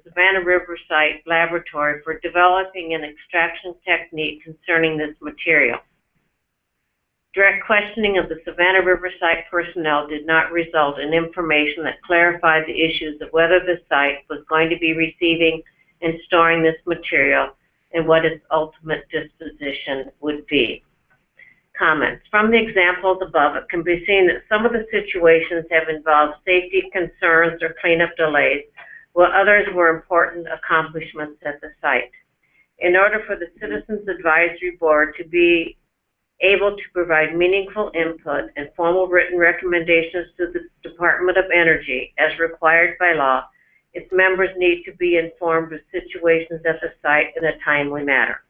Savannah River site laboratory for developing an extraction technique concerning this material. Direct questioning of the Savannah River site personnel did not result in information that clarified the issues of whether the site was going to be receiving and storing this material and what its ultimate disposition would be. Comments. From the examples above, it can be seen that some of the situations have involved safety concerns or cleanup delays, while others were important accomplishments at the site. In order for the Citizens Advisory Board to be able to provide meaningful input and formal written recommendations to the Department of Energy as required by law, its members need to be informed of situations at the site in a timely manner.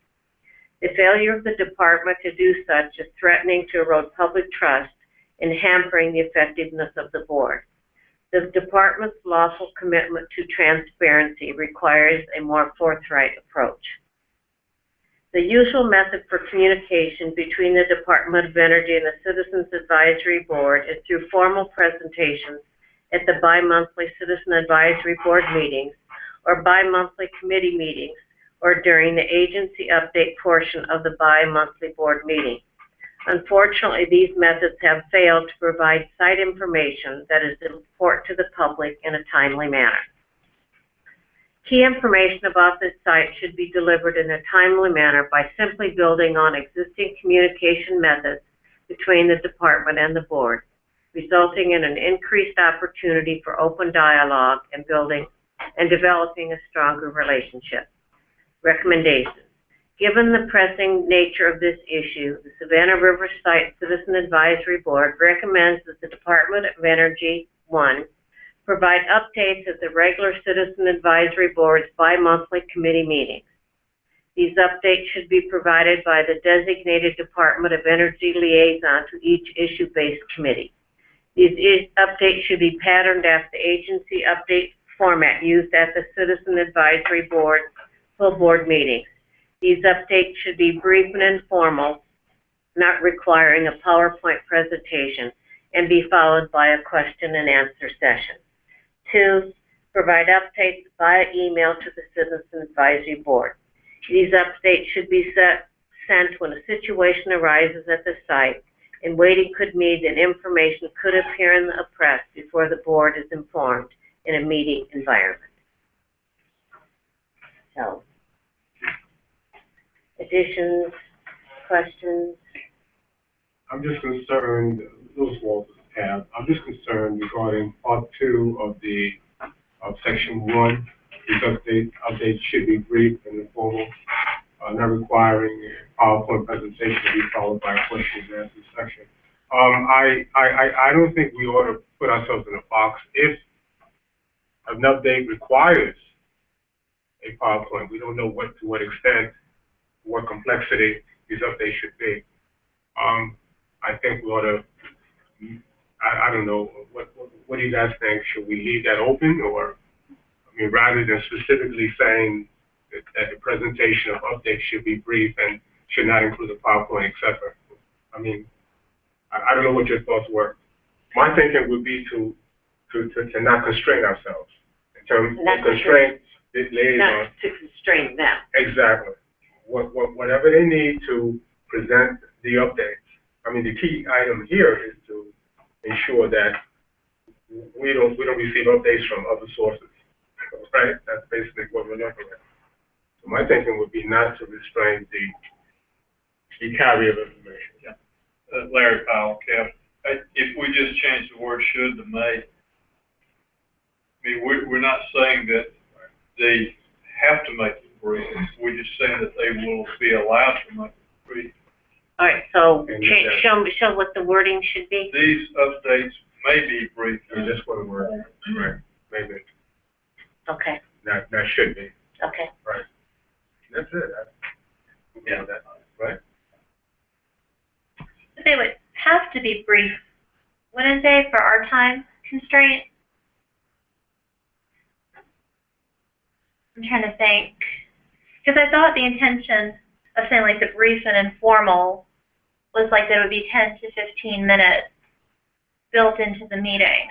The failure of the department to do such is threatening to erode public trust and hampering the effectiveness of the board. The department's lawful commitment to transparency requires a more forthright approach. The usual method for communication between the Department of Energy and the Citizens Advisory Board is through formal presentations at the bi-monthly Citizen Advisory Board meetings or bi-monthly committee meetings or during the agency update portion of the bi-monthly board meeting. Unfortunately, these methods have failed to provide site information that is important to the public in a timely manner. Key information about this site should be delivered in a timely manner by simply building on existing communication methods between the department and the board, resulting in an increased opportunity for open dialogue and developing a stronger relationship. Recommendations. Given the pressing nature of this issue, the Savannah River Site Citizen Advisory Board recommends that the Department of Energy, 1, provide updates at the regular Citizen Advisory Board's bi-monthly committee meetings. These updates should be provided by the designated Department of Energy liaison to each issue-based committee. These updates should be patterned after the agency update format used at the Citizen Advisory Board full board meetings. These updates should be brief and informal, not requiring a PowerPoint presentation, and be followed by a question and answer session. 2, provide updates via email to the Citizen Advisory Board. These updates should be sent when a situation arises at the site, and waiting could mean that information could appear in the press before the board is informed in a meeting environment. So, additions, questions? I'm just concerned, those walls have, I'm just concerned regarding part 2 of section 1. These updates should be brief and informal, not requiring a PowerPoint presentation to be followed by a questions and answers section. I don't think we ought to put ourselves in a box. If an update requires a PowerPoint, we don't know to what extent, what complexity these updates should be. I think we ought to, I don't know, what do you guys think? Should we leave that open, or, I mean, rather than specifically saying that the presentation of updates should be brief and should not include a PowerPoint, etc. I mean, I don't know what your thoughts were. My thinking would be to not constrain ourselves in terms of constraints. Not to constrain them. Exactly. Whatever they need to present the updates. I mean, the key item here is to ensure that we don't receive updates from other sources, right? That's basically what we're looking at. So my thinking would be not to restrain the carry of information. Yeah. Larry Powell, Cap. If we just change the word should to may, I mean, we're not saying that they have to make it brief. We're just saying that they will be allowed to make it brief. All right, so show what the wording should be. These updates may be brief. Just one word, right? Maybe. Okay. That should be. Okay. Right. That's it. Yeah. That, right. They would have to be brief, wouldn't they, for our time constraint? I'm trying to think, because I thought the intention of saying like the brief and informal was like there would be 10 to 15 minutes built into the meeting.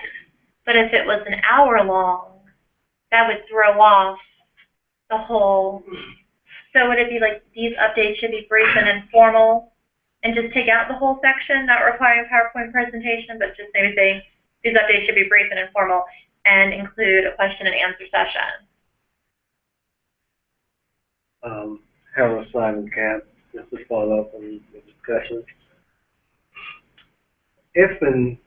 But if it was an hour long, that would throw off the whole. So would it be like these updates should be brief and informal, and just take out the whole section, not requiring a PowerPoint presentation, but just maybe say these updates should be brief and informal and include a question and answer session? Harold Simon Camp, just to follow up on the discussion. If an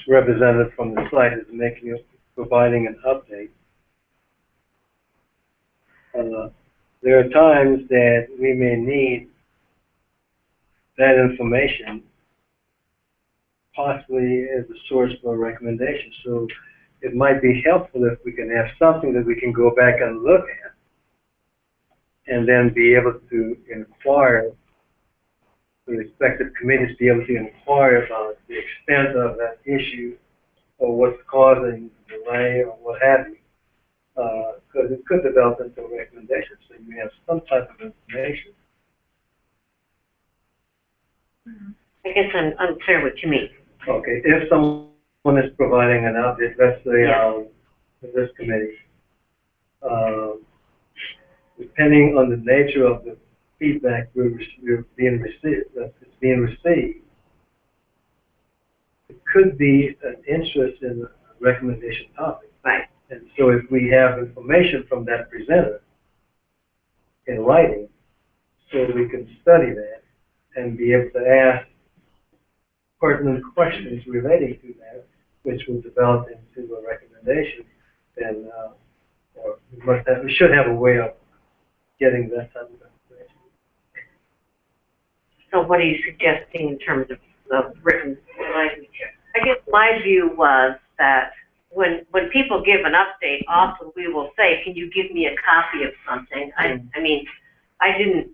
representative from the site is providing an update, there are times that we may need that information possibly as a source for a recommendation. So it might be helpful if we can have something that we can go back and look at and then be able to inquire, the respective committees be able to inquire about the extent of that issue or what's causing the delay or what have you. Because it could develop into a recommendation, so you have some type of information. I guess I'm unclear what you mean. Okay, if someone is providing an update, let's say this committee, depending on the nature of the feedback we're being received, it could be an interest in the recommendation topic. Right. And so if we have information from that presenter in writing, so we can study that and be able to ask pertinent questions relating to that, which will develop into a recommendation, then we should have a way of getting that type of information. So what are you suggesting in terms of written language? I guess my view was that when people give an update, often we will say, can you give me a copy of something? I mean, I didn't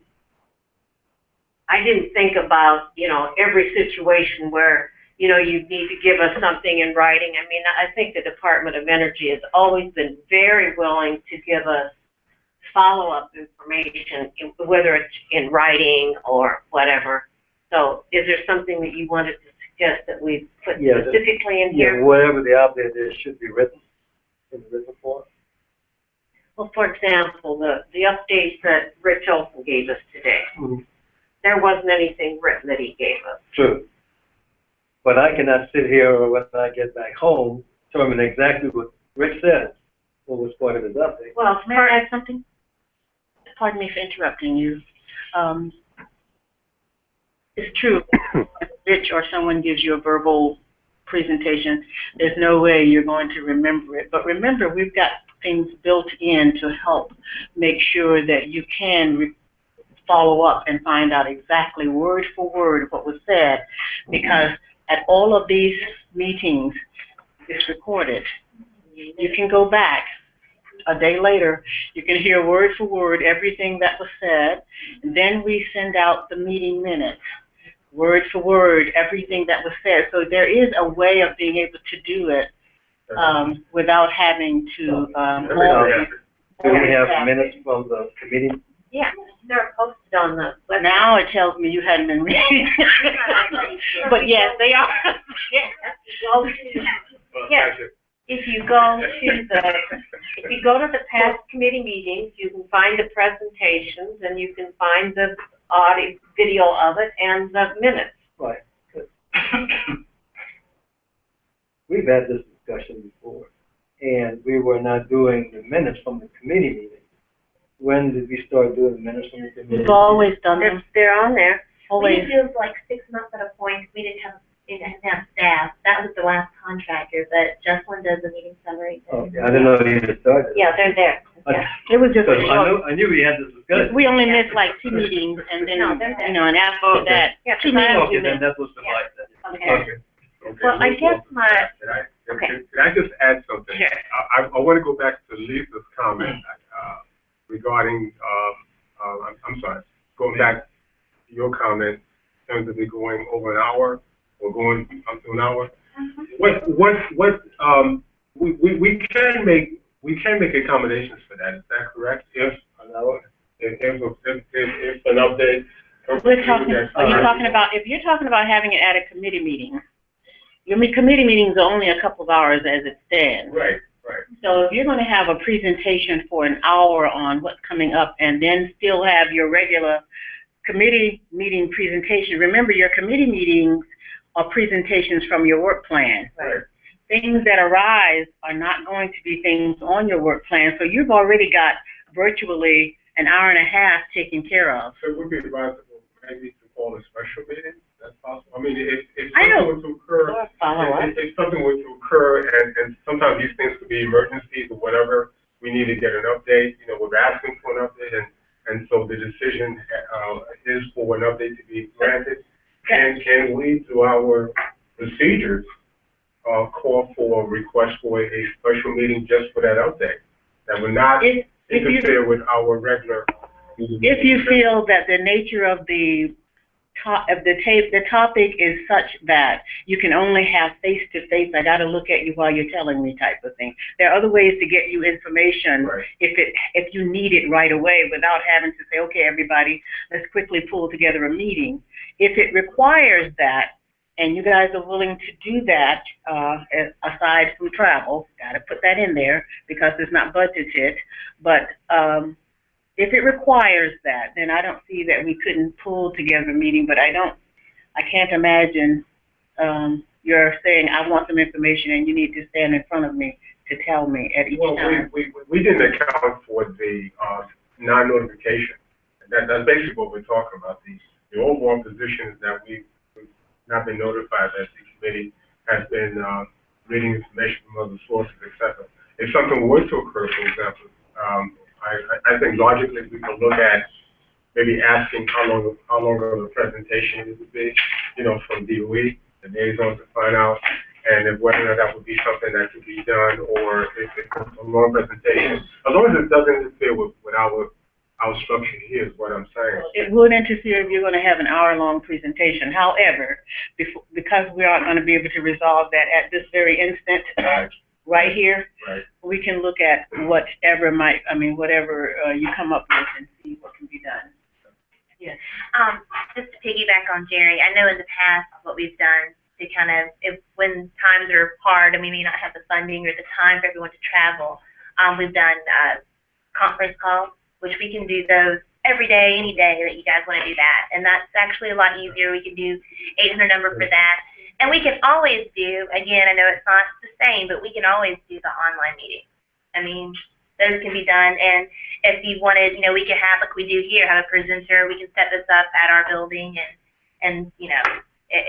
think about, every situation where, you need to give us something in writing. I mean, I think the Department of Energy has always been very willing to give us follow-up information, whether it's in writing or whatever. So is there something that you wanted to suggest that we put Yeah, specifically in Yeah, here? whatever the update is should be written in the written form. Well, for example, the updates that Rich Olson gave us today, there wasn't anything written that he gave us. True. But I cannot sit here or when I get back home, determine exactly what Rick said, what was part of his update. Well, may I add something? Pardon me for interrupting you. It's true, if Rich or someone gives you a verbal presentation, there's no way you're going to remember it. But remember, we've got things built in to help make sure that you can follow up and find out exactly word for word what was said, because at all of these meetings, it's recorded. You can go back a day later, you can hear word for word everything that was said, and then we send out the meeting minutes, word for word, everything that was said. So there is a way of being able to do it without having to. Do we have minutes from the committee? Yeah, they're posted on the website. Now it tells me you hadn't been reading. But yes, they are. Yes. If you go to the past committee meetings, you can find the presentations and you can find the audio, video of it and the minutes. Right. Good. We've had this discussion before, and we were not doing the minutes from the committee meeting. When did we start doing the minutes from the committee? We've always done them. They're on there. We Always. do like 6 months at a point. We didn't have staff. That was the last contractor, but Jocelyn does the meeting summary. Okay, I didn't know you had started. Yeah, they're there. Yeah. It was just. I knew we had this discussion. We only missed like 2 meetings, and then, and after that, 2 meetings. Okay, then that was the light. Okay. Okay. Well, I guess my, Can I just add something? Sure. I want to go back to Lisa's comment regarding, I'm sorry, going back to your comment in terms of it going over an hour or going up to an hour. We can make accommodations for that. Is that correct? If an hour, if an update. we're talking, are you talking about, if you're talking about having it at a committee meeting, your committee meetings are only a couple of hours as it stands. Right, right. So if you're going to have a presentation for an hour on what's coming up and then still have your regular committee meeting presentation, remember your committee meetings are presentations from your work plan. Right. Things that arise are not going to be things on your work plan, so you've already got virtually an hour and a half taken care of. So it would be advisable maybe to call a special meeting. That's possible. I mean, if something were to occur, if something were to occur, and sometimes these things could be emergencies or whatever, we need to get an update. You know, we're asking for an update, and so the decision is for an update to be granted. And can we, through our procedures, call for a request for a special meeting just for that update? That would not interfere with our regular meeting. If you feel that the nature of the topic is such that you can only have face-to-face, I got to look at you while you're telling me type of thing. There are other ways to get you information if you need it right away without having to say, okay, everybody, let's quickly pull together a meeting. If it requires that, and you guys are willing to do that, aside from travel, got to put that in there because it's not budgeted, but if it requires that, then I don't see that we couldn't pull together a meeting, but I can't imagine you're saying, I want some information and you need to stand in front of me to tell me at each time. We didn't account for the non-notification. That's basically what we're talking about. The overall position is that we've not been notified that the committee has been reading information from other sources, etc. If something were to occur, for example, I think logically we can look at maybe asking how long of a presentation it would be, you know, from DOE, the liaison, to find out, and if whether or not that would be something that could be done, or if it's a long presentation, as long as it doesn't interfere with our structure here, is what I'm saying. It would interfere if you're going to have an hour-long presentation. However, because we aren't going to be able to resolve that at this very instant, right here, we can look at whatever you come up with and see what can be done. Yes. Just to piggyback on Jerry, I know in the past what we've done to kind of, if when times are hard and we may not have the funding or the time for everyone to travel, we've done conference calls, which we can do those every day, any day that you guys want to do that. And that's actually a lot easier. We can do 800 number for that. And we can always do, again, I know it's not the same, but we can always do the online meeting. I mean, those can be done. And if you wanted, you know, we could have, like we do here, have a presenter. We can set this up at our building and you know,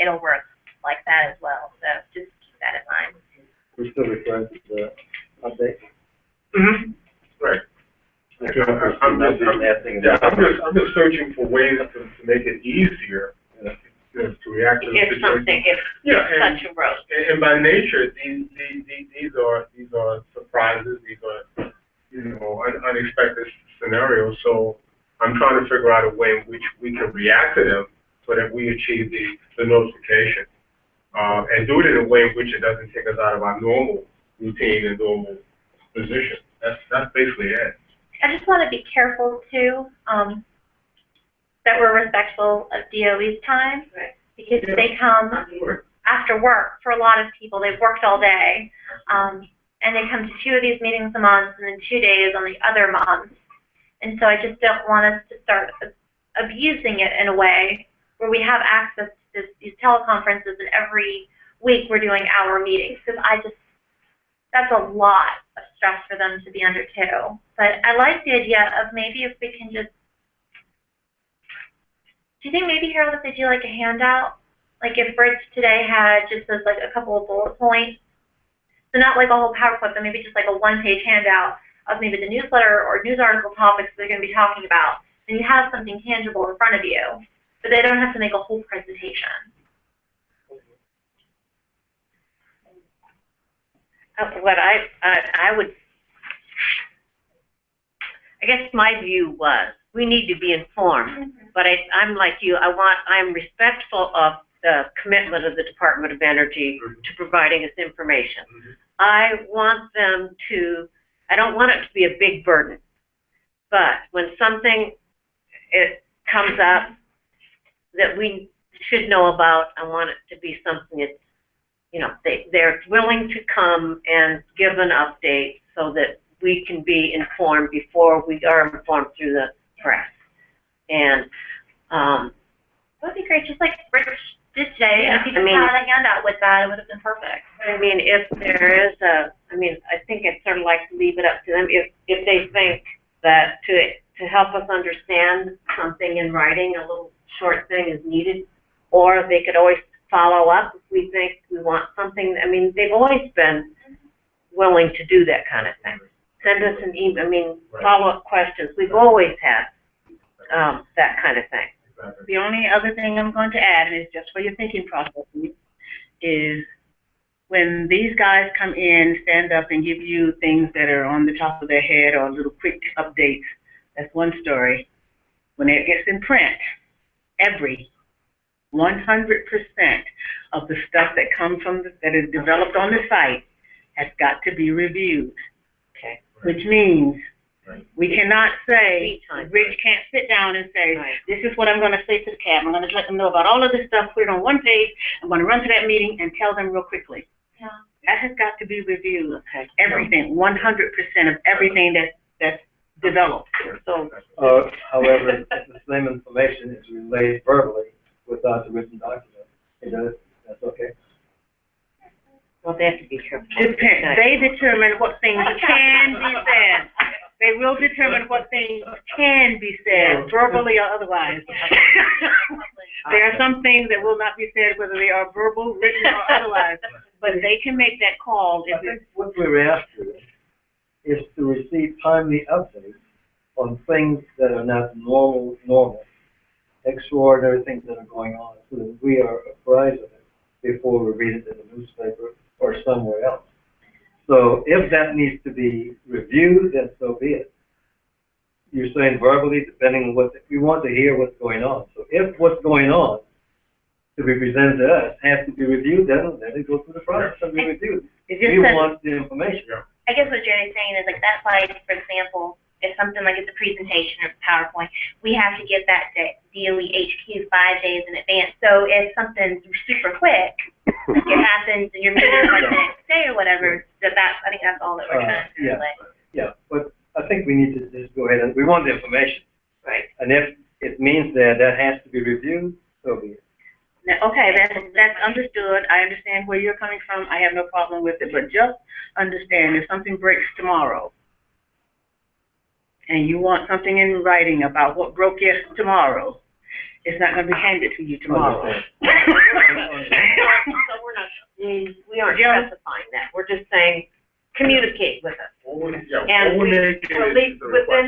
it'll work like that as well. So just keep that in mind. We're still referring to the update. Mm-hmm. Right. I'm just searching for ways to make it easier to react to the If situation. something, if such a road. And by nature, these are surprises. These are, you know, unexpected scenarios. So I'm trying to figure out a way in which we can react to them so that we achieve the notification, and do it in a way in which it doesn't take us out of our normal routine and normal position. That's basically it. I just want to be careful too, that we're respectful of DOE's time, because they come after work. For a lot of people, they've worked all day, and they come to 2 of these meetings a month and then 2 days on the other month. And so I just don't want us to start abusing it in a way where we have access to these teleconferences and every week we're doing our meetings, because that's a lot of stress for them to be under too. But I like the idea of maybe if we can just, do you think maybe, Harold, if they do like a handout, like if Bridge today had just as like a couple of bullet points, so not like a whole PowerPoint, but maybe just like a one-page handout of maybe the newsletter or news article topics they're going to be talking about, and you have something tangible in front of you, but they don't have to make a whole presentation. What I would, I guess my view was, we need to be informed, but I'm like you, I'm respectful of the commitment of the Department of Energy to providing us information. I want them to, I don't want it to be a big burden, but when something comes up that we should know about, I want it to be something that's, you know, they're willing to come and give an update so that we can be informed before we are informed through the press. And that would be great, just like Rich did today. If you just had a handout with that, it would have been perfect. I mean, if there is I think it's sort of like leave it up to them. If they think that to help us understand something in writing, a little short thing is needed, or they could always follow up if we think we want something. I mean, they've always been willing to do that kind of thing. Send us an email, follow-up questions. We've always had that kind of thing. The only other thing I'm going to add, and it's just for your thinking process, is when these guys come in, stand up and give you things that are on the top of their head or little quick updates, that's one story. When it gets in print, every 100% of the stuff that comes from that is developed on the site has got to be reviewed. Okay. Which means we cannot say, Rich can't sit down and say, this is what I'm going to say to the cab. I'm going to let them know about all of this stuff, put it on one page. I'm going to run to that meeting and tell them real quickly. Yeah. That has got to be reviewed. Okay. Everything, 100% of everything that's developed. So, however, if the same information is relayed verbally without the written document, that's okay. Well, they have to be careful. They determine what things can be said. They will determine what things can be said, verbally or otherwise. There are some things that will not be said, whether they are verbal, written, or otherwise. But they can make that call. I think what we're after is to receive timely updates on things that are not normal, extraordinary things that are going on, so that we are apprised of it before we read it in the newspaper or somewhere else. So if that needs to be reviewed, then so be it. You're saying verbally, depending on we want to hear what's going on. So if what's going on to be presented to us has to be reviewed, then let it go through the process and be reviewed. We want the information. I guess what Jerry's saying is, like, that slide, for example, if something like it's a presentation or PowerPoint, we have to get that to DOE HQ 5 days in advance. So if something's super quick, it happens and your meeting is like the next day or whatever, I think that's all that we're trying to relay. Yeah, but I think we need to just go ahead and, we want the information. Right. And if it means that has to be reviewed, so be it. Now, okay, that's understood. I understand where you're coming from. I have no problem with it, but just understand if something breaks tomorrow and you want something in writing about what broke tomorrow, it's not going to be handed to you tomorrow. So we're not, we aren't specifying that. We're just saying, communicate with us. And within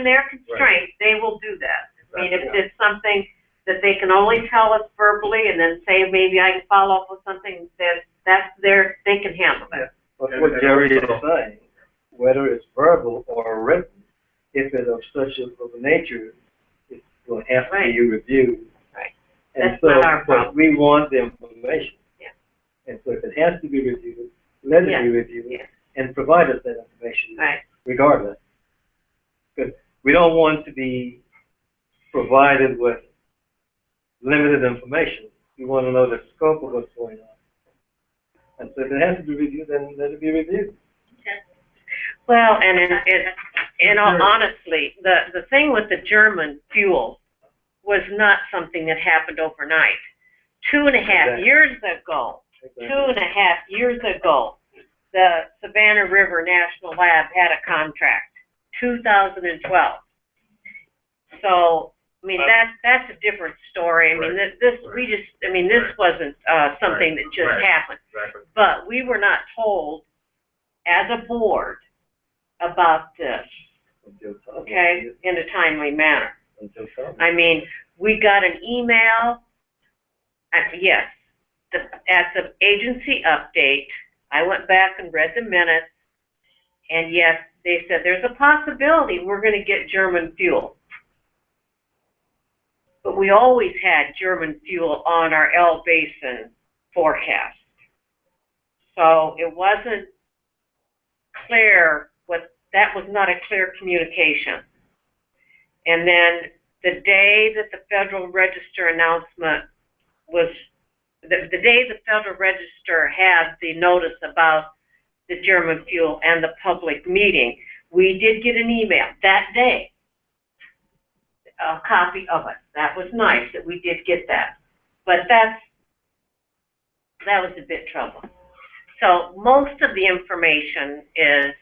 their constraints, they will do that. I mean, if it's something that they can only tell us verbally and then say, maybe I can follow up with something, they can handle that. But what Jerry is saying, whether it's verbal or written, if it's of such a nature, it's going to have to be reviewed. Right. And That's so, not our problem. but we want the information. Yeah. And so if it has to be reviewed, let it be reviewed and provide us that information regardless. Because we don't want to be provided with limited information. We want to know the scope of what's going on. And so if it has to be reviewed, then let it be reviewed. Okay. Well, and in all honestly, the thing with the German fuel was not something that happened overnight. 2.5 years ago, 2.5 years ago, the Savannah River National Lab had a contract, 2012. So, I mean, that's a different story. I mean, this wasn't something that just happened. Exactly. But we were not told as a board about this, okay, in a timely manner. I mean, we got an email, yes, at the agency update, I went back and read the minutes, and yes, they said there's a possibility we're going to get German fuel. But we always had German fuel on our L Basin forecast. So it wasn't clear, that was not a clear communication. And then the day that the Federal Register announcement was, the day the Federal Register had the notice about the German fuel and the public meeting, we did get an email that day, a copy of it. That was nice that we did get that. But that was a bit troubling. So most of the information is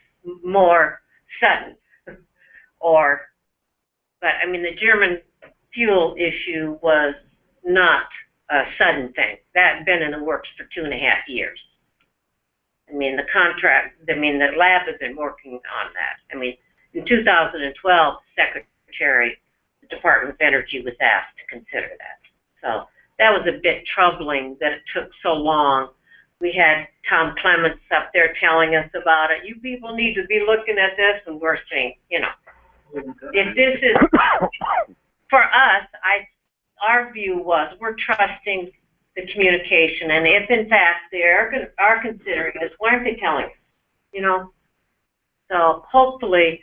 more sudden, but I mean, the German fuel issue was not a sudden thing. That had been in the works for 2.5 years. I mean, the lab has been working on that. I mean, in 2012, the Secretary of the Department of Energy was asked to consider that. So that was a bit troubling that it took so long. We had Tom Clements up there telling us about it. You people need to be looking at this, and we're saying, you know, if this is, for us, our view was we're trusting the communication, and if in fact they are considering this, why aren't they telling us? You know? So hopefully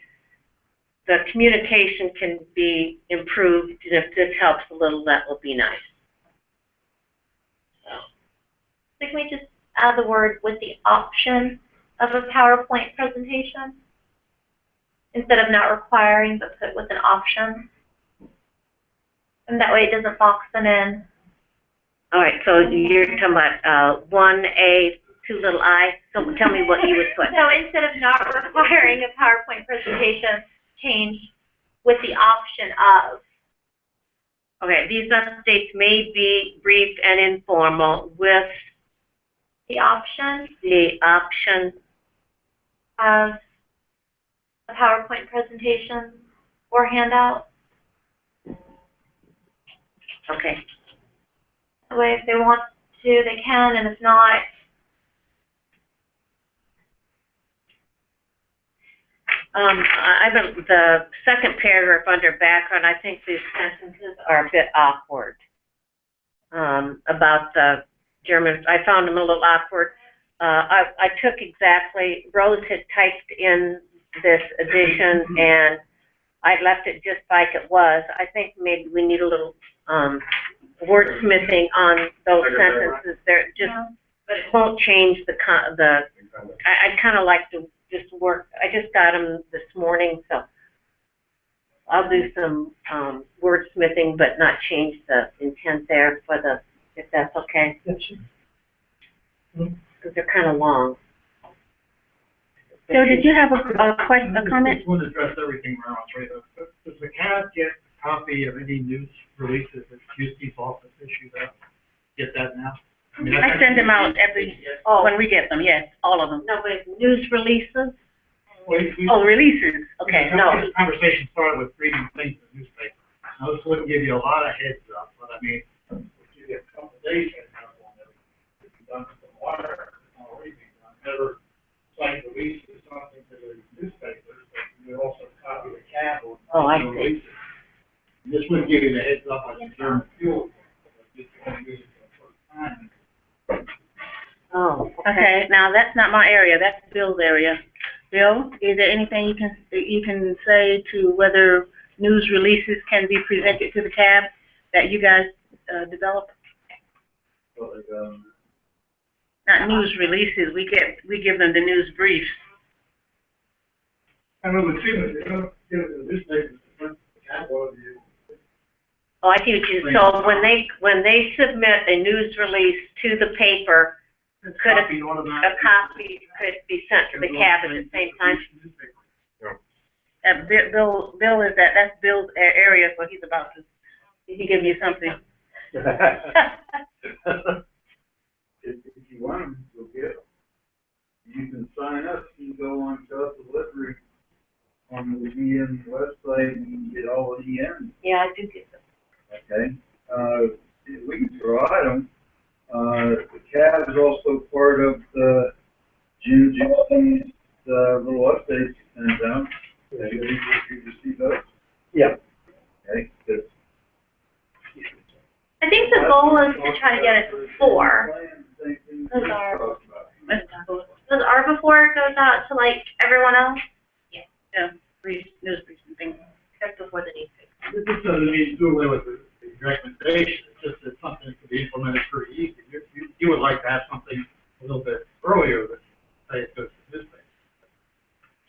the communication can be improved, and if this helps a little, that will be nice. So, can we just add the word with the option of a PowerPoint presentation? Instead of not requiring, but put with an option. And that way it doesn't box them in. All right, so you're talking about 1A, 2 little I. So tell me what you would put. So instead of not requiring a PowerPoint presentation, change with the option of. Okay, these updates may be brief and informal with the option of a PowerPoint presentation or handout. Okay. That way, if they want to, they can, and if not, the second paragraph under background, I think these sentences are a bit awkward. About the German, I found them a little awkward. I took exactly, Rose had typed in this edition, and I left it just like it was. I think maybe we need a little wordsmithing on those sentences. They're just But it won't change I'd kind of like to just work, I just got them this morning, so I'll do some, wordsmithing, but not change the intent there if that's okay. Because they're kind of long. So did you have a question, a comment? I just want to address everything around, right? Does the CAB get a copy of any news releases that QC's office issues out? Get that now? I mean, I send them out when we get them, yes, all of them. No, but news releases? Oh, releases, okay, no. This conversation started with reading things in the newspaper. Now, this wouldn't give you a lot of heads up, but I mean, we'll give you a couple of days heads up on everything. If you've done some water, already being done, never site releases, something to the newspapers, but you also copy the CAB on. Oh, I see. And this wouldn't give you the heads up on the German fuel. Just want to use it for the first time. Oh, Okay, now that's not my area, that's Bill's area. Bill, is there anything you can say to whether news releases can be presented to the CAB that you guys, develop? Not news releases, we give them the news briefs. I mean, it would seem that you don't give it to the newspapers, the CAB will you. Oh, I see what you, so when they submit a news release to the paper, a copy could be sent to the CAB at the same time? Bill is that's Bill's area, so he's about to, he can give you something. If you want them, you'll get them. You can sign up, you can go on self-delivery on the EM website and you can get all the EMs. Yeah, I do get them. Okay, we can provide them. The CAB is also part of the Jim Juicy's, little updates sent down. You receive those? Yeah. Okay, good. I think the goal is to try to get it before. Those are before it goes out to like everyone else? Yeah, news briefs and things. Just before the newspaper. This doesn't mean to do away with the recommendation, it's just that something that could be implemented pretty easy. You would like to have something a little bit earlier than, say, it goes to the newspaper.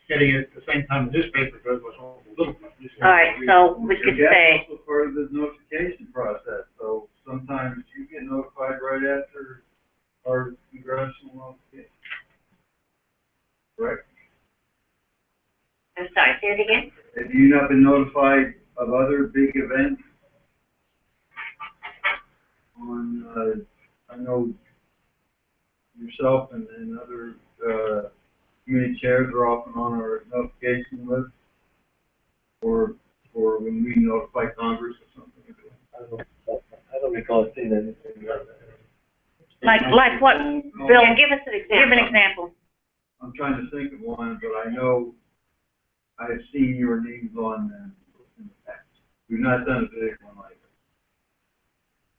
Getting it at the same time the newspaper goes was a little bit. All right, so we could say. Also part of the notification process, so sometimes you get notified right after our congressional notification. Right? I'm sorry, say it again? Have you not been notified of other big events? On, I know yourself and other, community chairs are often on our notification list for when we notify Congress or something. I don't recall seeing anything like that. Like what? Bill, Yeah, give us an example. Give an example. I'm trying to think of one, but I know I've seen your names on them in the past. We've not done a big one like that.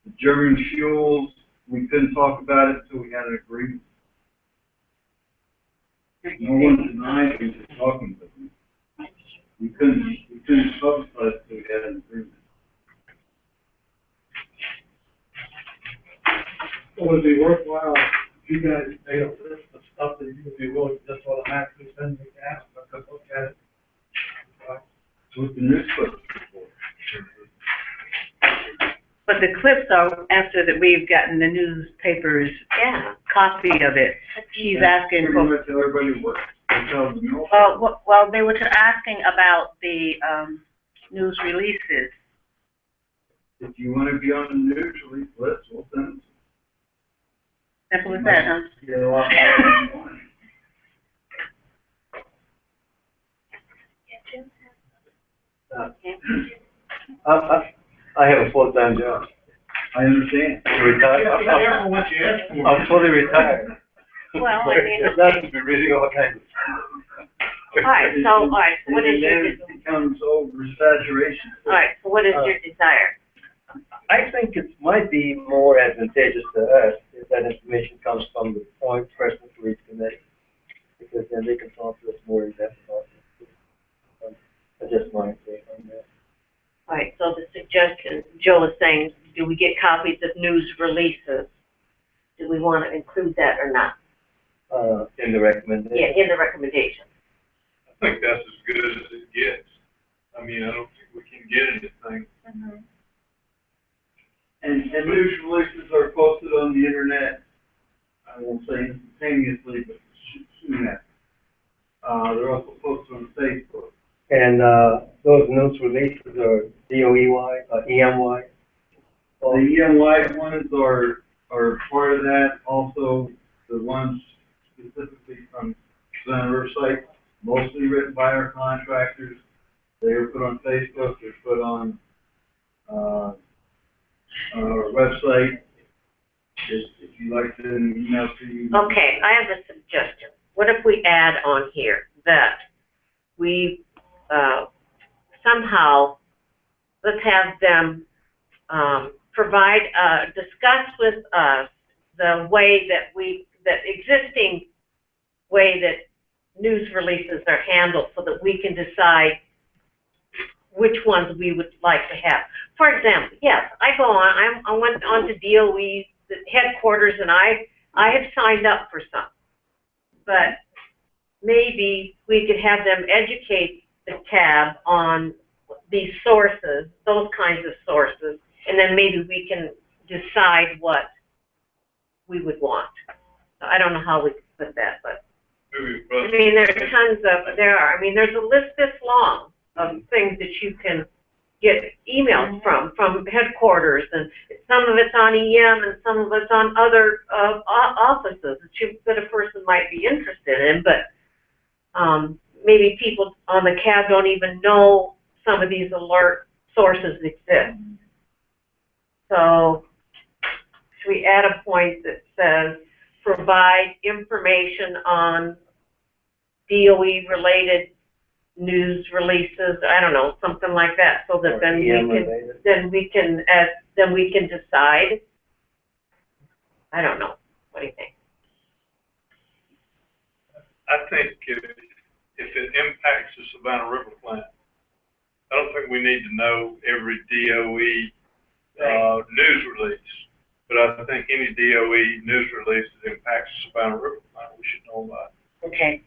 The German fuels, we couldn't talk about it until we had an agreement. No one denied we were talking about it. We couldn't publicize it until we had an agreement. Well, would it be worthwhile if you guys made a list of stuff that you would be willing to just automatically send to the CAB, but to look at it? So with the news clips before. But the clips are after that we've gotten the newspaper's copy of it. She's asking for. Everybody works. Well, they were asking about the news releases. If you want to be on the news release list, we'll send them. That's what it said, huh? Get a lot more than I have a full-time job. I understand. Retired. I'm fully retired. Well, I mean, That has been reading all kinds of stuff. all right, what is your, It becomes oversaturation. all right, so what is your desire? I think it might be more advantageous to us if that information comes from the point person for each committee, because then they can talk to us more in depth about it. That's just my take on that. All right, so the suggestion, Joe is saying, do we get copies of news releases? Do we want to include that or not? In the recommendation. Yeah, in the recommendation. I think that's as good as it gets. I mean, I don't think we can get anything. Mm-hmm. And news releases are posted on the internet, I won't say instantaneously, but soon after. They're also posted on Facebook. And, those news releases are DOE-wide, EM-wide? The EM-wide ones are part of that, also the ones specifically from Savannah Riverside, mostly written by our contractors. They're put on Facebook, they're put on, our website. If you like to email to you. Okay, I have a suggestion. What if we add on here that we, somehow, let's have them, provide, discuss with us the way that existing way that news releases are handled so that we can decide which ones we would like to have. For example, yes, I went on to DOE's headquarters and I have signed up for some. But maybe we could have them educate the tab on these sources, those kinds of sources, and then maybe we can decide what we would want. I don't know how we could put that, but I mean, there's I mean, there's a list this long of things that you can get emails from headquarters, and some of it's on EM and some of it's on other offices that a person might be interested in, but maybe people on the cab don't even know some of these alert sources exist. So should we add a point that says provide information on DOE related news releases, I don't know, something like that, so that then we can decide. I don't know. What do you think? I think if it impacts the Savannah River plant, I don't think we need to know every DOE news release. But I think any DOE news release that impacts the Savannah River plant, we should know about. Okay.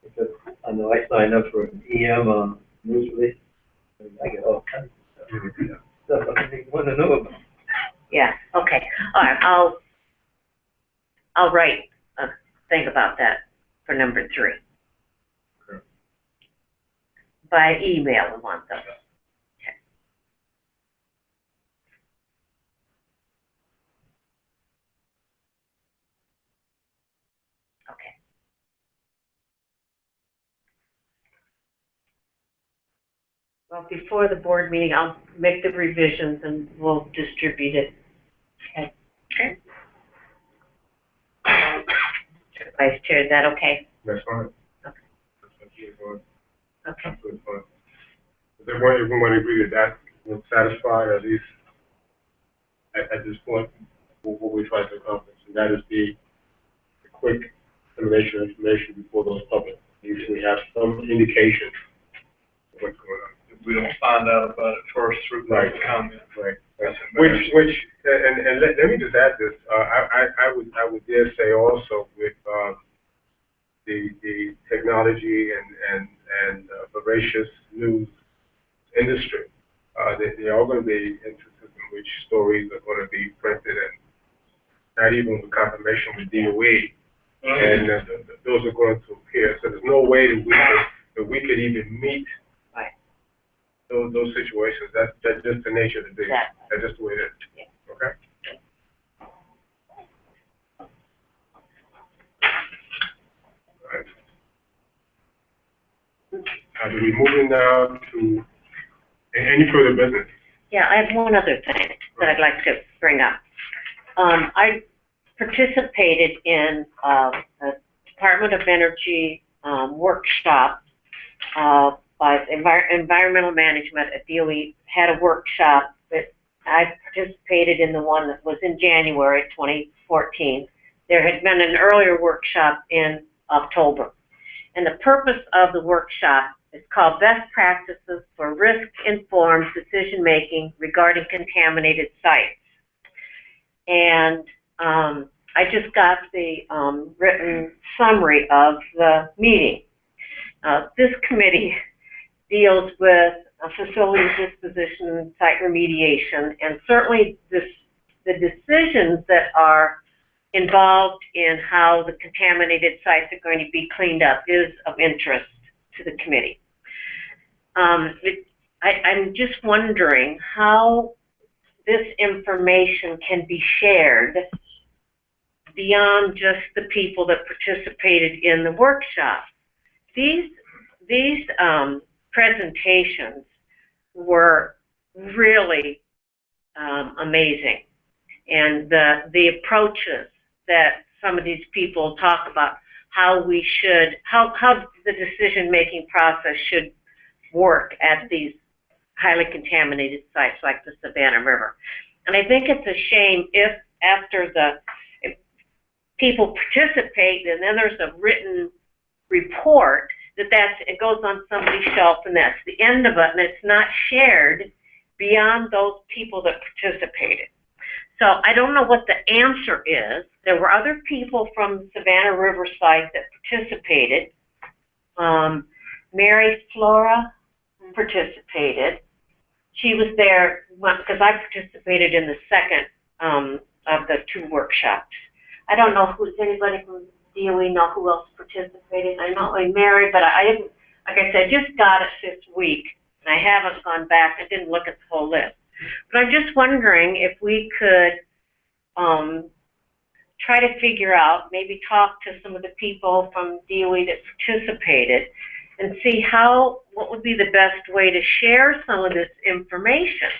Because I know I signed up for an EM news release, and I get all kinds of stuff I didn't want to know about. Yeah, okay. All right, I'll write a thing about that for number 3. Okay. By email, I want those. Okay. Okay. Well, before the board meeting, I'll make the revisions and we'll distribute it. Okay. Okay. Vice Chair, is that okay? That's fine. Okay. That's absolutely fine. Okay. Absolutely fine. Does everyone agree that that will satisfy, at least at this point, what we try to accomplish? And that is the quick information before those public. Usually have some indication of what's going on. If we don't find out about it first through public comment. Right. And let me just add this. I would dare say also with the technology and voracious news industry, they are going to be interested in which stories are going to be printed, and not even with confirmation with DOE, and those are going to appear. So there's no way that we could even meet those situations. That's just the nature of the beast. That's just the way it is. Yeah. Okay. Right. We're moving now to any further business. Yeah, I have one other thing that I'd like to bring up. I participated in a Department of Energy workshop by Environmental Management at DOE had a workshop that I participated in, the one that was in January 2014. There had been an earlier workshop in October. And the purpose of the workshop is called Best Practices for Risk-Informed Decision-Making Regarding Contaminated Sites. and I just got the written summary of the meeting. This committee deals with facility disposition, site remediation, and certainly the decisions that are involved in how the contaminated sites are going to be cleaned up is of interest to the committee. I'm just wondering how this information can be shared beyond just the people that participated in the workshop. These presentations were really amazing, and the approaches that some of these people talk about, how the decision-making process should work at these highly contaminated sites like the Savannah River. And I think it's a shame if people participate and then there's a written report it goes on somebody's shelf and that's the end of it, and it's not shared beyond those people that participated. So I don't know what the answer is. There were other people from the Savannah River site that participated. Mary Flora participated. She was there because I participated in the second of the two workshops. I don't know does anybody from DOE know who else participated? I know Mary, but I didn't, like I said, just got it this week, and I haven't gone back. I didn't look at the whole list. But I'm just wondering if we could try to figure out, maybe talk to some of the people from DOE that participated and see what would be the best way to share some of this information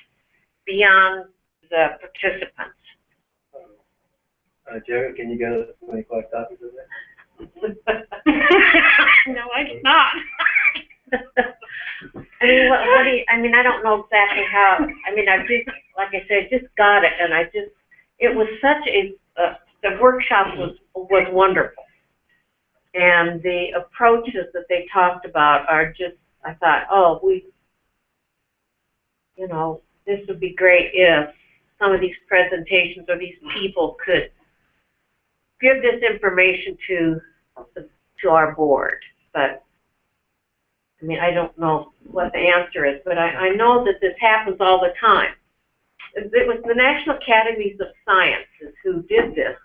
beyond the participants. Jerry, can you get us 25 copies of that? No, I'm not. I mean, what do you, I mean, I don't know exactly how, I mean, I just, like I said, just got it, and it was such the workshop was wonderful. And the approaches that they talked about are just, I thought, oh, this would be great if some of these presentations or these people could give this information to our board. But I mean, I don't know what the answer is, but I know that this happens all the time. It was the National Academies of Sciences who did this,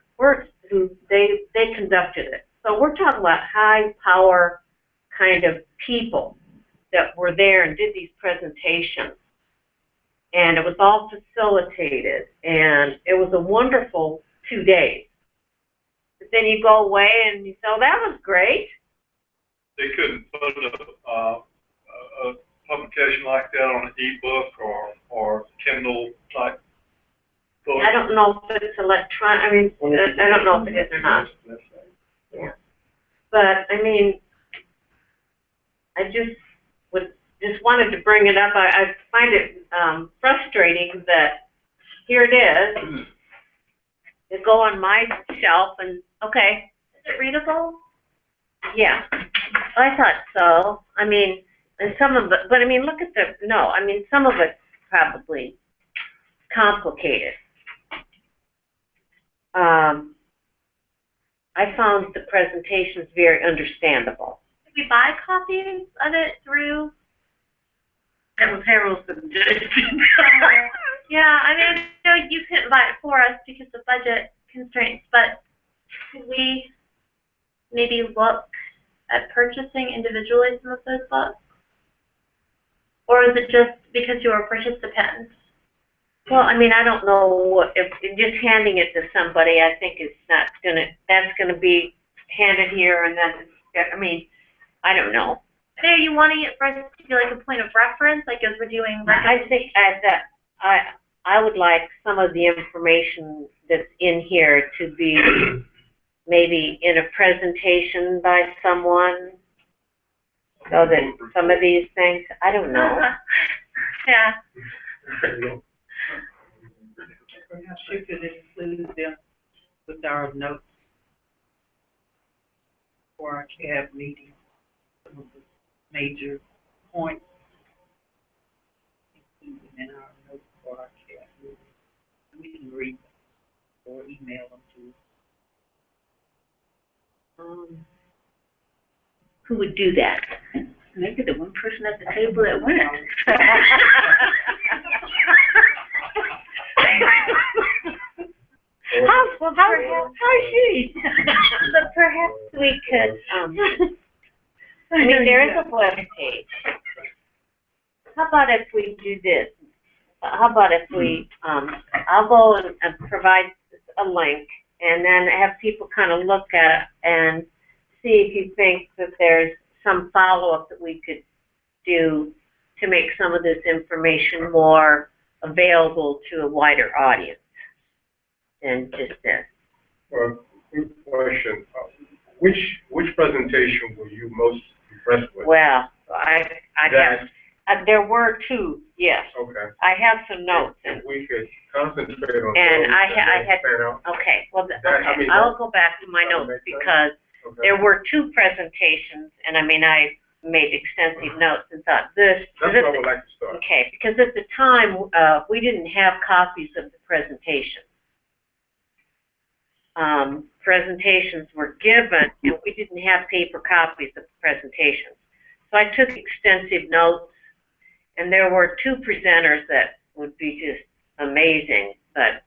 they conducted it. So we're talking about high power kind of people that were there and did these presentations. And it was all facilitated, and it was a wonderful 2 days. But then you go away and you say, oh, that was great. They couldn't put a publication like that on an e-book or Kindle type book. I don't know if it's electronic. I mean, I don't know if it is or not. Yeah. But I mean, I just wanted to bring it up. I find it frustrating that here it is. It go on my shelf and okay. Is it readable? Yeah, I thought so. I mean, and some of it, but I mean, look at some of it's probably complicated. I found the presentations very understandable. Did we buy copies of it through? That was Harold's suggestion. Yeah, I mean, I know you couldn't buy it for us because of budget constraints, but could we maybe look at purchasing individually some of those books? Or is it just because you're a participant? Well, I mean, I don't know if just handing it to somebody, I think that's gonna be handed here and then, I mean, I don't know. Are you wanting it for us to be like a point of reference, like as we're doing? I think that I would like some of the information that's in here to be maybe in a presentation by someone, so that some of these things, I don't know. Yeah. Perhaps you could include them with our notes for our CAB meeting, some of the major points included in our notes for our CAB meeting. We can read them. email them to us. Who would do that? Maybe the one person at the table that went. How's she? But perhaps we could, I mean, there is a web page. How about if we do this? How about if we, I'll go and provide a link and then have people kind of look at it and see if you think that there's some follow-up that we could do to make some of this information more available to a wider audience than just this. Well, quick question. Which presentation were you most impressed with? Well, there were two, yes. Okay. I have some notes. If we could concentrate on And those I that had, stand out. okay, well, I mean, I'll go back to my notes because there were two presentations, and I mean, I made extensive notes and thought this. That's where I would like to start. Okay, because at the time, we didn't have copies of the presentation. Presentations were given, and we didn't have paper copies of the presentations. So I took extensive notes, and there were two presenters that would be just amazing, but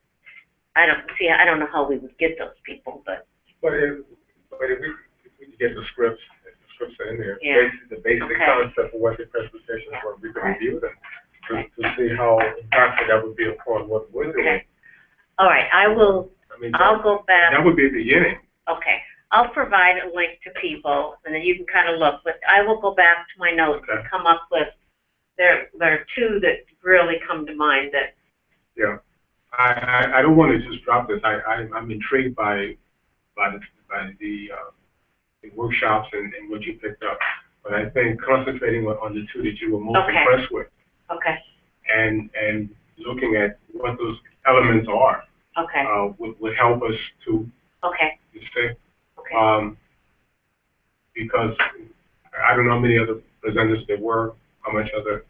I don't know how we would get those people, but if we could get the scripts are in there, yeah. the basic concept of what the presentation is, what we can review them to see how impactful that would be upon what we're doing. All right, I'll go back. That would be the beginning. Okay, I'll provide a link to people, and then you can kind of look. But I will go back to my notes and come up with. There are two that really come to mind. That. Yeah, I don't want to just drop this. I'm intrigued by the workshops and what you picked up. But I think concentrating on the two that you were most impressed with. Okay. And looking at what those elements are. Okay. Would help us to. Okay. You see. Okay. Because I don't know how many other presenters there were, how much other.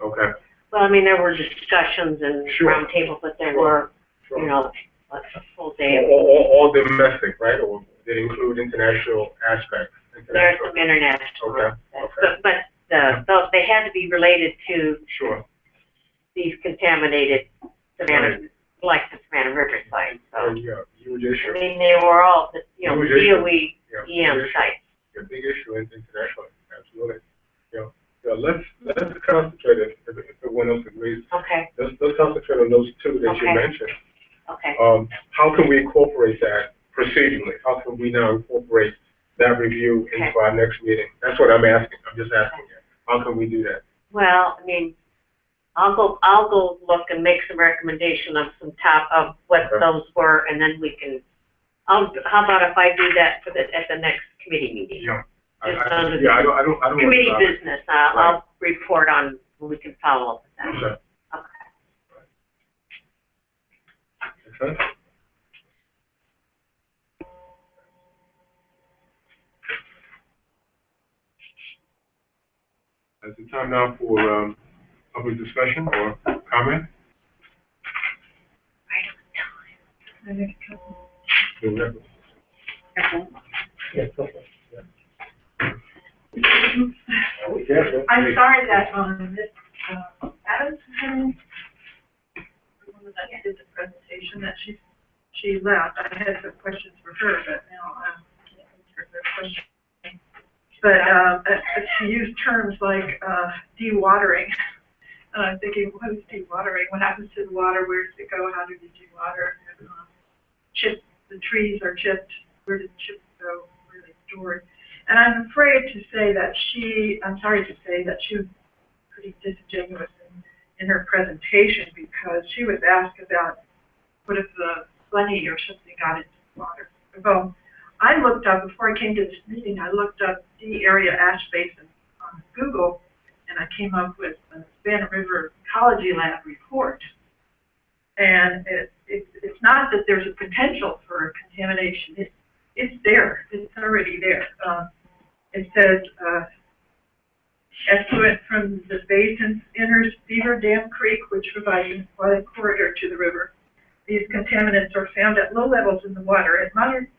Okay. Well, I mean, there were discussions and roundtables, but there were, you know, a full day. All domestic, right? Or did include international aspects? There are some international. Okay. But they had to be related to these contaminated Savannah, like the Savannah River site. So, huge issue. I mean, they were all, DOE, EM sites. A big issue internationally, absolutely. Let's concentrate, if everyone else agrees. Okay. Let's concentrate on those two that you mentioned. Okay. How can we incorporate that procedurally? How can we now incorporate that review into our next meeting? That's what I'm asking. I'm just asking you. How can we do that? Well, I mean, I'll go look and make some recommendation of of what those were, and then we can. How about if I do that at the next committee meeting? Yeah. I don't. Committee business. I'll report on. We can follow up with that. Okay. Okay. Is it time now for public discussion or comment? I'm sorry that Miss Adams did the presentation that she left. I had some questions for her, but now I can't answer her question. But she used terms like dewatering. And I'm thinking, what is dewatering? What happens to the water? Where does it go? How do you dewater? The trees are chipped. Where did the chips go? Where are they stored? And I'm afraid to say that I'm sorry to say that she was pretty disingenuous in her presentation, because she was asked about what if the bunny or something got into the water. Well, I looked up, before I came to this meeting, I looked up the area ash basin on Google, and I came up with the Savannah River Ecology Lab report. And it's not that there's a potential for contamination. It's there. It's already there. It says effluent from the basin enters Beaver Dam Creek, which provides an aquatic corridor to the river. These contaminants are found at low levels in the water, at moderate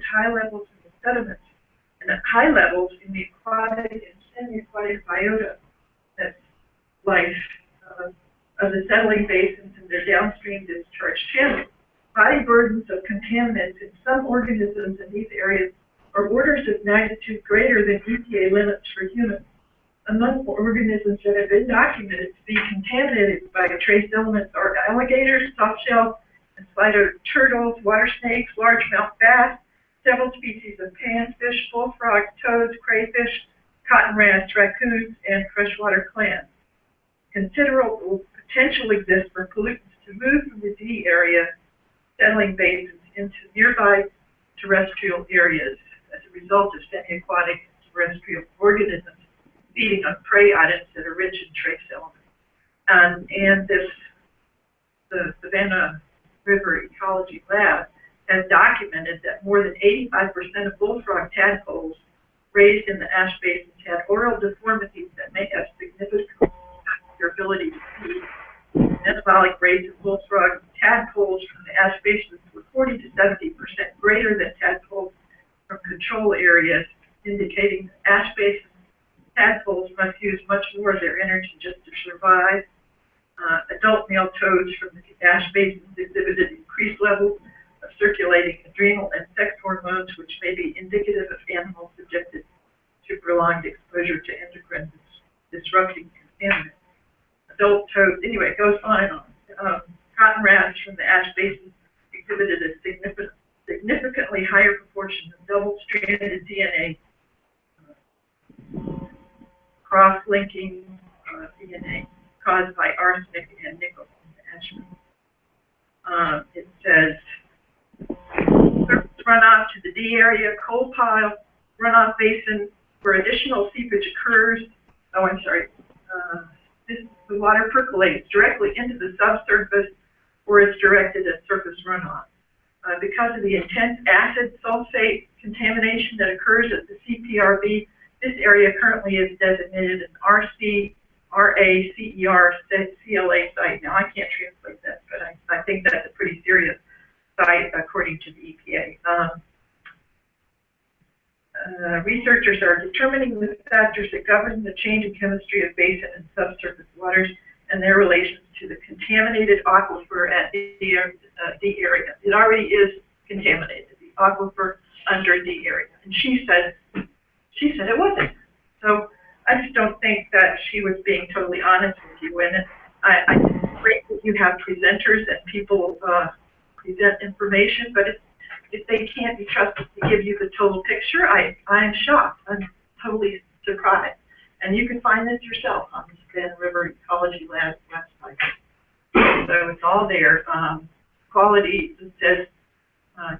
to high levels in the sediments, and at high levels in the aquatic and semi-aquatic biota, that's life of the settling basins and their downstream discharge channels. Body burdens of contaminants in some organisms in these areas are orders of magnitude greater than EPA limits for humans. Among organisms that have been documented to be contaminated by trace elements are alligators, softshell and spider turtles, water snakes, largemouth bass, several species of panfish, bullfrogs, toads, crayfish, cotton rats, raccoons, and freshwater clams. Considerable potential exists for pollutants to move from the D area settling basins into nearby terrestrial areas as a result of semi-aquatic terrestrial organisms feeding on prey items that are rich in trace elements. And the Savannah River Ecology Lab has documented that more than 85% of bullfrog tadpoles raised in the ash basins had oral deformities that may have significant their ability to feed. Metabolic rates of bullfrog tadpoles from the ash basins were 40 to 70% greater than tadpoles from control areas, indicating that ash basins tadpoles must use much more of their energy just to survive. Adult male toads from the ash basins exhibited increased levels of circulating adrenal and sex hormones, which may be indicative of animals subjected to prolonged exposure to endocrine disrupting contaminants. Adult toads, anyway, it goes on and on. Cotton rats from the ash basins exhibited a significantly higher proportion of double-stranded DNA cross-linking DNA caused by arsenic and nickel in the ash. It says surface runoff to the D area, coal pile, runoff basin where additional seepage occurs. Oh, I'm sorry. The water percolates directly into the subsurface where it's directed at surface runoff. Because of the intense acid sulfate contamination that occurs at the CPRB, this area currently is designated an RCRA CER CLA site. Now, I can't translate that, but I think that's a pretty serious site according to the EPA. Researchers are determining the factors that govern the change in chemistry of basin and subsurface waters and their relations to the contaminated aquifer at the area. It already is contaminated, the aquifer under the area. And she said it wasn't. So I just don't think that she was being totally honest with you. And I think it's great that you have presenters and people present information, but if they can't be trusted to give you the total picture, I'm shocked. I'm totally surprised. And you can find this yourself on the Savannah River Ecology Lab website. So it's all there. Quality, it says,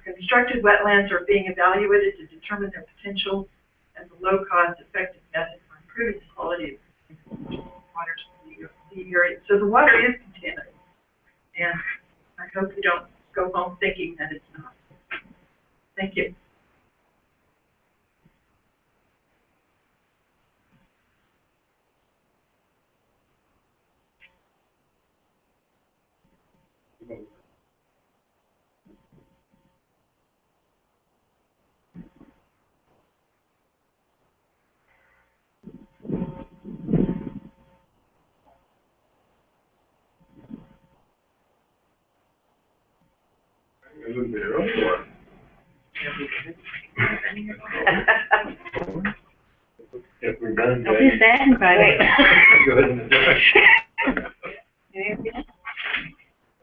constructed wetlands are being evaluated to determine their potential as a low-cost, effective method for improving the quality of water in the area. So the water is contaminated. And I hope you don't go home thinking that it's not. Thank you. A little bit earlier. If we're done, Don't be sad about it. go ahead and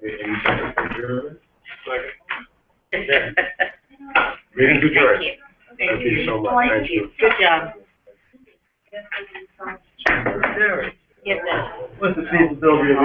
Meeting's adjourned. Thank Thank you so much. Thank you. Good job. There. Yes, sir. What's the feasibility of